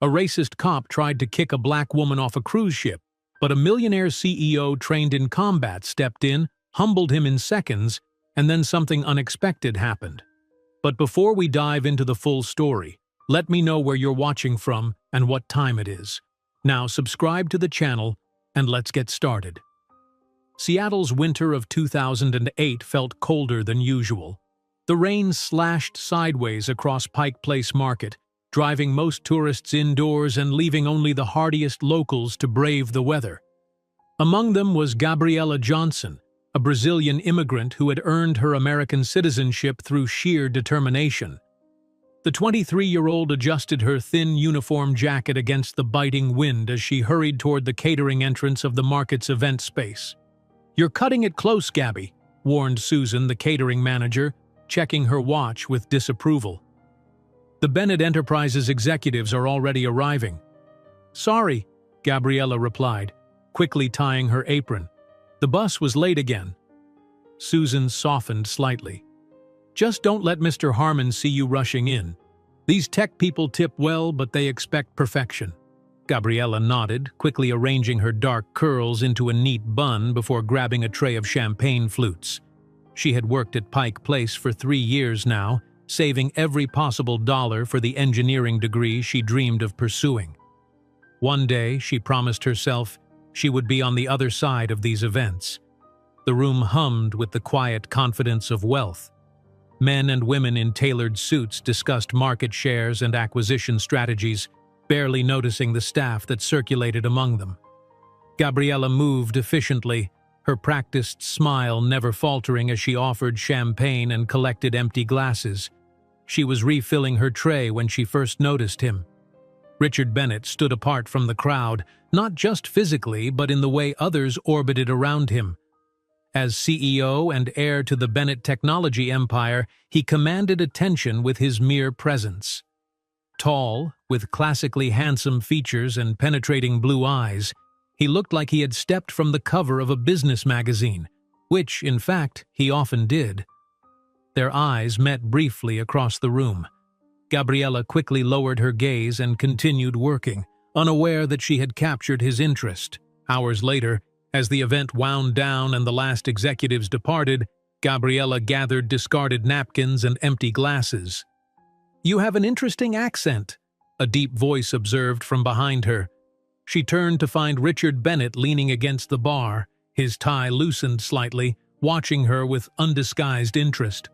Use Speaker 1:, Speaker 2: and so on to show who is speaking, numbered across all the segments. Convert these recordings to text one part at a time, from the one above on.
Speaker 1: A racist cop tried to kick a black woman off a cruise ship, but a millionaire CEO trained in combat stepped in, humbled him in seconds, and then something unexpected happened. But before we dive into the full story, let me know where you're watching from and what time it is. Now subscribe to the channel and let's get started. Seattle's winter of 2008 felt colder than usual. The rain slashed sideways across Pike Place Market, driving most tourists indoors and leaving only the hardiest locals to brave the weather. Among them was Gabriela Johnson, a Brazilian immigrant who had earned her American citizenship through sheer determination. The 23-year-old adjusted her thin uniform jacket against the biting wind as she hurried toward the catering entrance of the market's event space. "You're cutting it close, Gabby," warned Susan, the catering manager, checking her watch with disapproval. "The Bennett Enterprises executives are already arriving." "Sorry," Gabriela replied, quickly tying her apron. "The bus was late again." Susan softened slightly. "Just don't let Mr. Harmon see you rushing in. These tech people tip well, but they expect perfection." Gabriela nodded, quickly arranging her dark curls into a neat bun before grabbing a tray of champagne flutes. She had worked at Pike Place for 3 years now, saving every possible dollar for the engineering degree she dreamed of pursuing. One day, she promised herself, she would be on the other side of these events. The room hummed with the quiet confidence of wealth. Men and women in tailored suits discussed market shares and acquisition strategies, barely noticing the staff that circulated among them. Gabriela moved efficiently, her practiced smile never faltering as she offered champagne and collected empty glasses. She was refilling her tray when she first noticed him. Richard Bennett stood apart from the crowd, not just physically, but in the way others orbited around him. As CEO and heir to the Bennett technology empire, he commanded attention with his mere presence. Tall, with classically handsome features and penetrating blue eyes, he looked like he had stepped from the cover of a business magazine, which, in fact, he often did. Their eyes met briefly across the room. Gabriela quickly lowered her gaze and continued working, unaware that she had captured his interest. Hours later, as the event wound down and the last executives departed, Gabriela gathered discarded napkins and empty glasses. "You have an interesting accent," a deep voice observed from behind her. She turned to find Richard Bennett leaning against the bar, his tie loosened slightly, watching her with undisguised interest.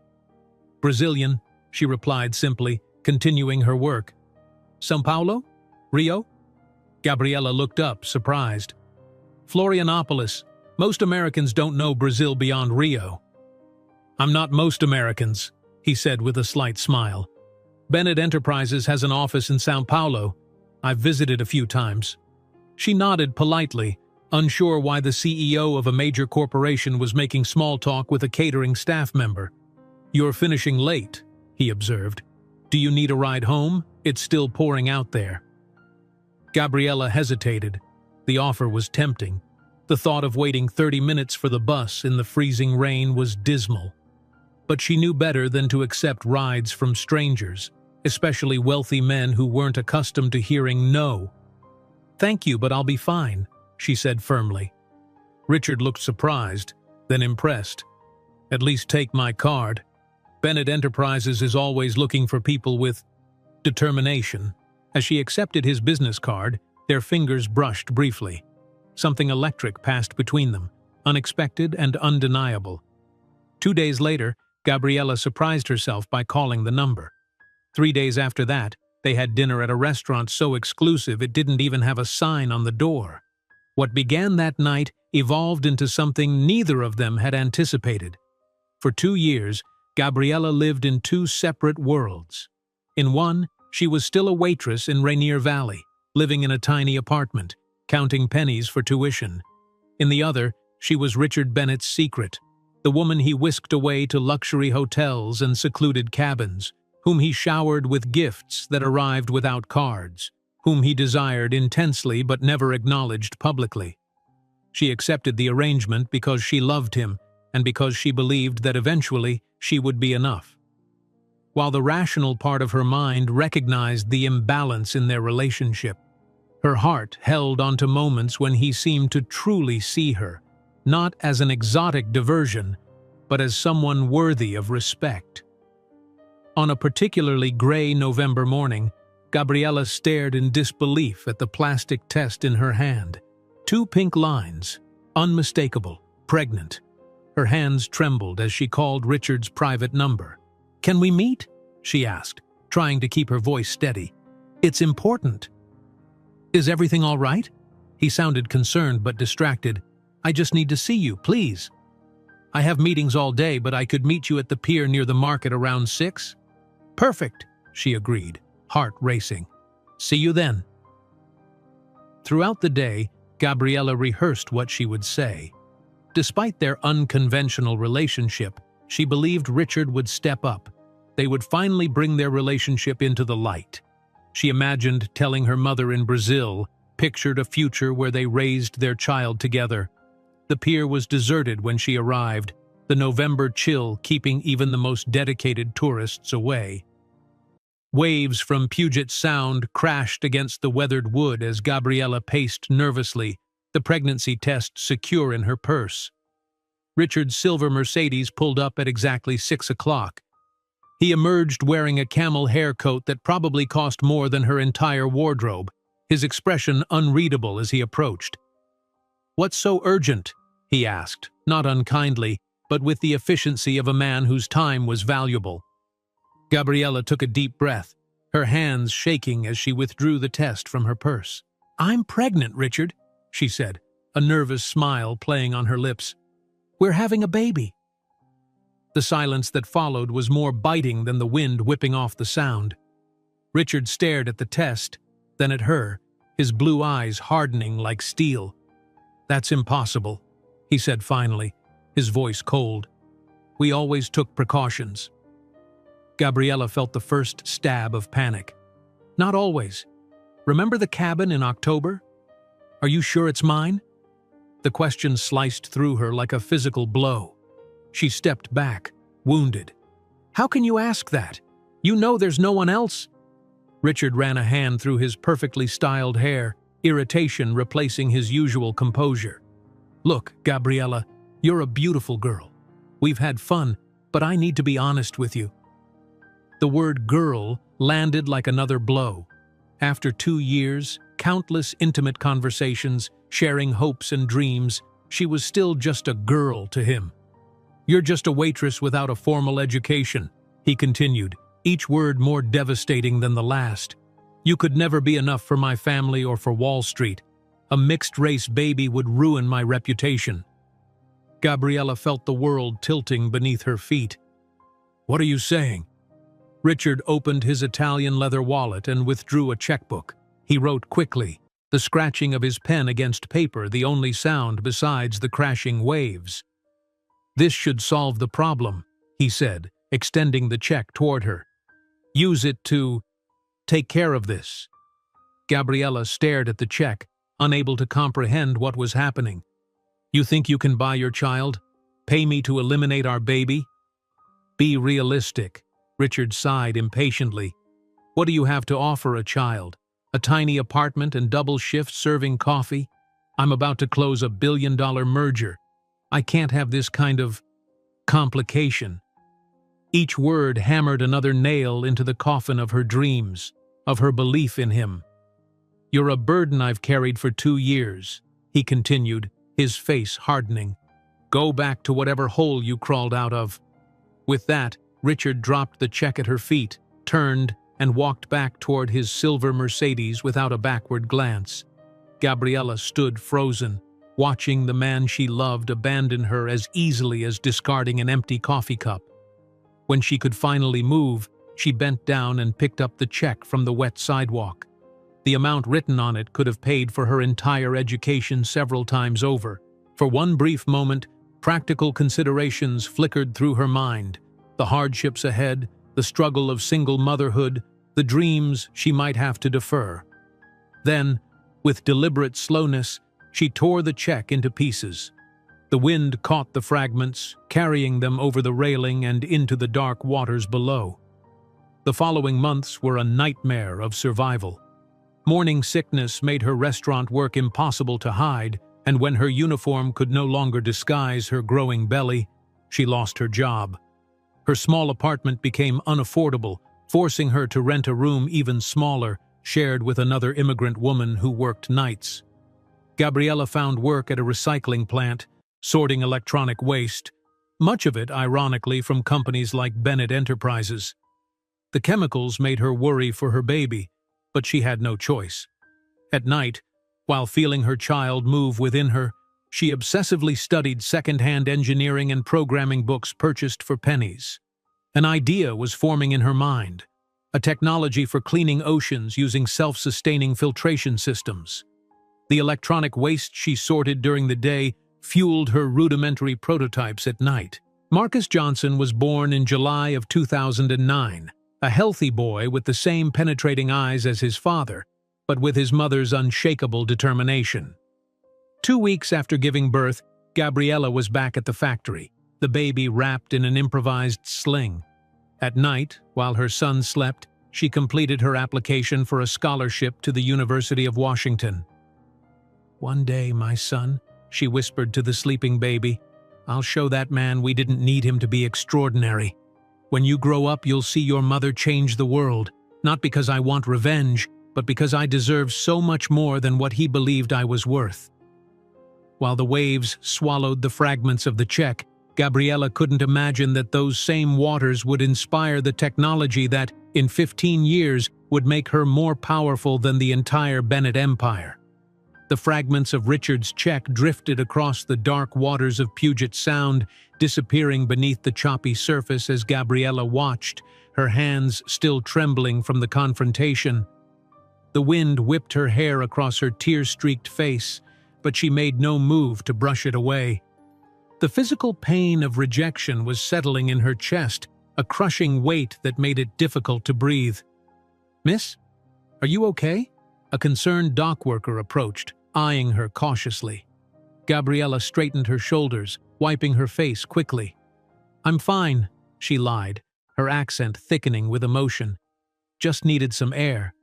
Speaker 1: "Brazilian," she replied simply, continuing her work. "São Paulo? Rio?" Gabriela looked up, surprised. "Florianopolis. Most Americans don't know Brazil beyond Rio." "I'm not most Americans," he said with a slight smile. "Bennett Enterprises has an office in São Paulo. I've visited a few times." She nodded politely, unsure why the CEO of a major corporation was making small talk with a catering staff member. "You're finishing late," he observed. "Do you need a ride home? It's still pouring out there." Gabriela hesitated. The offer was tempting. The thought of waiting 30 minutes for the bus in the freezing rain was dismal. But she knew better than to accept rides from strangers, especially wealthy men who weren't accustomed to hearing no. "Thank you, but I'll be fine," she said firmly. Richard looked surprised, then impressed. "At least take my card. Bennett Enterprises is always looking for people with determination." As she accepted his business card, their fingers brushed briefly. Something electric passed between them, unexpected and undeniable. 2 days later, Gabriela surprised herself by calling the number. 3 days after that, they had dinner at a restaurant so exclusive it didn't even have a sign on the door. What began that night evolved into something neither of them had anticipated. For 2 years, Gabriela lived in 2 separate worlds. In one, she was still a waitress in Rainier Valley, living in a tiny apartment, counting pennies for tuition. In the other, she was Richard Bennett's secret, the woman he whisked away to luxury hotels and secluded cabins, whom he showered with gifts that arrived without cards, whom he desired intensely but never acknowledged publicly. She accepted the arrangement because she loved him and because she believed that eventually she would be enough. while the rational part of her mind recognized the imbalance in their relationship. Her heart held onto moments when he seemed to truly see her, not as an exotic diversion, but as someone worthy of respect. On a particularly gray November morning, Gabriella stared in disbelief at the plastic test in her hand. 2 pink lines, unmistakable, pregnant. Her hands trembled as she called Richard's private number. "Can we meet?" she asked, trying to keep her voice steady. "It's important." "Is everything all right?" He sounded concerned but distracted. "I just need to see you, please." "I have meetings all day, but I could meet you at the pier near the market around 6. "Perfect," she agreed, heart racing. "See you then." Throughout the day, Gabriella rehearsed what she would say. Despite their unconventional relationship, she believed Richard would step up. They would finally bring their relationship into the light. She imagined telling her mother in Brazil, pictured a future where they raised their child together. The pier was deserted when she arrived, the November chill keeping even the most dedicated tourists away. Waves from Puget Sound crashed against the weathered wood as Gabriella paced nervously, the pregnancy test secure in her purse. Richard's silver Mercedes pulled up at exactly 6 o'clock. He emerged wearing a camel hair coat that probably cost more than her entire wardrobe, his expression unreadable as he approached. "What's so urgent?" he asked, not unkindly, but with the efficiency of a man whose time was valuable. Gabriella took a deep breath, her hands shaking as she withdrew the test from her purse. "I'm pregnant, Richard," she said, a nervous smile playing on her lips. "We're having a baby." The silence that followed was more biting than the wind whipping off the sound. Richard stared at the test, then at her, his blue eyes hardening like steel. "That's impossible," he said finally, his voice cold. "We always took precautions." Gabriella felt the first stab of panic. "Not always. Remember the cabin in October? Are you sure it's mine?" The question sliced through her like a physical blow. She stepped back, wounded. "How can you ask that? You know there's no one else." Richard ran a hand through his perfectly styled hair, irritation replacing his usual composure. "Look, Gabriella, you're a beautiful girl. We've had fun, but I need to be honest with you." The word "girl" landed like another blow. After 2 years, countless intimate conversations, sharing hopes and dreams, she was still just a girl to him. "You're just a waitress without a formal education," he continued, each word more devastating than the last. "You could never be enough for my family or for Wall Street. A mixed-race baby would ruin my reputation." Gabriella felt the world tilting beneath her feet. "What are you saying?" Richard opened his Italian leather wallet and withdrew a checkbook. He wrote quickly, the scratching of his pen against paper the only sound besides the crashing waves. "This should solve the problem," he said, extending the check toward her. "Use it to take care of this." Gabriella stared at the check, unable to comprehend what was happening. "You think you can buy your child? Pay me to eliminate our baby?" "Be realistic," Richard sighed impatiently. "What do you have to offer a child? A tiny apartment and double shifts serving coffee? I'm about to close a billion-dollar merger. I can't have this kind of complication." Each word hammered another nail into the coffin of her dreams, of her belief in him. "You're a burden I've carried for 2 years, he continued, his face hardening. "Go back to whatever hole you crawled out of." With that, Richard dropped the check at her feet, turned, and walked back toward his silver Mercedes without a backward glance. Gabriella stood frozen, watching the man she loved abandon her as easily as discarding an empty coffee cup. When she could finally move, she bent down and picked up the check from the wet sidewalk. The amount written on it could have paid for her entire education several times over. For one brief moment, practical considerations flickered through her mind. The hardships ahead, the struggle of single motherhood, the dreams she might have to defer. Then, with deliberate slowness, she tore the check into pieces. The wind caught the fragments, carrying them over the railing and into the dark waters below. The following months were a nightmare of survival. Morning sickness made her restaurant work impossible to hide, and when her uniform could no longer disguise her growing belly, she lost her job. Her small apartment became unaffordable, forcing her to rent a room even smaller, shared with another immigrant woman who worked nights. Gabriella found work at a recycling plant, sorting electronic waste, much of it, ironically, from companies like Bennett Enterprises. The chemicals made her worry for her baby, but she had no choice. At night, while feeling her child move within her, she obsessively studied second-hand engineering and programming books purchased for pennies. An idea was forming in her mind, a technology for cleaning oceans using self-sustaining filtration systems. The electronic waste she sorted during the day fueled her rudimentary prototypes at night. Marcus Johnson was born in July of 2009. A healthy boy with the same penetrating eyes as his father, but with his mother's unshakable determination. 2 weeks after giving birth, Gabriella was back at the factory, the baby wrapped in an improvised sling. At night, while her son slept, she completed her application for a scholarship to the University of Washington. "One day, my son," she whispered to the sleeping baby, "I'll show that man we didn't need him to be extraordinary. When you grow up, you'll see your mother change the world, not because I want revenge, but because I deserve so much more than what he believed I was worth." While the waves swallowed the fragments of the check, Gabriella couldn't imagine that those same waters would inspire the technology that, in 15 years, would make her more powerful than the entire Bennett empire. The fragments of Richard's check drifted across the dark waters of Puget Sound, disappearing beneath the choppy surface as Gabriella watched, her hands still trembling from the confrontation. The wind whipped her hair across her tear-streaked face, but she made no move to brush it away. The physical pain of rejection was settling in her chest, a crushing weight that made it difficult to breathe. "Miss, are you okay?" A concerned dock worker approached, eyeing her cautiously. Gabriella straightened her shoulders, wiping her face quickly. "I'm fine," she lied, her accent thickening with emotion. "Just needed some air."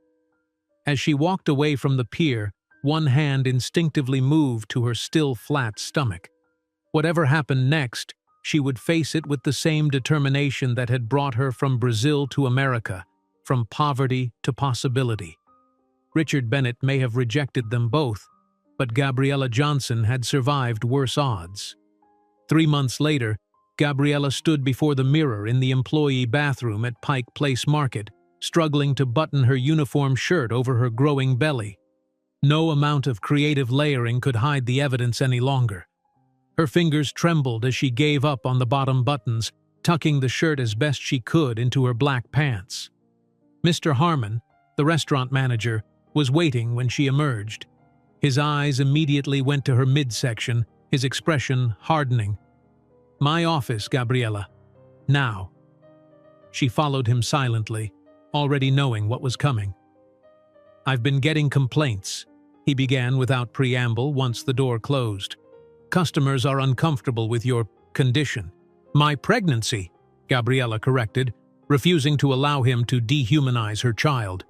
Speaker 1: As she walked away from the pier, one hand instinctively moved to her still flat stomach. Whatever happened next, she would face it with the same determination that had brought her from Brazil to America, from poverty to possibility. Richard Bennett may have rejected them both, but Gabriella Johnson had survived worse odds. 3 months later, Gabriella stood before the mirror in the employee bathroom at Pike Place Market, struggling to button her uniform shirt over her growing belly. No amount of creative layering could hide the evidence any longer. Her fingers trembled as she gave up on the bottom buttons, tucking the shirt as best she could into her black pants. Mr. Harmon, the restaurant manager, was waiting when she emerged. His eyes immediately went to her midsection, his expression hardening. "My office, Gabriella. Now." She followed him silently, already knowing what was coming. "I've been getting complaints," he began without preamble once the door closed. "Customers are uncomfortable with your condition." "My pregnancy," Gabriella corrected, refusing to allow him to dehumanize her child.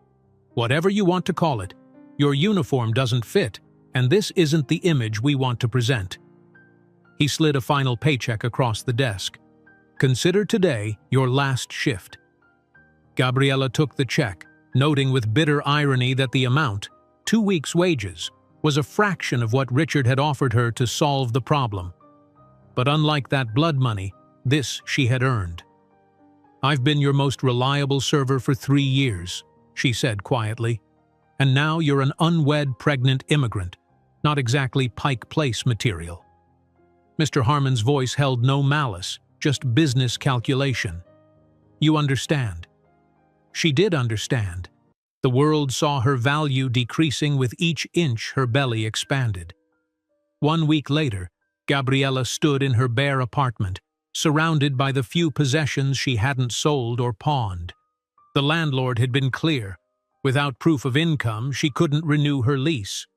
Speaker 1: "Whatever you want to call it, your uniform doesn't fit, and this isn't the image we want to present." He slid a final paycheck across the desk. "Consider today your last shift." Gabriella took the check, noting with bitter irony that the amount, 2 weeks' wages, was a fraction of what Richard had offered her to solve the problem. But unlike that blood money, this she had earned. "I've been your most reliable server for 3 years, she said quietly. "And now you're an unwed pregnant immigrant, not exactly Pike Place material." Mr. Harmon's voice held no malice, just business calculation. "You understand." She did understand. The world saw her value decreasing with each inch her belly expanded. 1 week later, Gabriella stood in her bare apartment, surrounded by the few possessions she hadn't sold or pawned. The landlord had been clear. Without proof of income, she couldn't renew her lease.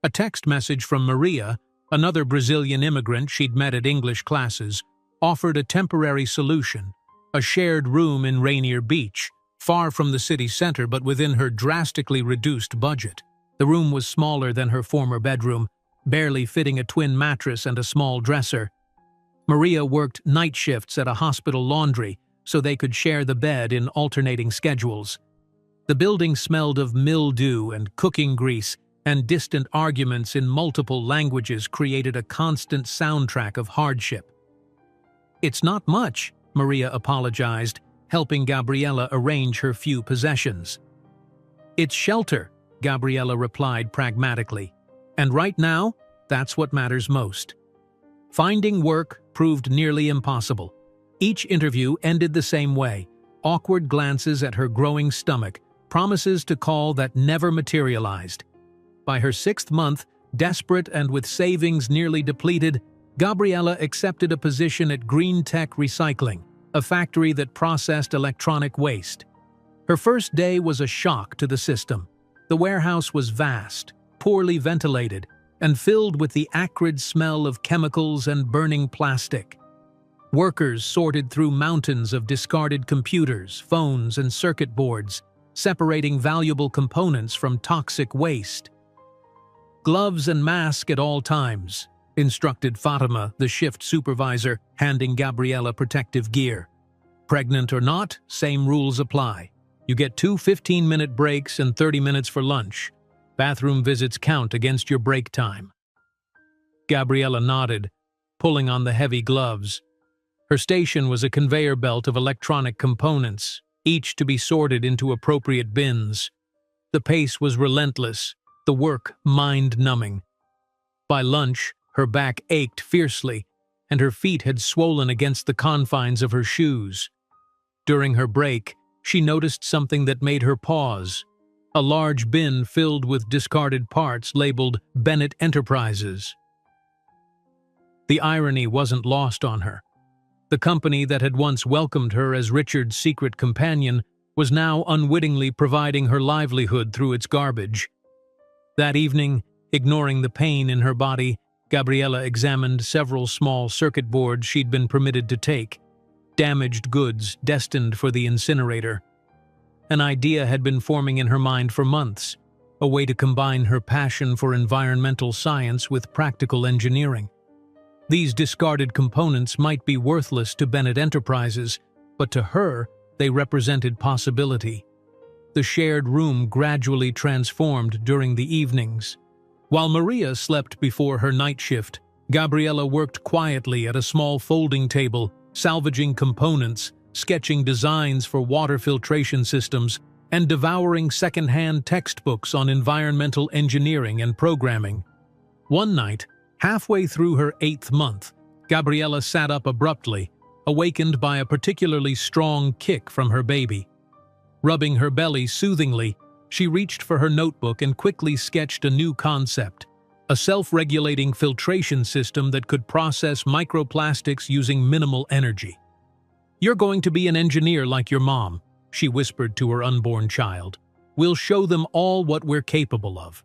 Speaker 1: A text message from Maria, another Brazilian immigrant she'd met at English classes, offered a temporary solution, a shared room in Rainier Beach, far from the city center but within her drastically reduced budget. The room was smaller than her former bedroom, barely fitting a twin mattress and a small dresser. Maria worked night shifts at a hospital laundry so they could share the bed in alternating schedules. The building smelled of mildew and cooking grease, and distant arguments in multiple languages created a constant soundtrack of hardship. "It's not much," Maria apologized, helping Gabriella arrange her few possessions. "It's shelter," Gabriella replied pragmatically. "And right now, that's what matters most." Finding work proved nearly impossible. Each interview ended the same way: awkward glances at her growing stomach, promises to call that never materialized. By her 6th month, desperate and with savings nearly depleted, Gabriella accepted a position at Green Tech Recycling, a factory that processed electronic waste. Her first day was a shock to the system. The warehouse was vast, poorly ventilated, and filled with the acrid smell of chemicals and burning plastic. Workers sorted through mountains of discarded computers, phones, and circuit boards, separating valuable components from toxic waste. "Gloves and mask at all times," instructed Fatima, the shift supervisor, handing Gabriella protective gear. "Pregnant or not, same rules apply. You get 2 15-minute breaks and 30 minutes for lunch. Bathroom visits count against your break time." Gabriella nodded, pulling on the heavy gloves. Her station was a conveyor belt of electronic components, each to be sorted into appropriate bins. The pace was relentless, the work mind-numbing. By lunch, her back ached fiercely, and her feet had swollen against the confines of her shoes. During her break, she noticed something that made her pause: a large bin filled with discarded parts labeled Bennett Enterprises. The irony wasn't lost on her. The company that had once welcomed her as Richard's secret companion was now unwittingly providing her livelihood through its garbage. That evening, ignoring the pain in her body, Gabriella examined several small circuit boards she'd been permitted to take, damaged goods destined for the incinerator. An idea had been forming in her mind for months, a way to combine her passion for environmental science with practical engineering. These discarded components might be worthless to Bennett Enterprises, but to her, they represented possibility. The shared room gradually transformed during the evenings. While Maria slept before her night shift, Gabriella worked quietly at a small folding table, salvaging components, sketching designs for water filtration systems, and devouring second-hand textbooks on environmental engineering and programming. One night, halfway through her 8th month, Gabriella sat up abruptly, awakened by a particularly strong kick from her baby. Rubbing her belly soothingly, she reached for her notebook and quickly sketched a new concept: a self-regulating filtration system that could process microplastics using minimal energy. "You're going to be an engineer like your mom," she whispered to her unborn child. "We'll show them all what we're capable of."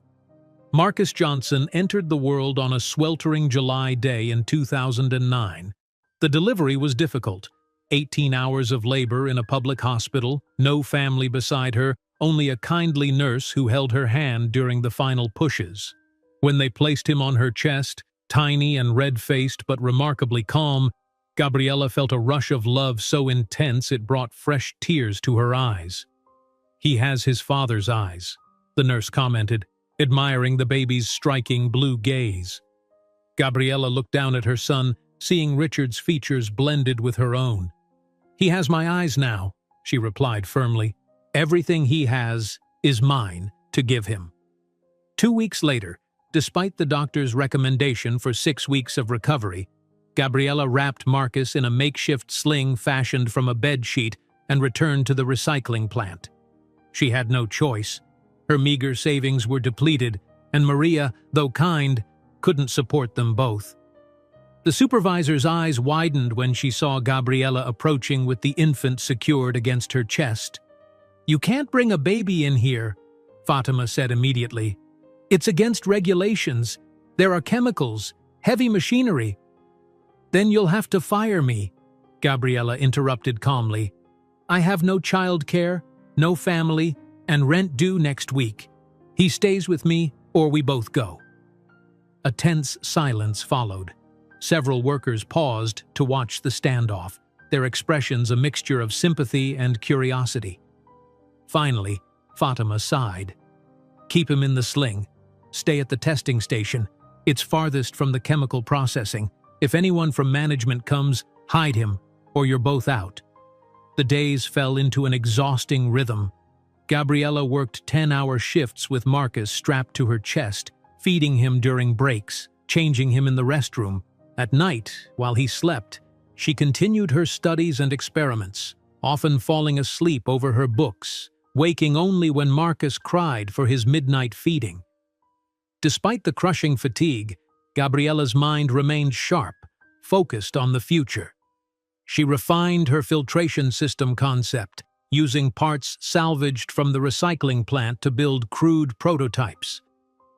Speaker 1: Marcus Johnson entered the world on a sweltering July day in 2009. The delivery was difficult. 18 hours of labor in a public hospital, no family beside her, only a kindly nurse who held her hand during the final pushes. When they placed him on her chest, tiny and red-faced but remarkably calm, Gabriella felt a rush of love so intense it brought fresh tears to her eyes. "He has his father's eyes," the nurse commented, admiring the baby's striking blue gaze. Gabriella looked down at her son, seeing Richard's features blended with her own. "He has my eyes now," she replied firmly. "Everything he has is mine to give him." 2 weeks later, despite the doctor's recommendation for 6 weeks of recovery, Gabriella wrapped Marcus in a makeshift sling fashioned from a bedsheet and returned to the recycling plant. She had no choice. Her meager savings were depleted, and Maria, though kind, couldn't support them both. The supervisor's eyes widened when she saw Gabriella approaching with the infant secured against her chest. "You can't bring a baby in here," Fatima said immediately. "It's against regulations. There are chemicals, heavy machinery." "Then you'll have to fire me," Gabriella interrupted calmly. "I have no child care. no family, and rent due next week. He stays with me, or we both go." A tense silence followed. Several workers paused to watch the standoff, their expressions a mixture of sympathy and curiosity. Finally, Fatima sighed. "Keep him in the sling. Stay at the testing station. It's farthest from the chemical processing. If anyone from management comes, hide him, or you're both out." The days fell into an exhausting rhythm. Gabriella worked 10-hour shifts with Marcus strapped to her chest, feeding him during breaks, changing him in the restroom. At night, while he slept, she continued her studies and experiments, often falling asleep over her books, waking only when Marcus cried for his midnight feeding. Despite the crushing fatigue, Gabriella's mind remained sharp, focused on the future. She refined her filtration system concept, using parts salvaged from the recycling plant to build crude prototypes.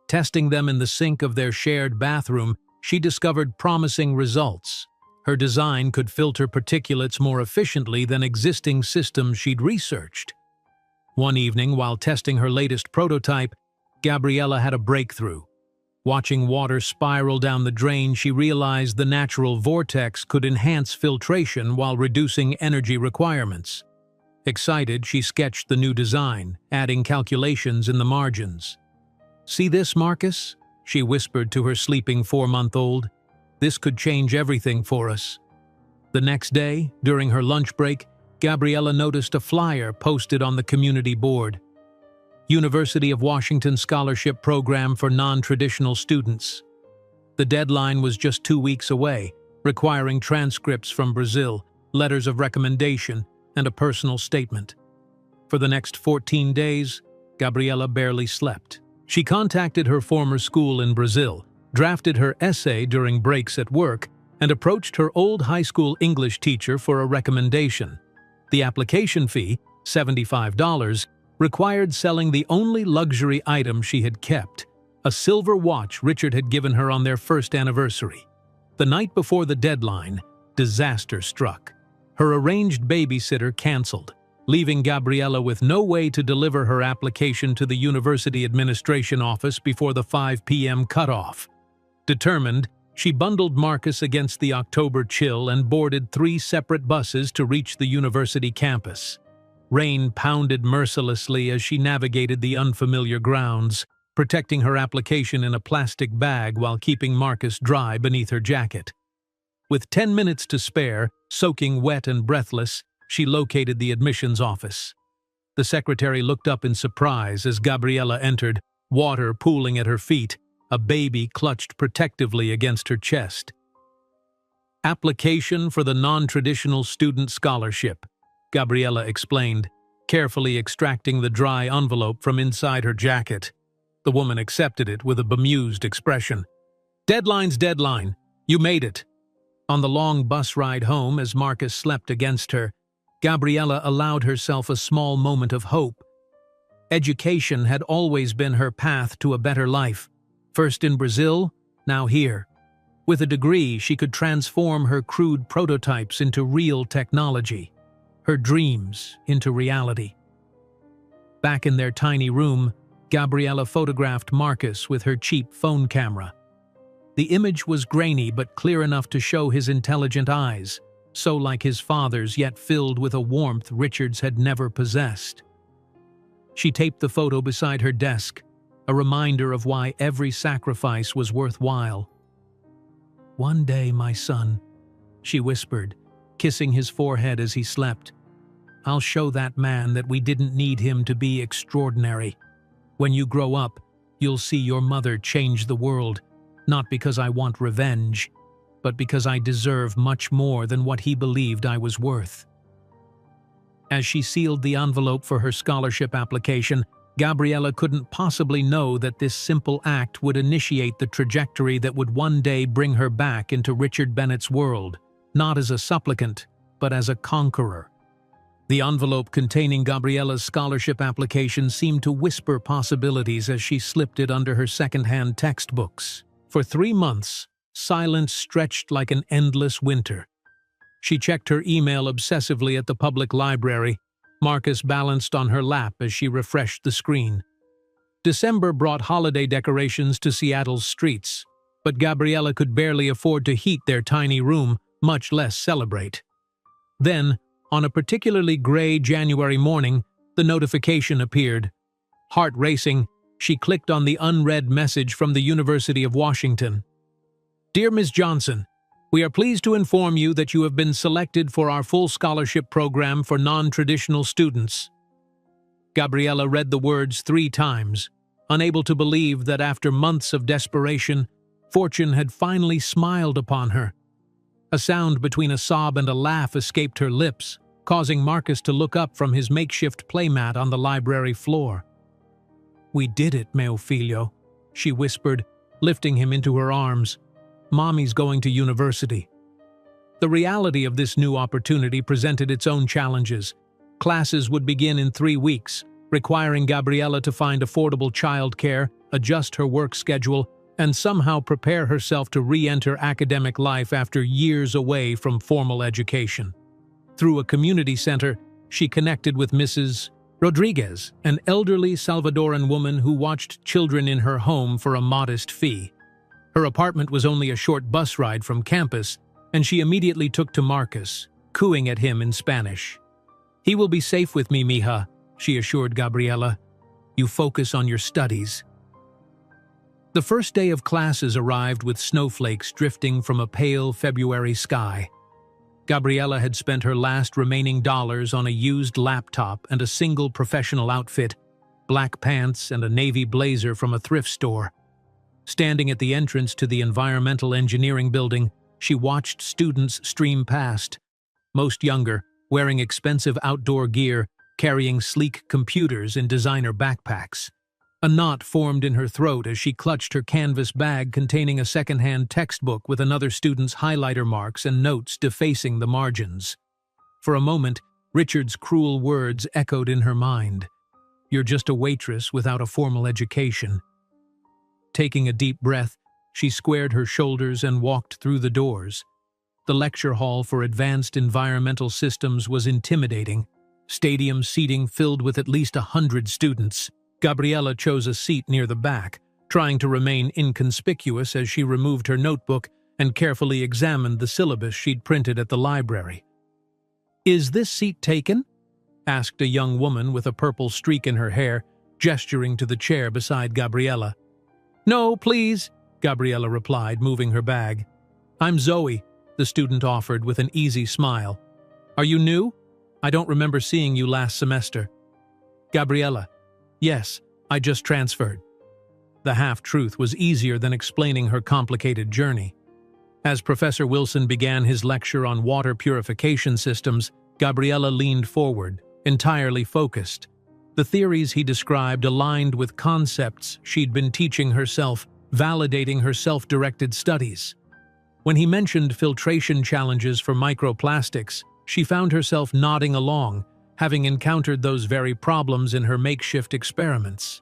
Speaker 1: Testing them in the sink of their shared bathroom, she discovered promising results. Her design could filter particulates more efficiently than existing systems she'd researched. One evening, while testing her latest prototype, Gabriella had a breakthrough. Watching water spiral down the drain, she realized the natural vortex could enhance filtration while reducing energy requirements. Excited, she sketched the new design, adding calculations in the margins. "See this, Marcus?" she whispered to her sleeping 4-month-old. "This could change everything for us." The next day, during her lunch break, Gabriella noticed a flyer posted on the community board. University of Washington Scholarship Program for Non-Traditional Students. The deadline was just 2 weeks away, requiring transcripts from Brazil, letters of recommendation, and a personal statement. For the next 14 days, Gabriella barely slept. She contacted her former school in Brazil, drafted her essay during breaks at work, and approached her old high school English teacher for a recommendation. The application fee, $75, required selling the only luxury item she had kept, a silver watch Richard had given her on their first anniversary. The night before the deadline, disaster struck. Her arranged babysitter canceled, leaving Gabriella with no way to deliver her application to the university administration office before the 5 p.m. cutoff. Determined, she bundled Marcus against the October chill and boarded 3 separate buses to reach the university campus. Rain pounded mercilessly as she navigated the unfamiliar grounds, protecting her application in a plastic bag while keeping Marcus dry beneath her jacket. With 10 minutes to spare, soaking wet and breathless, she located the admissions office. The secretary looked up in surprise as Gabriella entered, water pooling at her feet, a baby clutched protectively against her chest. "Application for the non-traditional student scholarship," Gabriella explained, carefully extracting the dry envelope from inside her jacket. The woman accepted it with a bemused expression. "Deadline's deadline. You made it." On the long bus ride home, as Marcus slept against her, Gabriella allowed herself a small moment of hope. Education had always been her path to a better life. First in Brazil, now here. With a degree, she could transform her crude prototypes into real technology, her dreams into reality. Back in their tiny room, Gabriella photographed Marcus with her cheap phone camera. The image was grainy but clear enough to show his intelligent eyes, so like his father's yet filled with a warmth Richards had never possessed. She taped the photo beside her desk, a reminder of why every sacrifice was worthwhile. "One day, my son," she whispered, kissing his forehead as he slept, "I'll show that man that we didn't need him to be extraordinary. When you grow up, you'll see your mother change the world, not because I want revenge, but because I deserve much more than what he believed I was worth." As she sealed the envelope for her scholarship application, Gabriella couldn't possibly know that this simple act would initiate the trajectory that would one day bring her back into Richard Bennett's world, not as a supplicant, but as a conqueror. The envelope containing Gabriella's scholarship application seemed to whisper possibilities as she slipped it under her second-hand textbooks. For 3 months, silence stretched like an endless winter. She checked her email obsessively at the public library, Marcus balanced on her lap as she refreshed the screen. December brought holiday decorations to Seattle's streets, but Gabriella could barely afford to heat their tiny room, much less celebrate. Then, on a particularly gray January morning, the notification appeared. Heart racing, she clicked on the unread message from the University of Washington. "Dear Ms. Johnson, we are pleased to inform you that you have been selected for our full scholarship program for non-traditional students." Gabriella read the words 3 times, unable to believe that after months of desperation, fortune had finally smiled upon her. A sound between a sob and a laugh escaped her lips, causing Marcus to look up from his makeshift playmat on the library floor. "We did it, mio figlio," she whispered, lifting him into her arms. "Mommy's going to university." The reality of this new opportunity presented its own challenges. Classes would begin in 3 weeks, requiring Gabriella to find affordable childcare, adjust her work schedule, and somehow prepare herself to re-enter academic life after years away from formal education. Through a community center, she connected with Mrs. Rodriguez, an elderly Salvadoran woman who watched children in her home for a modest fee. Her apartment was only a short bus ride from campus, and she immediately took to Marcus, cooing at him in Spanish. "He will be safe with me, mija," she assured Gabriella. "You focus on your studies." The first day of classes arrived with snowflakes drifting from a pale February sky. Gabriella had spent her last remaining dollars on a used laptop and a single professional outfit, black pants and a navy blazer from a thrift store. Standing at the entrance to the environmental engineering building, she watched students stream past, most younger, wearing expensive outdoor gear, carrying sleek computers in designer backpacks. A knot formed in her throat as she clutched her canvas bag containing a second-hand textbook with another student's highlighter marks and notes defacing the margins. For a moment, Richard's cruel words echoed in her mind. "You're just a waitress without a formal education." Taking a deep breath, she squared her shoulders and walked through the doors. The lecture hall for advanced environmental systems was intimidating. Stadium seating filled with at least 100 students. Gabriella chose a seat near the back, trying to remain inconspicuous as she removed her notebook and carefully examined the syllabus she'd printed at the library. "Is this seat taken?" asked a young woman with a purple streak in her hair, gesturing to the chair beside Gabriella. "No, please," Gabriella replied, moving her bag. "I'm Zoe," the student offered with an easy smile. "Are you new? I don't remember seeing you last semester." Gabriella: "Yes, I just transferred." The half-truth was easier than explaining her complicated journey. As Professor Wilson began his lecture on water purification systems, Gabriella leaned forward, entirely focused. The theories he described aligned with concepts she'd been teaching herself, validating her self-directed studies. When he mentioned filtration challenges for microplastics, she found herself nodding along, having encountered those very problems in her makeshift experiments.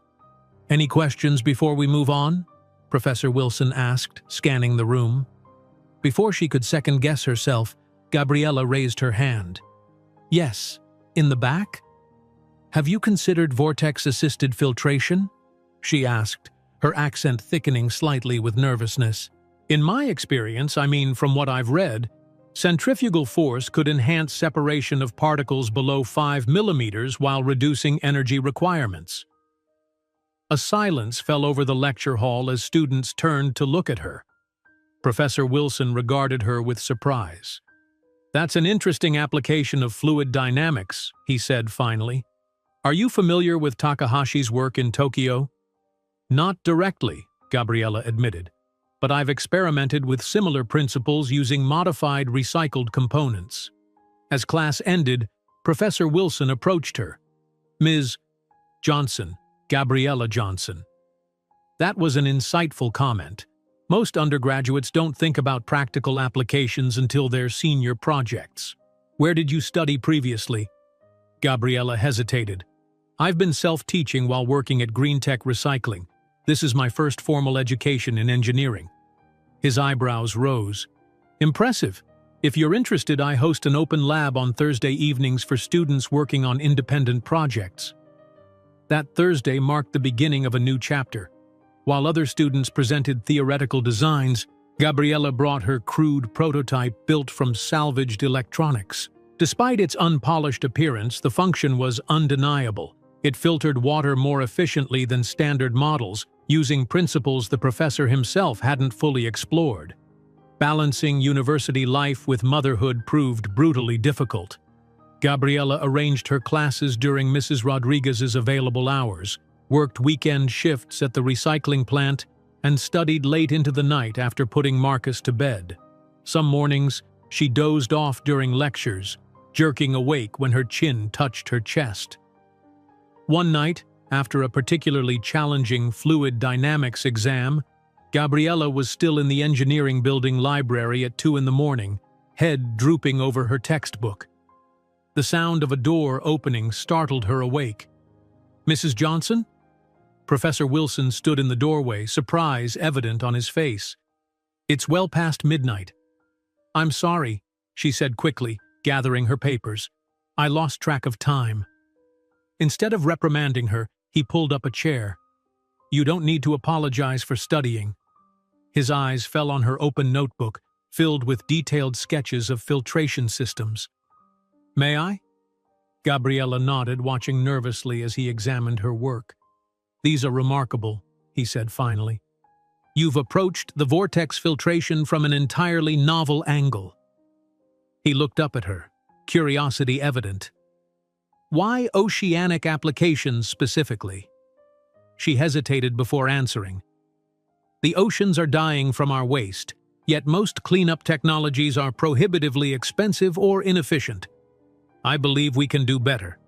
Speaker 1: "Any questions before we move on?" Professor Wilson asked, scanning the room. Before she could second-guess herself, Gabriella raised her hand. "Yes, in the back?" "Have you considered vortex-assisted filtration?" she asked, her accent thickening slightly with nervousness. "In my experience, I mean from what I've read, centrifugal force could enhance separation of particles below 5 millimeters while reducing energy requirements." A silence fell over the lecture hall as students turned to look at her. Professor Wilson regarded her with surprise. "That's an interesting application of fluid dynamics," he said finally. "Are you familiar with Takahashi's work in Tokyo?" "Not directly," Gabriella admitted, "but I've experimented with similar principles using modified recycled components." As class ended, Professor Wilson approached her. "Ms. Johnson, Gabriella Johnson." That was an insightful comment. Most undergraduates don't think about practical applications until their senior projects. "Where did you study previously?" Gabriella hesitated. "I've been self-teaching while working at Green Tech Recycling. This is my first formal education in engineering." His eyebrows rose. "Impressive. If you're interested, I host an open lab on Thursday evenings for students working on independent projects. That Thursday marked the beginning of a new chapter. While other students presented theoretical designs, Gabriella brought her crude prototype built from salvaged electronics. Despite its unpolished appearance, the function was undeniable. It filtered water more efficiently than standard models, using principles the professor himself hadn't fully explored. Balancing university life with motherhood proved brutally difficult. Gabriella arranged her classes during Mrs. Rodriguez's available hours, worked weekend shifts at the recycling plant, and studied late into the night after putting Marcus to bed. Some mornings, she dozed off during lectures, jerking awake when her chin touched her chest. One night, after a particularly challenging fluid dynamics exam, Gabriella was still in the engineering building library at 2 a.m, head drooping over her textbook. The sound of a door opening startled her awake. "Mrs. Johnson?" Professor Wilson stood in the doorway, surprise evident on his face. "It's well past midnight." "I'm sorry," she said quickly, gathering her papers. "I lost track of time." Instead of reprimanding her, he pulled up a chair. "You don't need to apologize for studying." His eyes fell on her open notebook, filled with detailed sketches of filtration systems. "May I?" Gabriella nodded, watching nervously as he examined her work. "These are remarkable," he said finally. "You've approached the vortex filtration from an entirely novel angle." He looked up at her, curiosity evident. "Why oceanic applications specifically?" She hesitated before answering. "The oceans are dying from our waste, yet most cleanup technologies are prohibitively expensive or inefficient. I believe we can do better."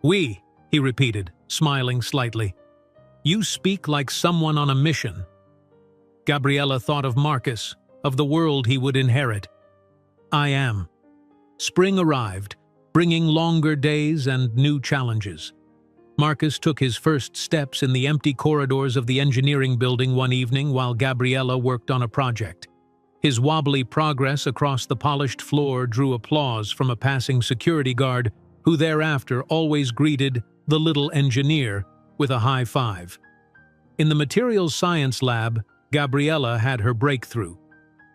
Speaker 1: "We," he repeated, smiling slightly. "You speak like someone on a mission." Gabriella thought of Marcus, of the world he would inherit. "I am." Spring arrived, bringing longer days and new challenges. Marcus took his first steps in the empty corridors of the engineering building one evening while Gabriella worked on a project. His wobbly progress across the polished floor drew applause from a passing security guard, who thereafter always greeted the little engineer with a high five. In the materials science lab, Gabriella had her breakthrough.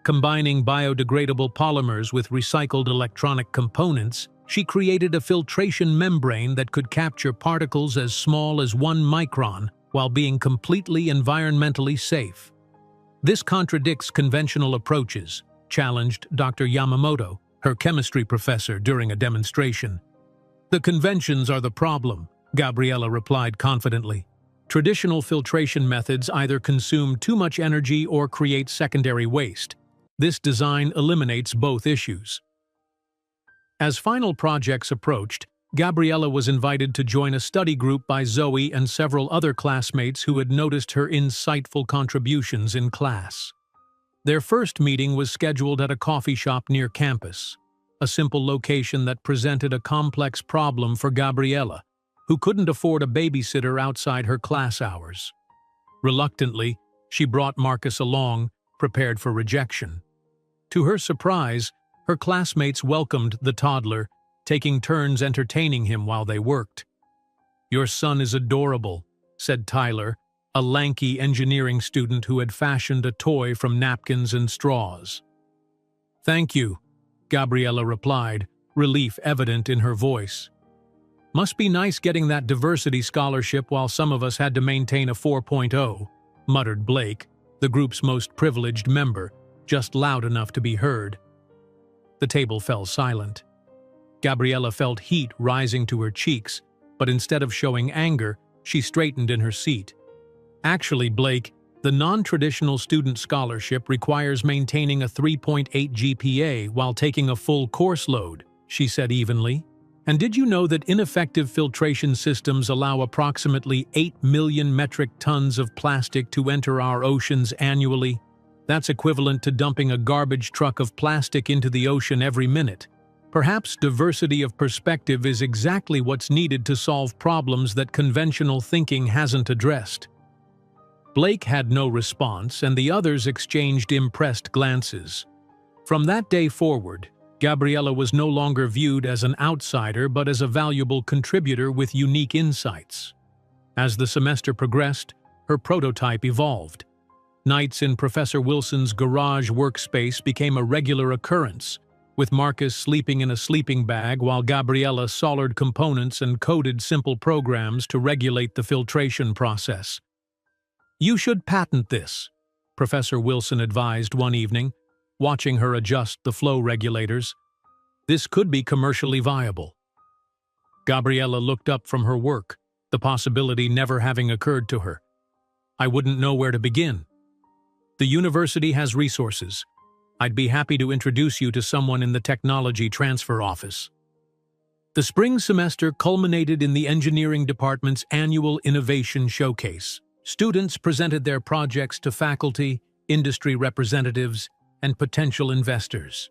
Speaker 1: Combining biodegradable polymers with recycled electronic components, she created a filtration membrane that could capture particles as small as 1 micron while being completely environmentally safe. "This contradicts conventional approaches," challenged Dr. Yamamoto, her chemistry professor, during a demonstration. "The conventions are the problem," Gabriella replied confidently. "Traditional filtration methods either consume too much energy or create secondary waste. This design eliminates both issues." As final projects approached, Gabriella was invited to join a study group by Zoe and several other classmates who had noticed her insightful contributions in class. Their first meeting was scheduled at a coffee shop near campus, a simple location that presented a complex problem for Gabriella, who couldn't afford a babysitter outside her class hours. Reluctantly, she brought Marcus along, prepared for rejection. To her surprise, her classmates welcomed the toddler, taking turns entertaining him while they worked. "Your son is adorable," said Tyler, a lanky engineering student who had fashioned a toy from napkins and straws. "Thank you," Gabriella replied, relief evident in her voice. "Must be nice getting that diversity scholarship while some of us had to maintain a 4.0, muttered Blake, the group's most privileged member, just loud enough to be heard. The table fell silent. Gabriella felt heat rising to her cheeks, but instead of showing anger, she straightened in her seat. "Actually, Blake, the non-traditional student scholarship requires maintaining a 3.8 GPA while taking a full course load," she said evenly. "And did you know that ineffective filtration systems allow approximately 8 million metric tons of plastic to enter our oceans annually? That's equivalent to dumping a garbage truck of plastic into the ocean every minute. Perhaps diversity of perspective is exactly what's needed to solve problems that conventional thinking hasn't addressed." Blake had no response, and the others exchanged impressed glances. From that day forward, Gabriella was no longer viewed as an outsider but as a valuable contributor with unique insights. As the semester progressed, her prototype evolved. Nights in Professor Wilson's garage workspace became a regular occurrence, with Marcus sleeping in a sleeping bag while Gabriella soldered components and coded simple programs to regulate the filtration process. "You should patent this," Professor Wilson advised one evening, watching her adjust the flow regulators. "This could be commercially viable." Gabriella looked up from her work, the possibility never having occurred to her. "I wouldn't know where to begin. The university has resources. I'd be happy to introduce you to someone in the technology transfer office." The spring semester culminated in the engineering department's annual innovation showcase. Students presented their projects to faculty, industry representatives, and potential investors.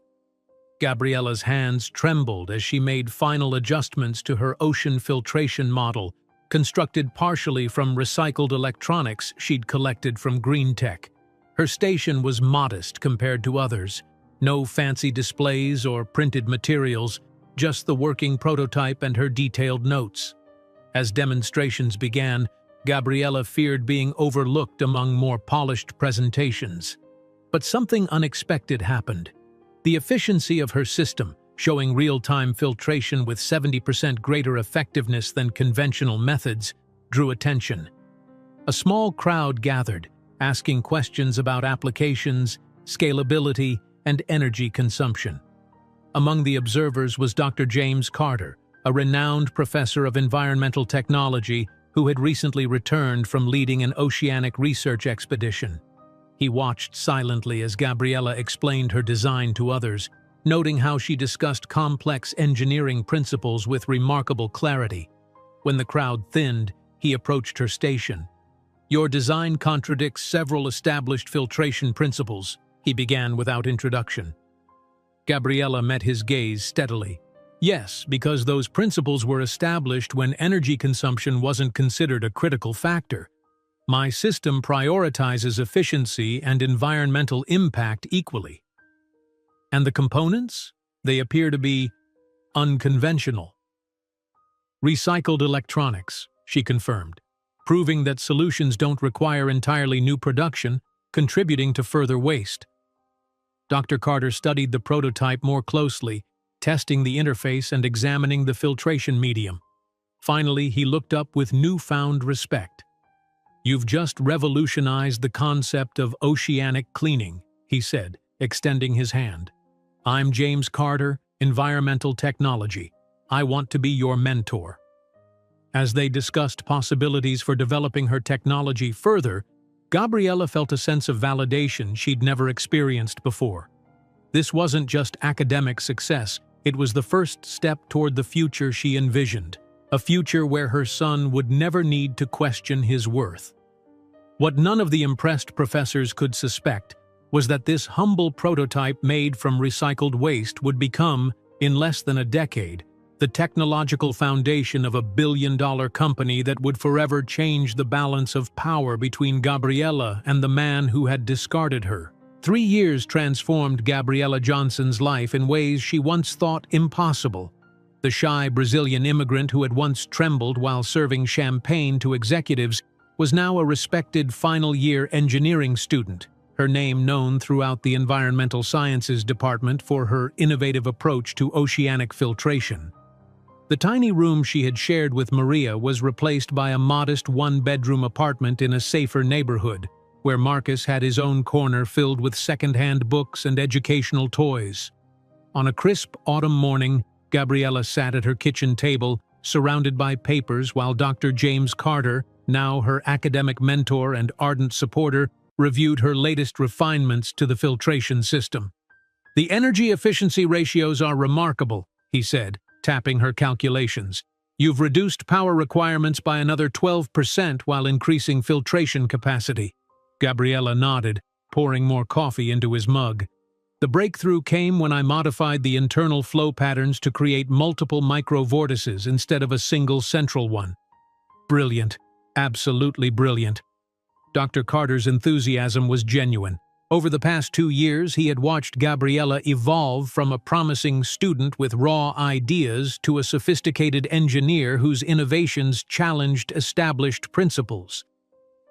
Speaker 1: Gabriella's hands trembled as she made final adjustments to her ocean filtration model, constructed partially from recycled electronics she'd collected from green tech. Her station was modest compared to others. No fancy displays or printed materials, just the working prototype and her detailed notes. As demonstrations began, Gabriella feared being overlooked among more polished presentations. But something unexpected happened. The efficiency of her system, showing real-time filtration with 70% greater effectiveness than conventional methods, drew attention. A small crowd gathered, asking questions about applications, scalability, and energy consumption. Among the observers was Dr. James Carter, a renowned professor of environmental technology who had recently returned from leading an oceanic research expedition. He watched silently as Gabriella explained her design to others, noting how she discussed complex engineering principles with remarkable clarity. When the crowd thinned, he approached her station. "Your design contradicts several established filtration principles," he began without introduction. Gabriella met his gaze steadily. "Yes, because those principles were established when energy consumption wasn't considered a critical factor. My system prioritizes efficiency and environmental impact equally. And the components? They appear to be unconventional." "Recycled electronics," she confirmed, proving that solutions don't require entirely new production, contributing to further waste. Dr. Carter studied the prototype more closely, testing the interface and examining the filtration medium. Finally, he looked up with newfound respect. "You've just revolutionized the concept of oceanic cleaning," he said, extending his hand. "I'm James Carter, Environmental Technology. I want to be your mentor." As they discussed possibilities for developing her technology further, Gabriella felt a sense of validation she'd never experienced before. This wasn't just academic success, it was the first step toward the future she envisioned, a future where her son would never need to question his worth. What none of the impressed professors could suspect was that this humble prototype made from recycled waste would become, in less than a decade, the technological foundation of a billion-dollar company that would forever change the balance of power between Gabriella and the man who had discarded her. 3 years transformed Gabriella Johnson's life in ways she once thought impossible. The shy Brazilian immigrant who had once trembled while serving champagne to executives was now a respected final-year engineering student, her name known throughout the environmental sciences department for her innovative approach to oceanic filtration. The tiny room she had shared with Maria was replaced by a modest one-bedroom apartment in a safer neighborhood, where Marcus had his own corner filled with second-hand books and educational toys. On a crisp autumn morning, Gabriella sat at her kitchen table, surrounded by papers, while Dr. James Carter, now her academic mentor and ardent supporter, reviewed her latest refinements to the filtration system. "The energy efficiency ratios are remarkable," he said, tapping her calculations. "You've reduced power requirements by another 12% while increasing filtration capacity." Gabriella nodded, pouring more coffee into his mug. "The breakthrough came when I modified the internal flow patterns to create multiple microvortices instead of a single central one." "Brilliant. Absolutely brilliant." Dr. Carter's enthusiasm was genuine. Over the past 2 years, he had watched Gabriella evolve from a promising student with raw ideas to a sophisticated engineer whose innovations challenged established principles.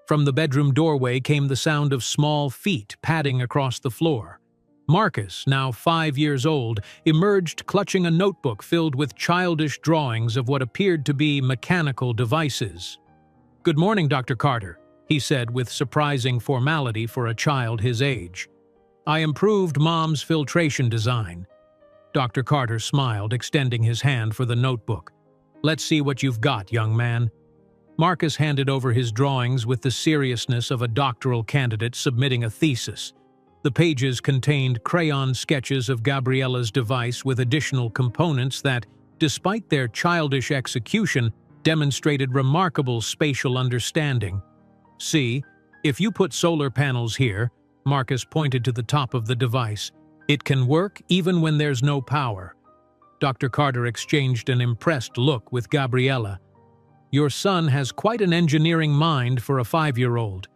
Speaker 1: From the bedroom doorway came the sound of small feet padding across the floor. Marcus, now 5 years old, emerged clutching a notebook filled with childish drawings of what appeared to be mechanical devices. "Good morning, Dr. Carter," he said with surprising formality for a child his age. "I improved Mom's filtration design." Dr. Carter smiled, extending his hand for the notebook. "Let's see what you've got, young man." Marcus handed over his drawings with the seriousness of a doctoral candidate submitting a thesis. The pages contained crayon sketches of Gabriella's device with additional components that, despite their childish execution, demonstrated remarkable spatial understanding. "See, if you put solar panels here," Marcus pointed to the top of the device, "it can work even when there's no power." Dr. Carter exchanged an impressed look with Gabriella. "Your son has quite an engineering mind for a 5-year-old.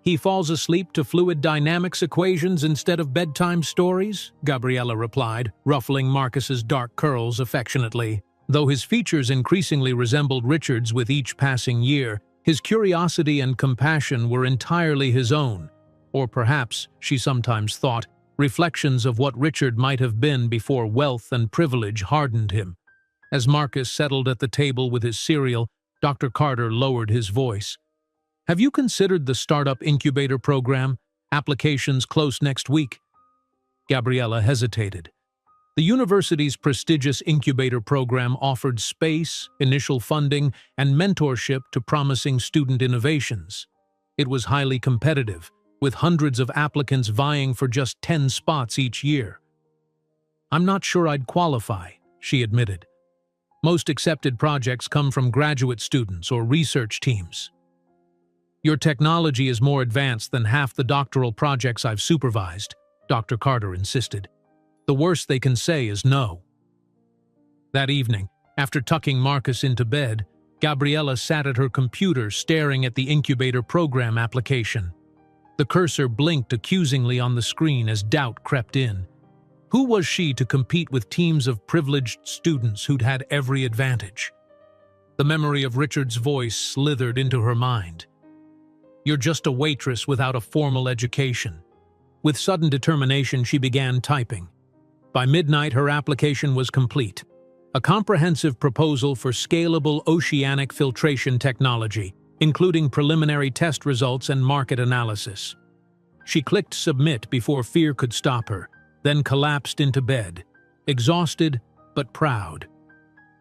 Speaker 1: He falls asleep to fluid dynamics equations instead of bedtime stories," Gabriella replied, ruffling Marcus's dark curls affectionately. Though his features increasingly resembled Richard's with each passing year, his curiosity and compassion were entirely his own, or perhaps, she sometimes thought, reflections of what Richard might have been before wealth and privilege hardened him. As Marcus settled at the table with his cereal, Dr. Carter lowered his voice. "Have you considered the Startup Incubator Program? Applications close next week." Gabriella hesitated. The university's prestigious incubator program offered space, initial funding, and mentorship to promising student innovations. It was highly competitive, with hundreds of applicants vying for just 10 spots each year. "I'm not sure I'd qualify," she admitted. "Most accepted projects come from graduate students or research teams." "Your technology is more advanced than half the doctoral projects I've supervised," Dr. Carter insisted. "The worst they can say is no." That evening, after tucking Marcus into bed, Gabriella sat at her computer staring at the incubator program application. The cursor blinked accusingly on the screen as doubt crept in. Who was she to compete with teams of privileged students who'd had every advantage? The memory of Richard's voice slithered into her mind. "You're just a waitress without a formal education." With sudden determination, she began typing. By midnight, her application was complete. A comprehensive proposal for scalable oceanic filtration technology, including preliminary test results and market analysis. She clicked submit before fear could stop her, then collapsed into bed, exhausted but proud.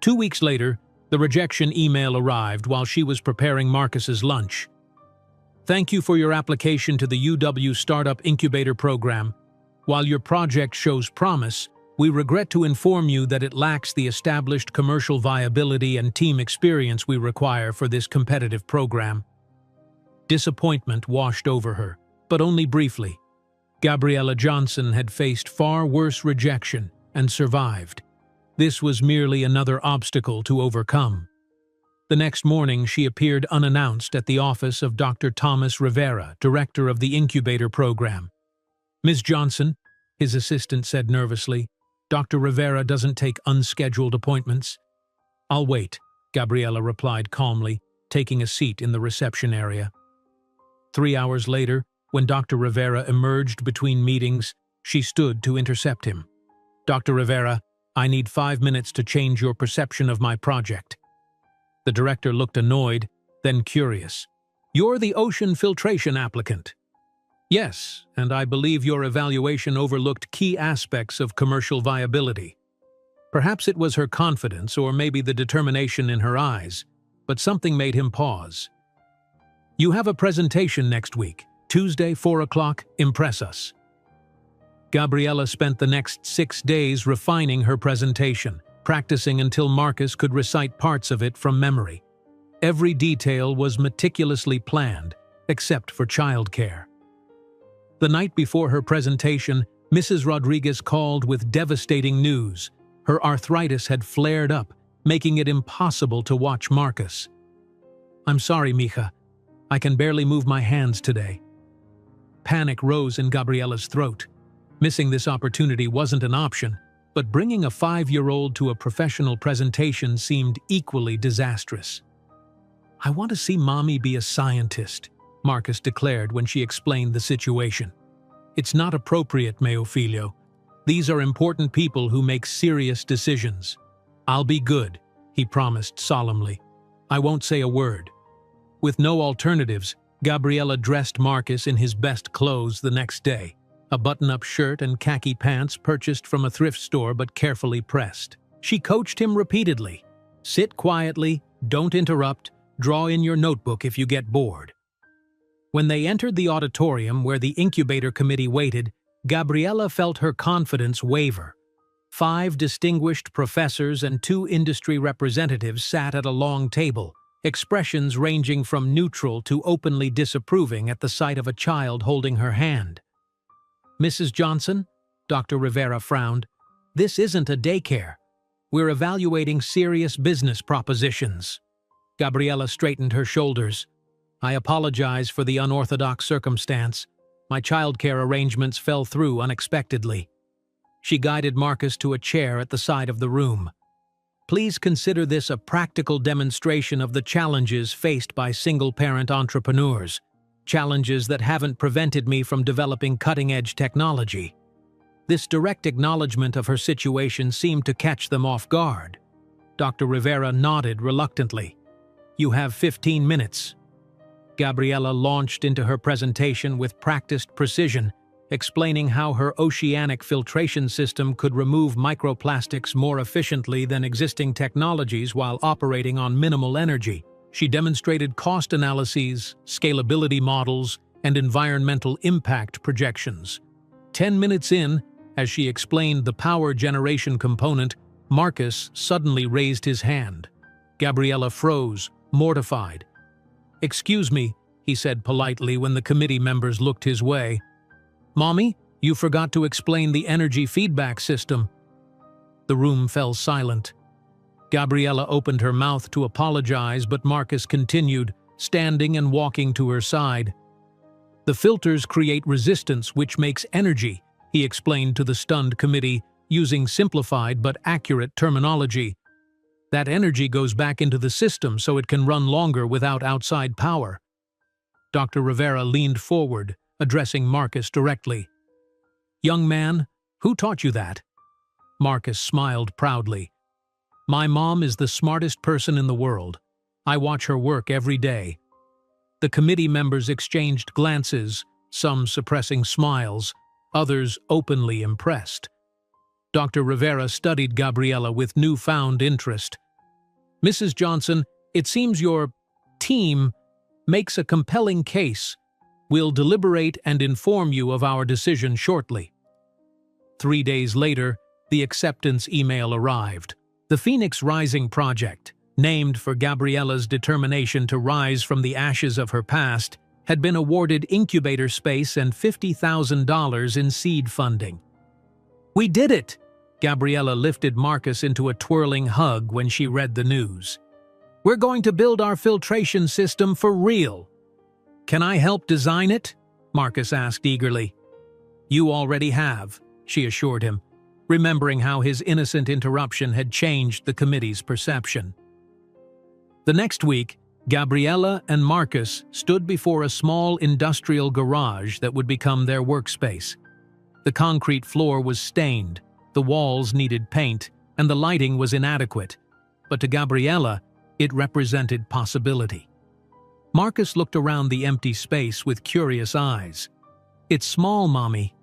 Speaker 1: 2 weeks later, the rejection email arrived while she was preparing Marcus's lunch. "Thank you for your application to the UW Startup Incubator Program. While your project shows promise, we regret to inform you that it lacks the established commercial viability and team experience we require for this competitive program." Disappointment washed over her, but only briefly. Gabriella Johnson had faced far worse rejection and survived. This was merely another obstacle to overcome. The next morning, she appeared unannounced at the office of Dr. Thomas Rivera, director of the incubator program. "Ms. Johnson," his assistant said nervously, "Dr. Rivera doesn't take unscheduled appointments." "I'll wait," Gabriella replied calmly, taking a seat in the reception area. 3 hours later, when Dr. Rivera emerged between meetings, she stood to intercept him. "Dr. Rivera, I need 5 minutes to change your perception of my project." The director looked annoyed, then curious. "You're the ocean filtration applicant." "Yes, and I believe your evaluation overlooked key aspects of commercial viability." Perhaps it was her confidence or maybe the determination in her eyes, but something made him pause. "You have a presentation next week, Tuesday, 4 o'clock, impress us." Gabriella spent the next 6 days refining her presentation, practicing until Marcus could recite parts of it from memory. Every detail was meticulously planned, except for childcare. The night before her presentation, Mrs. Rodriguez called with devastating news. Her arthritis had flared up, making it impossible to watch Marcus. "I'm sorry, mija. I can barely move my hands today." Panic rose in Gabriella's throat. Missing this opportunity wasn't an option, but bringing a 5-year-old to a professional presentation seemed equally disastrous. "I want to see Mommy be a scientist," Marcus declared when she explained the situation. "It's not appropriate, mio figlio. These are important people who make serious decisions." "I'll be good," he promised solemnly. "I won't say a word." With no alternatives, Gabriella dressed Marcus in his best clothes the next day, a button-up shirt and khaki pants purchased from a thrift store but carefully pressed. She coached him repeatedly. "Sit quietly, don't interrupt, draw in your notebook if you get bored." When they entered the auditorium where the incubator committee waited, Gabriella felt her confidence waver. 5 distinguished professors and 2 industry representatives sat at a long table, expressions ranging from neutral to openly disapproving at the sight of a child holding her hand. "Mrs. Johnson," Dr. Rivera frowned, "this isn't a daycare. We're evaluating serious business propositions." Gabriella straightened her shoulders. "I apologize for the unorthodox circumstance. My childcare arrangements fell through unexpectedly." She guided Marcus to a chair at the side of the room. "Please consider this a practical demonstration of the challenges faced by single-parent entrepreneurs, challenges that haven't prevented me from developing cutting-edge technology." This direct acknowledgement of her situation seemed to catch them off guard. Dr. Rivera nodded reluctantly. "You have 15 minutes. Gabriella launched into her presentation with practiced precision, explaining how her oceanic filtration system could remove microplastics more efficiently than existing technologies while operating on minimal energy. She demonstrated cost analyses, scalability models, and environmental impact projections. 10 minutes in, as she explained the power generation component, Marcus suddenly raised his hand. Gabriella froze, mortified. "Excuse me," he said politely when the committee members looked his way. "Mommy, you forgot to explain the energy feedback system." The room fell silent. Gabriella opened her mouth to apologize, but Marcus continued, standing and walking to her side. "The filters create resistance, which makes energy," he explained to the stunned committee, using simplified but accurate terminology. "That energy goes back into the system so it can run longer without outside power." Dr. Rivera leaned forward, addressing Marcus directly. "Young man, who taught you that?" Marcus smiled proudly. "My mom is the smartest person in the world. I watch her work every day." The committee members exchanged glances, some suppressing smiles, others openly impressed. Dr. Rivera studied Gabriella with newfound interest. "Mrs. Johnson, it seems your team makes a compelling case. We'll deliberate and inform you of our decision shortly." 3 days later, the acceptance email arrived. The Phoenix Rising Project, named for Gabriella's determination to rise from the ashes of her past, had been awarded incubator space and $50,000 in seed funding. "We did it!" Gabriella lifted Marcus into a twirling hug when she read the news. "We're going to build our filtration system for real." "Can I help design it?" Marcus asked eagerly. "You already have," she assured him, remembering how his innocent interruption had changed the committee's perception. The next week, Gabriella and Marcus stood before a small industrial garage that would become their workspace. The concrete floor was stained, the walls needed paint, and the lighting was inadequate. But to Gabriella, it represented possibility. Marcus looked around the empty space with curious eyes. "It's small, Mommy."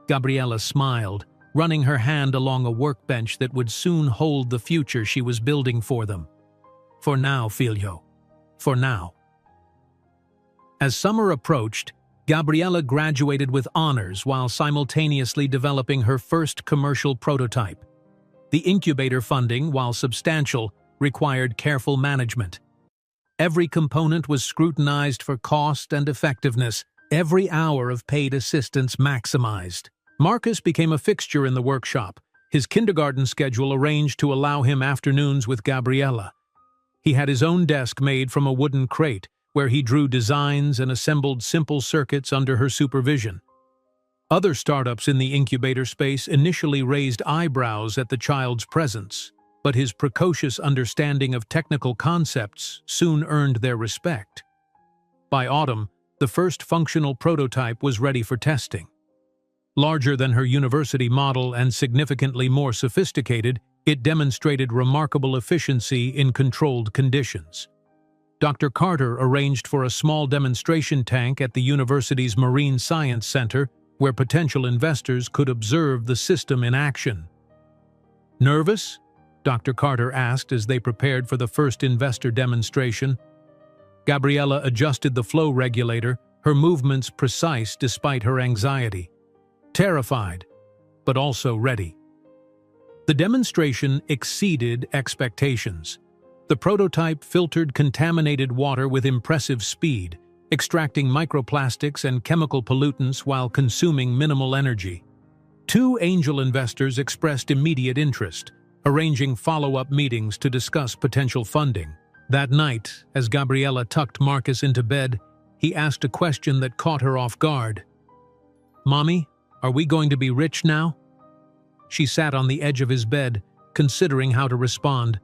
Speaker 1: Gabriella smiled, running her hand along a workbench that would soon hold the future she was building for them. "For now, figlio. For now." As summer approached, Gabriella graduated with honors while simultaneously developing her first commercial prototype. The incubator funding, while substantial, required careful management. Every component was scrutinized for cost and effectiveness, every hour of paid assistance maximized. Marcus became a fixture in the workshop, his kindergarten schedule arranged to allow him afternoons with Gabriella. He had his own desk made from a wooden crate, where he drew designs and assembled simple circuits under her supervision. Other startups in the incubator space initially raised eyebrows at the child's presence, but his precocious understanding of technical concepts soon earned their respect. By autumn, the first functional prototype was ready for testing. Larger than her university model and significantly more sophisticated, it demonstrated remarkable efficiency in controlled conditions. Dr. Carter arranged for a small demonstration tank at the university's Marine Science Center where potential investors could observe the system in action. "Nervous?" Dr. Carter asked as they prepared for the first investor demonstration. Gabriella adjusted the flow regulator, her movements precise despite her anxiety. Terrified, but also ready. The demonstration exceeded expectations. The prototype filtered contaminated water with impressive speed, extracting microplastics and chemical pollutants while consuming minimal energy. 2 angel investors expressed immediate interest, arranging follow-up meetings to discuss potential funding. That night, as Gabriella tucked Marcus into bed, he asked a question that caught her off guard. "Mommy, are we going to be rich now?" She sat on the edge of his bed, considering how to respond.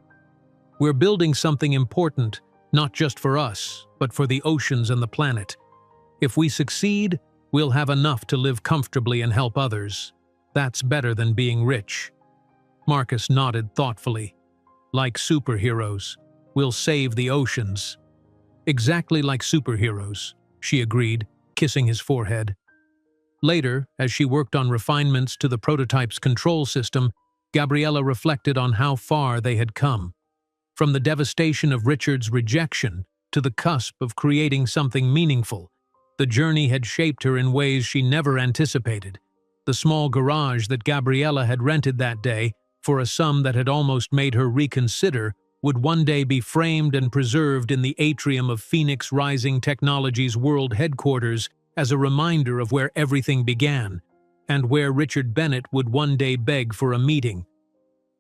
Speaker 1: "We're building something important, not just for us, but for the oceans and the planet. If we succeed, we'll have enough to live comfortably and help others. That's better than being rich." Marcus nodded thoughtfully. "Like superheroes, we'll save the oceans." "Exactly like superheroes," she agreed, kissing his forehead. Later, as she worked on refinements to the prototype's control system, Gabriella reflected on how far they had come. From the devastation of Richard's rejection to the cusp of creating something meaningful, the journey had shaped her in ways she never anticipated. The small garage that Gabriella had rented that day, for a sum that had almost made her reconsider, would one day be framed and preserved in the atrium of Phoenix Rising Technologies World Headquarters as a reminder of where everything began, and where Richard Bennett would one day beg for a meeting.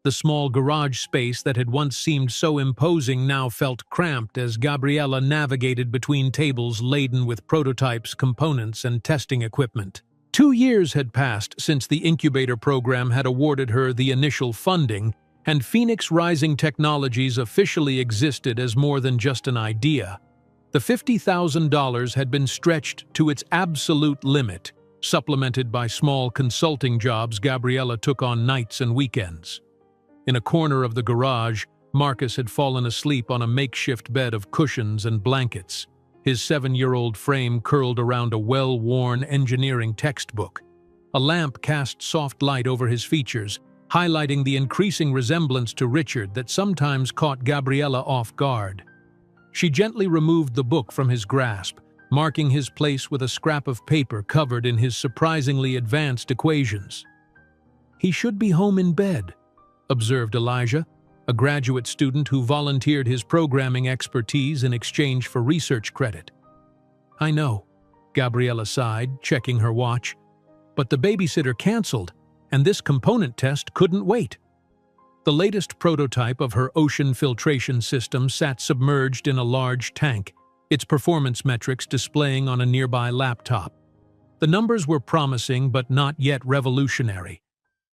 Speaker 1: The small garage space that had once seemed so imposing now felt cramped as Gabriella navigated between tables laden with prototypes, components, and testing equipment. 2 years had passed since the incubator program had awarded her the initial funding, and Phoenix Rising Technologies officially existed as more than just an idea. The $50,000 had been stretched to its absolute limit, supplemented by small consulting jobs Gabriella took on nights and weekends. In a corner of the garage, Marcus had fallen asleep on a makeshift bed of cushions and blankets, his 7-year-old frame curled around a well-worn engineering textbook. A lamp cast soft light over his features, highlighting the increasing resemblance to Richard that sometimes caught Gabriella off guard. She gently removed the book from his grasp, marking his place with a scrap of paper covered in his surprisingly advanced equations. "He should be home in bed," observed Elijah, a graduate student who volunteered his programming expertise in exchange for research credit. "I know," Gabriella sighed, checking her watch, "but the babysitter canceled, and this component test couldn't wait." The latest prototype of her ocean filtration system sat submerged in a large tank, its performance metrics displaying on a nearby laptop. The numbers were promising but not yet revolutionary.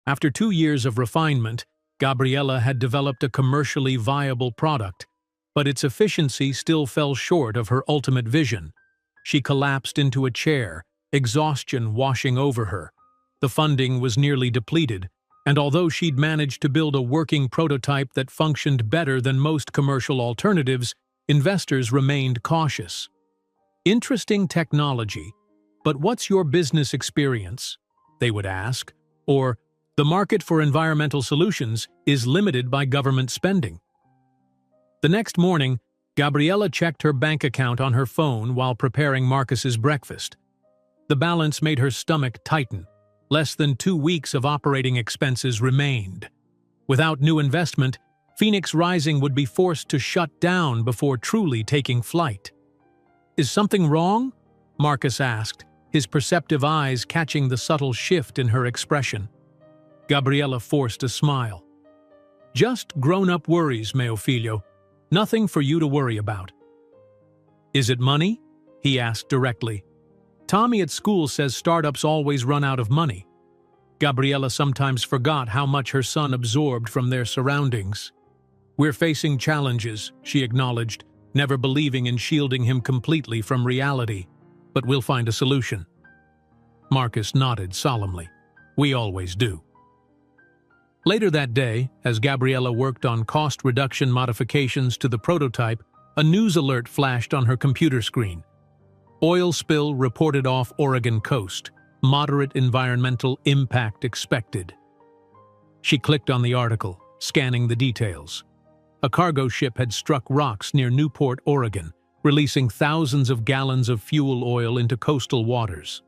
Speaker 1: After 2 years of refinement, Gabriella had developed a commercially viable product, but its efficiency still fell short of her ultimate vision. She collapsed into a chair, exhaustion washing over her. The funding was nearly depleted, and although she'd managed to build a working prototype that functioned better than most commercial alternatives, investors remained cautious. "Interesting technology, but what's your business experience?" they would ask, or "The market for environmental solutions is limited by government spending." The next morning, Gabriella checked her bank account on her phone while preparing Marcus's breakfast. The balance made her stomach tighten. Less than 2 weeks of operating expenses remained. Without new investment, Phoenix Rising would be forced to shut down before truly taking flight. "Is something wrong?" Marcus asked, his perceptive eyes catching the subtle shift in her expression. Gabriella forced a smile. "Just grown-up worries, mio figlio. Nothing for you to worry about." Is it money? He asked directly. Tommy at school says startups always run out of money. Gabriella sometimes forgot how much her son absorbed from their surroundings. We're facing challenges, she acknowledged, never believing in shielding him completely from reality. But we'll find a solution. Marcus nodded solemnly. We always do. Later that day, as Gabriella worked on cost reduction modifications to the prototype, a news alert flashed on her computer screen. Oil spill reported off Oregon coast. Moderate environmental impact expected. She clicked on the article, scanning the details. A cargo ship had struck rocks near Newport, Oregon, releasing thousands of gallons of fuel oil into coastal waters.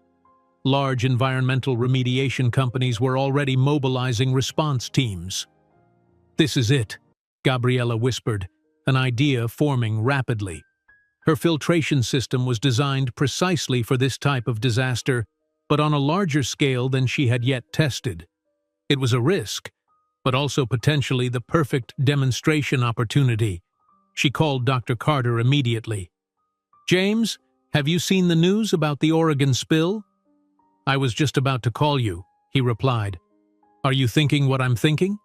Speaker 1: Large environmental remediation companies were already mobilizing response teams. This is it, Gabriella whispered, an idea forming rapidly. Her filtration system was designed precisely for this type of disaster, but on a larger scale than she had yet tested. It was a risk, but also potentially the perfect demonstration opportunity. She called Dr. Carter immediately. James, have you seen the news about the Oregon spill? I was just about to call you, he replied. Are you thinking what I'm thinking?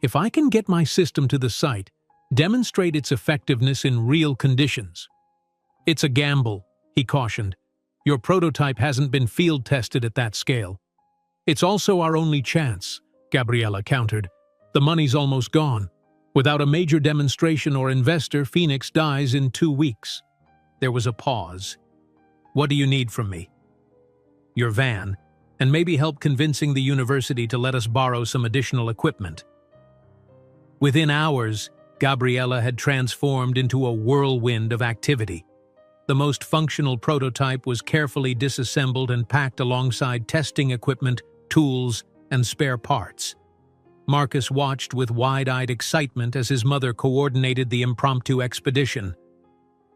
Speaker 1: If I can get my system to the site, demonstrate its effectiveness in real conditions. It's a gamble, he cautioned. Your prototype hasn't been field tested at that scale. It's also our only chance, Gabriella countered. The money's almost gone. Without a major demonstration or investor, Phoenix dies in 2 weeks. There was a pause. What do you need from me? Your van, and maybe help convincing the university to let us borrow some additional equipment. Within hours, Gabriella had transformed into a whirlwind of activity. The most functional prototype was carefully disassembled and packed alongside testing equipment, tools, and spare parts. Marcus watched with wide-eyed excitement as his mother coordinated the impromptu expedition.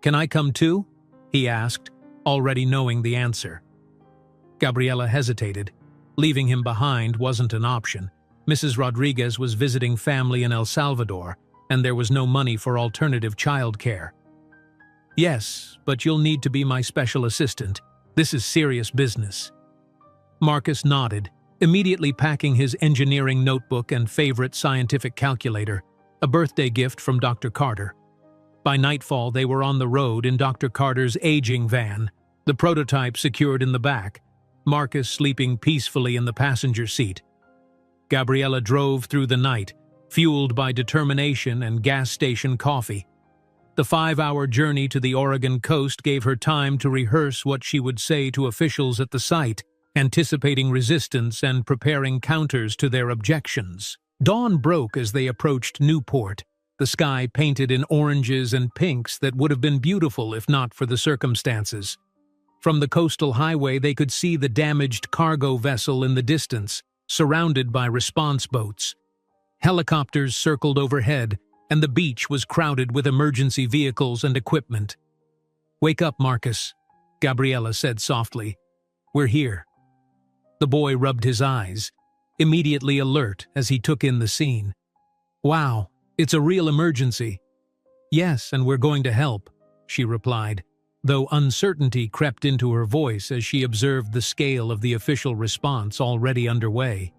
Speaker 1: Can I come too? He asked, already knowing the answer. Gabriella hesitated. Leaving him behind wasn't an option. Mrs. Rodriguez was visiting family in El Salvador, and there was no money for alternative childcare. Yes, but you'll need to be my special assistant. This is serious business. Marcus nodded, immediately packing his engineering notebook and favorite scientific calculator, a birthday gift from Dr. Carter. By nightfall, they were on the road in Dr. Carter's aging van, the prototype secured in the back, Marcus sleeping peacefully in the passenger seat. Gabriella drove through the night, fueled by determination and gas station coffee. The 5-hour journey to the Oregon coast gave her time to rehearse what she would say to officials at the site, anticipating resistance and preparing counters to their objections. Dawn broke as they approached Newport, the sky painted in oranges and pinks that would have been beautiful if not for the circumstances. From the coastal highway they could see the damaged cargo vessel in the distance, surrounded by response boats. Helicopters circled overhead, and the beach was crowded with emergency vehicles and equipment. Wake up, Marcus, Gabriella said softly. We're here. The boy rubbed his eyes, immediately alert as he took in the scene. Wow, it's a real emergency. Yes, and we're going to help, she replied, though uncertainty crept into her voice as she observed the scale of the official response already underway.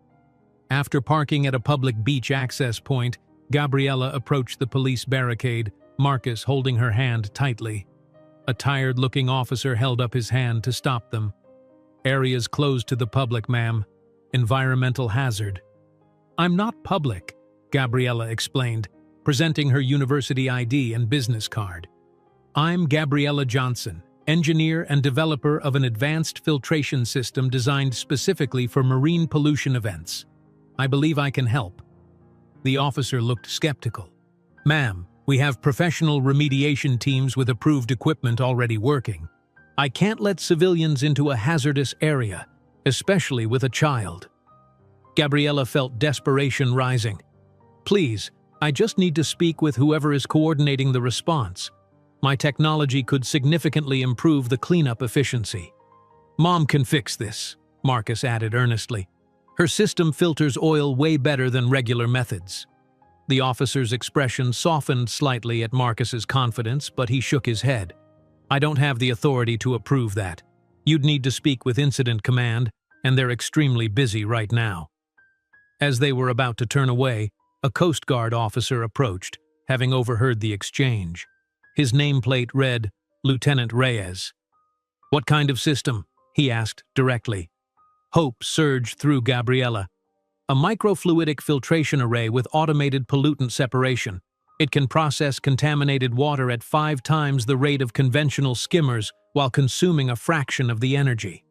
Speaker 1: After parking at a public beach access point, Gabriella approached the police barricade, Marcus holding her hand tightly. A tired-looking officer held up his hand to stop them. Areas closed to the public, ma'am. Environmental hazard. I'm not public, Gabriella explained, presenting her university ID and business card. I'm Gabriella Johnson, engineer and developer of an advanced filtration system designed specifically for marine pollution events. I believe I can help. The officer looked skeptical. Ma'am, we have professional remediation teams with approved equipment already working. I can't let civilians into a hazardous area, especially with a child. Gabriella felt desperation rising. Please, I just need to speak with whoever is coordinating the response. My technology could significantly improve the cleanup efficiency. Mom can fix this, Marcus added earnestly. Her system filters oil way better than regular methods. The officer's expression softened slightly at Marcus's confidence, but he shook his head. I don't have the authority to approve that. You'd need to speak with Incident Command, and they're extremely busy right now." As they were about to turn away, a Coast Guard officer approached, having overheard the exchange. His nameplate read, "Lieutenant Reyes." "What kind of system?" he asked directly. Hope surged through Gabriella. "A microfluidic filtration array with automated pollutant separation. It can process contaminated water at 5 times the rate of conventional skimmers while consuming a fraction of the energy."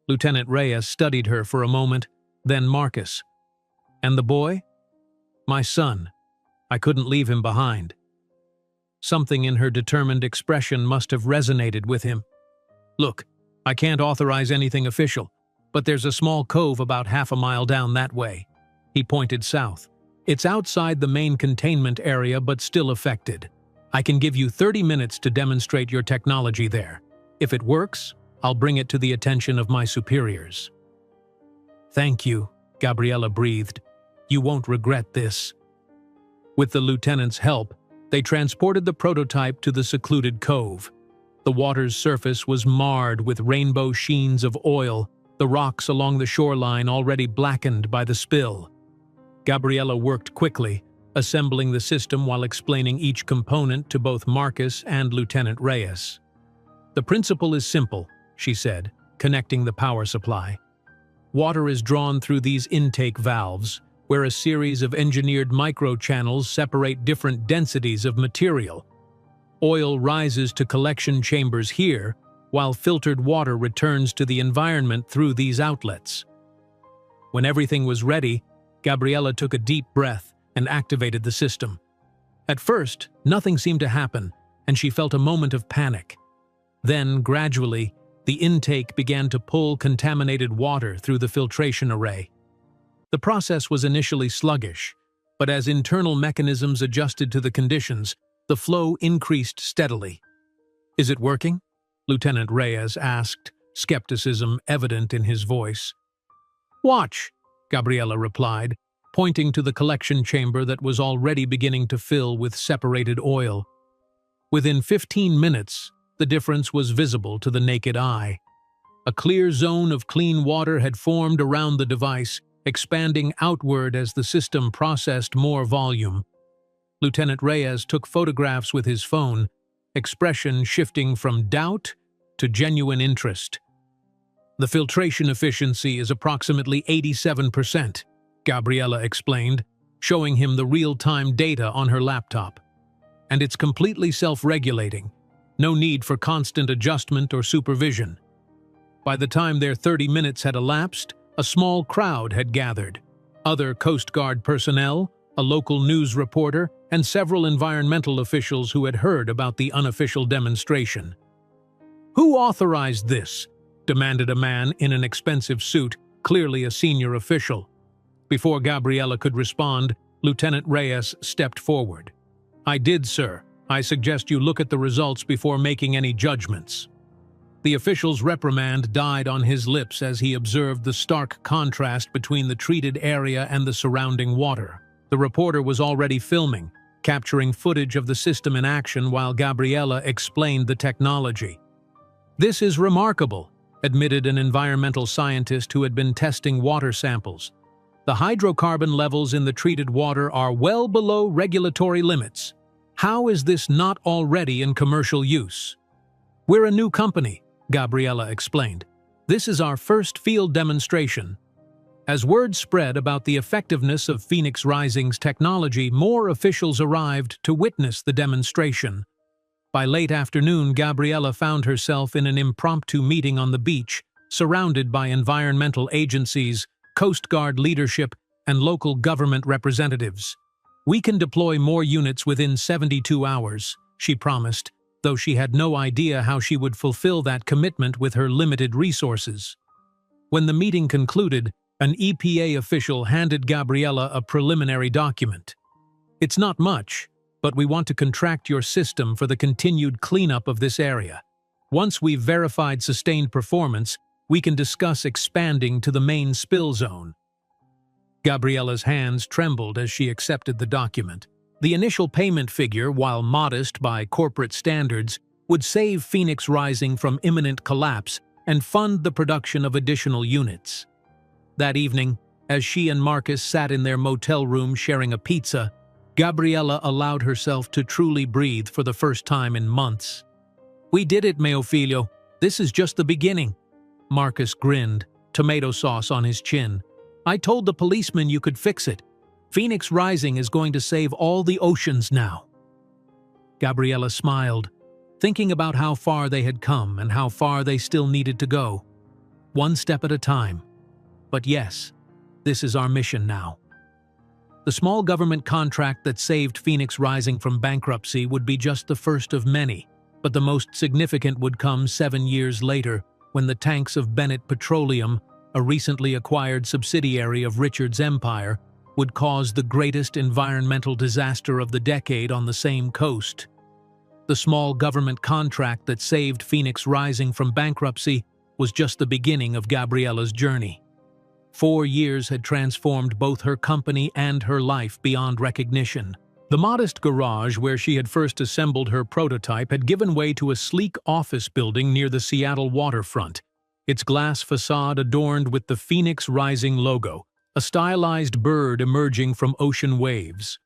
Speaker 1: Lieutenant Reyes studied her for a moment, then Marcus. "And the boy?" "My son. I couldn't leave him behind." Something in her determined expression must have resonated with him. "Look, I can't authorize anything official, but there's a small cove about half a mile down that way." He pointed south. "It's outside the main containment area but still affected. I can give you 30 minutes to demonstrate your technology there. If it works, I'll bring it to the attention of my superiors." "Thank you," Gabriella breathed. "You won't regret this." With the lieutenant's help, they transported the prototype to the secluded cove. The water's surface was marred with rainbow sheens of oil, the rocks along the shoreline already blackened by the spill. Gabriella worked quickly, assembling the system while explaining each component to both Marcus and Lieutenant Reyes. "The principle is simple," she said, connecting the power supply. "Water is drawn through these intake valves, where a series of engineered microchannels separate different densities of material. Oil rises to collection chambers here, while filtered water returns to the environment through these outlets." When everything was ready, Gabriella took a deep breath and activated the system. At first, nothing seemed to happen, and she felt a moment of panic. Then, gradually, the intake began to pull contaminated water through the filtration array. The process was initially sluggish, but as internal mechanisms adjusted to the conditions, the flow increased steadily. "Is it working?" Lieutenant Reyes asked, skepticism evident in his voice. "Watch," Gabriella replied, pointing to the collection chamber that was already beginning to fill with separated oil. Within 15 minutes, the difference was visible to the naked eye. A clear zone of clean water had formed around the device, expanding outward as the system processed more volume. Lieutenant Reyes took photographs with his phone, expression shifting from doubt to genuine interest. "The filtration efficiency is approximately 87%, Gabriella explained, showing him the real-time data on her laptop. "And it's completely self-regulating. No need for constant adjustment or supervision." By the time their 30 minutes had elapsed, a small crowd had gathered. Other Coast Guard personnel, a local news reporter, and several environmental officials who had heard about the unofficial demonstration. "Who authorized this?" demanded a man in an expensive suit, clearly a senior official. Before Gabriella could respond, Lieutenant Reyes stepped forward. "I did, sir. I suggest you look at the results before making any judgments." The official's reprimand died on his lips as he observed the stark contrast between the treated area and the surrounding water. The reporter was already filming, capturing footage of the system in action while Gabriella explained the technology. "This is remarkable," admitted an environmental scientist who had been testing water samples. "The hydrocarbon levels in the treated water are well below regulatory limits. How is this not already in commercial use?" "We're a new company," Gabriella explained. "This is our first field demonstration." As word spread about the effectiveness of Phoenix Rising's technology, more officials arrived to witness the demonstration. By late afternoon, Gabriella found herself in an impromptu meeting on the beach, surrounded by environmental agencies, Coast Guard leadership, and local government representatives. "We can deploy more units within 72 hours, she promised, though she had no idea how she would fulfill that commitment with her limited resources. When the meeting concluded, an EPA official handed Gabriella a preliminary document. "It's not much, but we want to contract your system for the continued cleanup of this area. Once we've verified sustained performance, we can discuss expanding to the main spill zone." Gabriella's hands trembled as she accepted the document. The initial payment figure, while modest by corporate standards, would save Phoenix Rising from imminent collapse and fund the production of additional units. That evening, as she and Marcus sat in their motel room sharing a pizza, Gabriella allowed herself to truly breathe for the first time in months. "We did it, mio figlio. This is just the beginning." Marcus grinned, tomato sauce on his chin. "I told the policeman you could fix it. Phoenix Rising is going to save all the oceans now." Gabriella smiled, thinking about how far they had come and how far they still needed to go. One step at a time. But yes, this is our mission now. The small government contract that saved Phoenix Rising from bankruptcy would be just the first of many, but the most significant would come 7 years later when the tanks of Bennett Petroleum, a recently acquired subsidiary of Richard's empire, would cause the greatest environmental disaster of the decade on the same coast. The small government contract that saved Phoenix Rising from bankruptcy was just the beginning of Gabriella's journey. 4 years had transformed both her company and her life beyond recognition. The modest garage where she had first assembled her prototype had given way to a sleek office building near the Seattle waterfront, its glass facade adorned with the Phoenix Rising logo, a stylized bird emerging from ocean waves.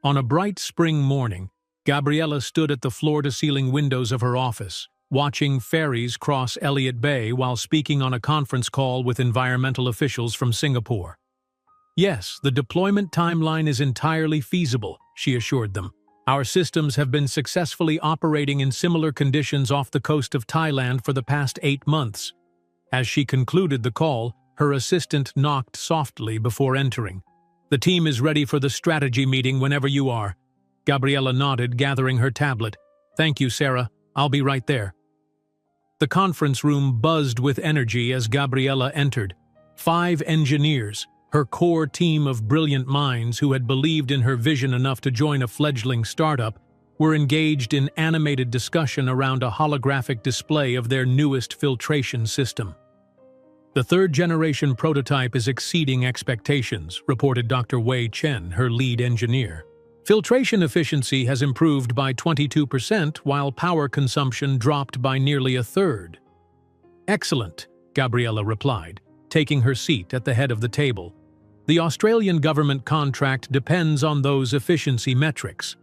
Speaker 1: On a bright spring morning, Gabriella stood at the floor-to-ceiling windows of her office, watching ferries cross Elliott Bay while speaking on a conference call with environmental officials from Singapore. "Yes, the deployment timeline is entirely feasible," she assured them. "Our systems have been successfully operating in similar conditions off the coast of Thailand for the past 8 months. As she concluded the call, her assistant knocked softly before entering. "The team is ready for the strategy meeting whenever you are." Gabriella nodded, gathering her tablet. "Thank you, Sarah. I'll be right there." The conference room buzzed with energy as Gabriella entered. 5 engineers, her core team of brilliant minds who had believed in her vision enough to join a fledgling startup, were engaged in animated discussion around a holographic display of their newest filtration system. "The third-generation prototype is exceeding expectations," reported Dr. Wei Chen, her lead engineer. "Filtration efficiency has improved by 22%, while power consumption dropped by nearly a third." "Excellent," Gabriella replied, taking her seat at the head of the table. "The Australian government contract depends on those efficiency metrics."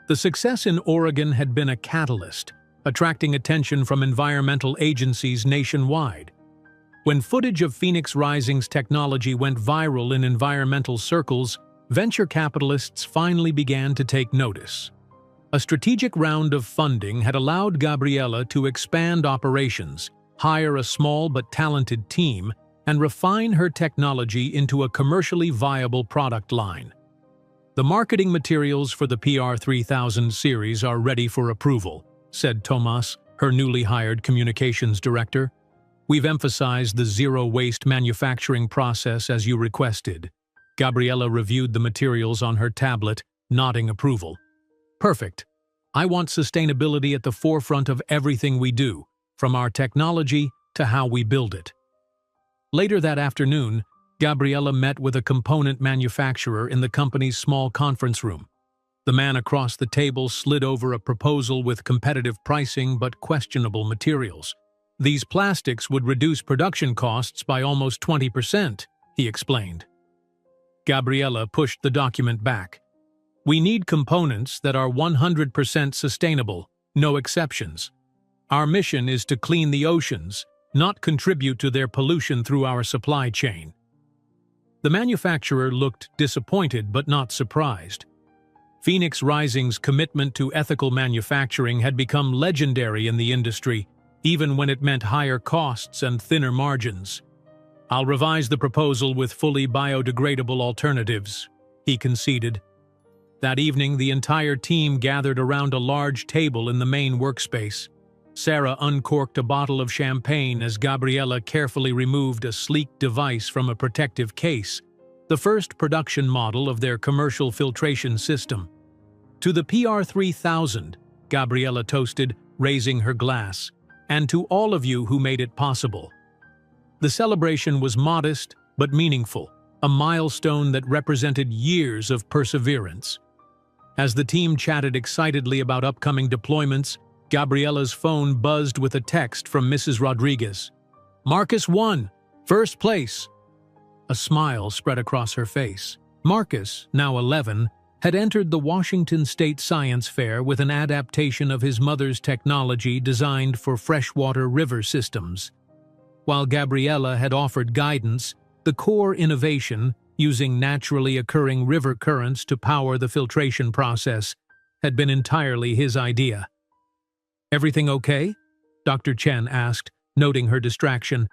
Speaker 1: The success in Oregon had been a catalyst, attracting attention from environmental agencies nationwide. When footage of Phoenix Rising's technology went viral in environmental circles, venture capitalists finally began to take notice. A strategic round of funding had allowed Gabriella to expand operations, hire a small but talented team, and refine her technology into a commercially viable product line. "The marketing materials for the PR3000 series are ready for approval," said Tomas, her newly hired communications director. "We've emphasized the zero-waste manufacturing process as you requested." Gabriella reviewed the materials on her tablet, nodding approval. "Perfect. I want sustainability at the forefront of everything we do, from our technology to how we build it." Later that afternoon, Gabriella met with a component manufacturer in the company's small conference room. The man across the table slid over a proposal with competitive pricing but questionable materials. "These plastics would reduce production costs by almost 20%, he explained. Gabriella pushed the document back. "We need components that are 100% sustainable, no exceptions. Our mission is to clean the oceans, not contribute to their pollution through our supply chain." The manufacturer looked disappointed but not surprised. Phoenix Rising's commitment to ethical manufacturing had become legendary in the industry, even when it meant higher costs and thinner margins. "I'll revise the proposal with fully biodegradable alternatives," he conceded. That evening, the entire team gathered around a large table in the main workspace. Sarah uncorked a bottle of champagne as Gabriella carefully removed a sleek device from a protective case, the first production model of their commercial filtration system. "To the PR3000, Gabriella toasted, raising her glass, "and to all of you who made it possible." The celebration was modest but meaningful, a milestone that represented years of perseverance. As the team chatted excitedly about upcoming deployments, Gabriella's phone buzzed with a text from Mrs. Rodriguez. "Marcus won! First place!" A smile spread across her face. Marcus, now 11, had entered the Washington State Science Fair with an adaptation of his mother's technology designed for freshwater river systems. While Gabriella had offered guidance, the core innovation, using naturally occurring river currents to power the filtration process, had been entirely his idea. "Everything okay?" Dr. Chen asked, noting her distraction.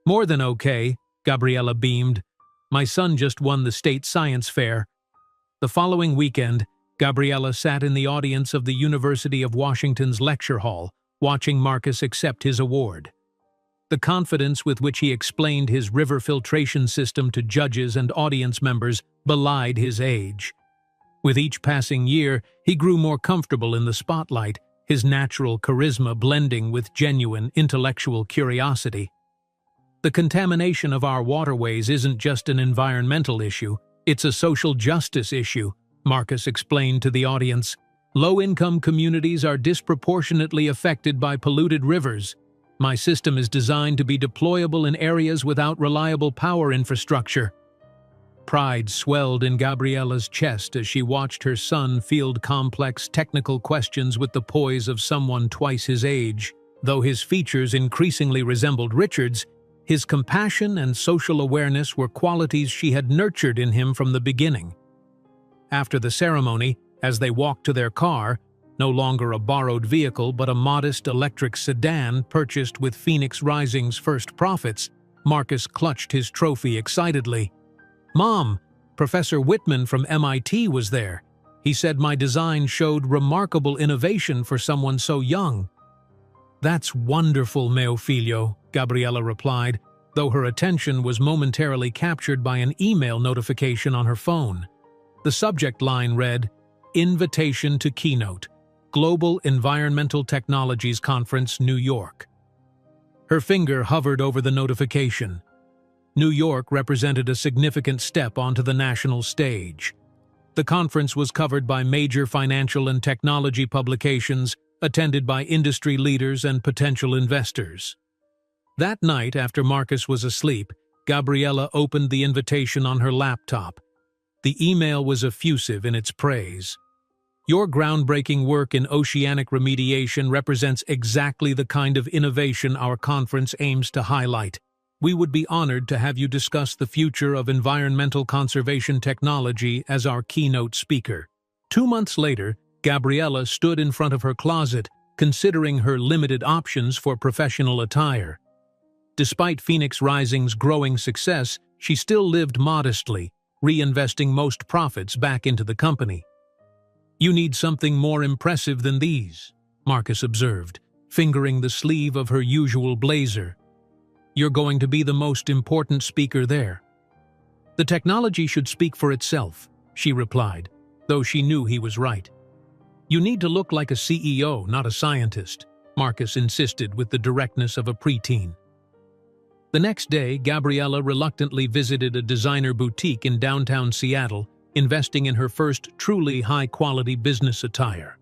Speaker 1: "More than okay," Gabriella beamed. "My son just won the state science fair." The following weekend, Gabriella sat in the audience of the University of Washington's lecture hall, watching Marcus accept his award. The confidence with which he explained his river filtration system to judges and audience members belied his age. With each passing year, he grew more comfortable in the spotlight, his natural charisma blending with genuine intellectual curiosity. "The contamination of our waterways isn't just an environmental issue, it's a social justice issue," Marcus explained to the audience. "Low-income communities are disproportionately affected by polluted rivers. My system is designed to be deployable in areas without reliable power infrastructure." Pride swelled in Gabriella's chest as she watched her son field complex technical questions with the poise of someone twice his age. Though his features increasingly resembled Richard's, his compassion and social awareness were qualities she had nurtured in him from the beginning. After the ceremony, as they walked to their car, no longer a borrowed vehicle but a modest electric sedan purchased with Phoenix Rising's first profits, Marcus clutched his trophy excitedly. "Mom, Professor Whitman from MIT was there. He said my design showed remarkable innovation for someone so young." "That's wonderful, mio figlio," Gabriella replied, though her attention was momentarily captured by an email notification on her phone. The subject line read, "Invitation to Keynote, Global Environmental Technologies Conference, New York." Her finger hovered over the notification. New York represented a significant step onto the national stage. The conference was covered by major financial and technology publications, attended by industry leaders and potential investors. That night, after Marcus was asleep, Gabriella opened the invitation on her laptop. The email was effusive in its praise. "Your groundbreaking work in oceanic remediation represents exactly the kind of innovation our conference aims to highlight. We would be honored to have you discuss the future of environmental conservation technology as our keynote speaker." 2 months later, Gabriella stood in front of her closet, considering her limited options for professional attire. Despite Phoenix Rising's growing success, she still lived modestly, reinvesting most profits back into the company. "You need something more impressive than these," Marcus observed, fingering the sleeve of her usual blazer. "You're going to be the most important speaker there." "The technology should speak for itself," she replied, though she knew he was right. "You need to look like a CEO, not a scientist," Marcus insisted with the directness of a preteen. The next day, Gabriella reluctantly visited a designer boutique in downtown Seattle, investing in her first truly high-quality business attire.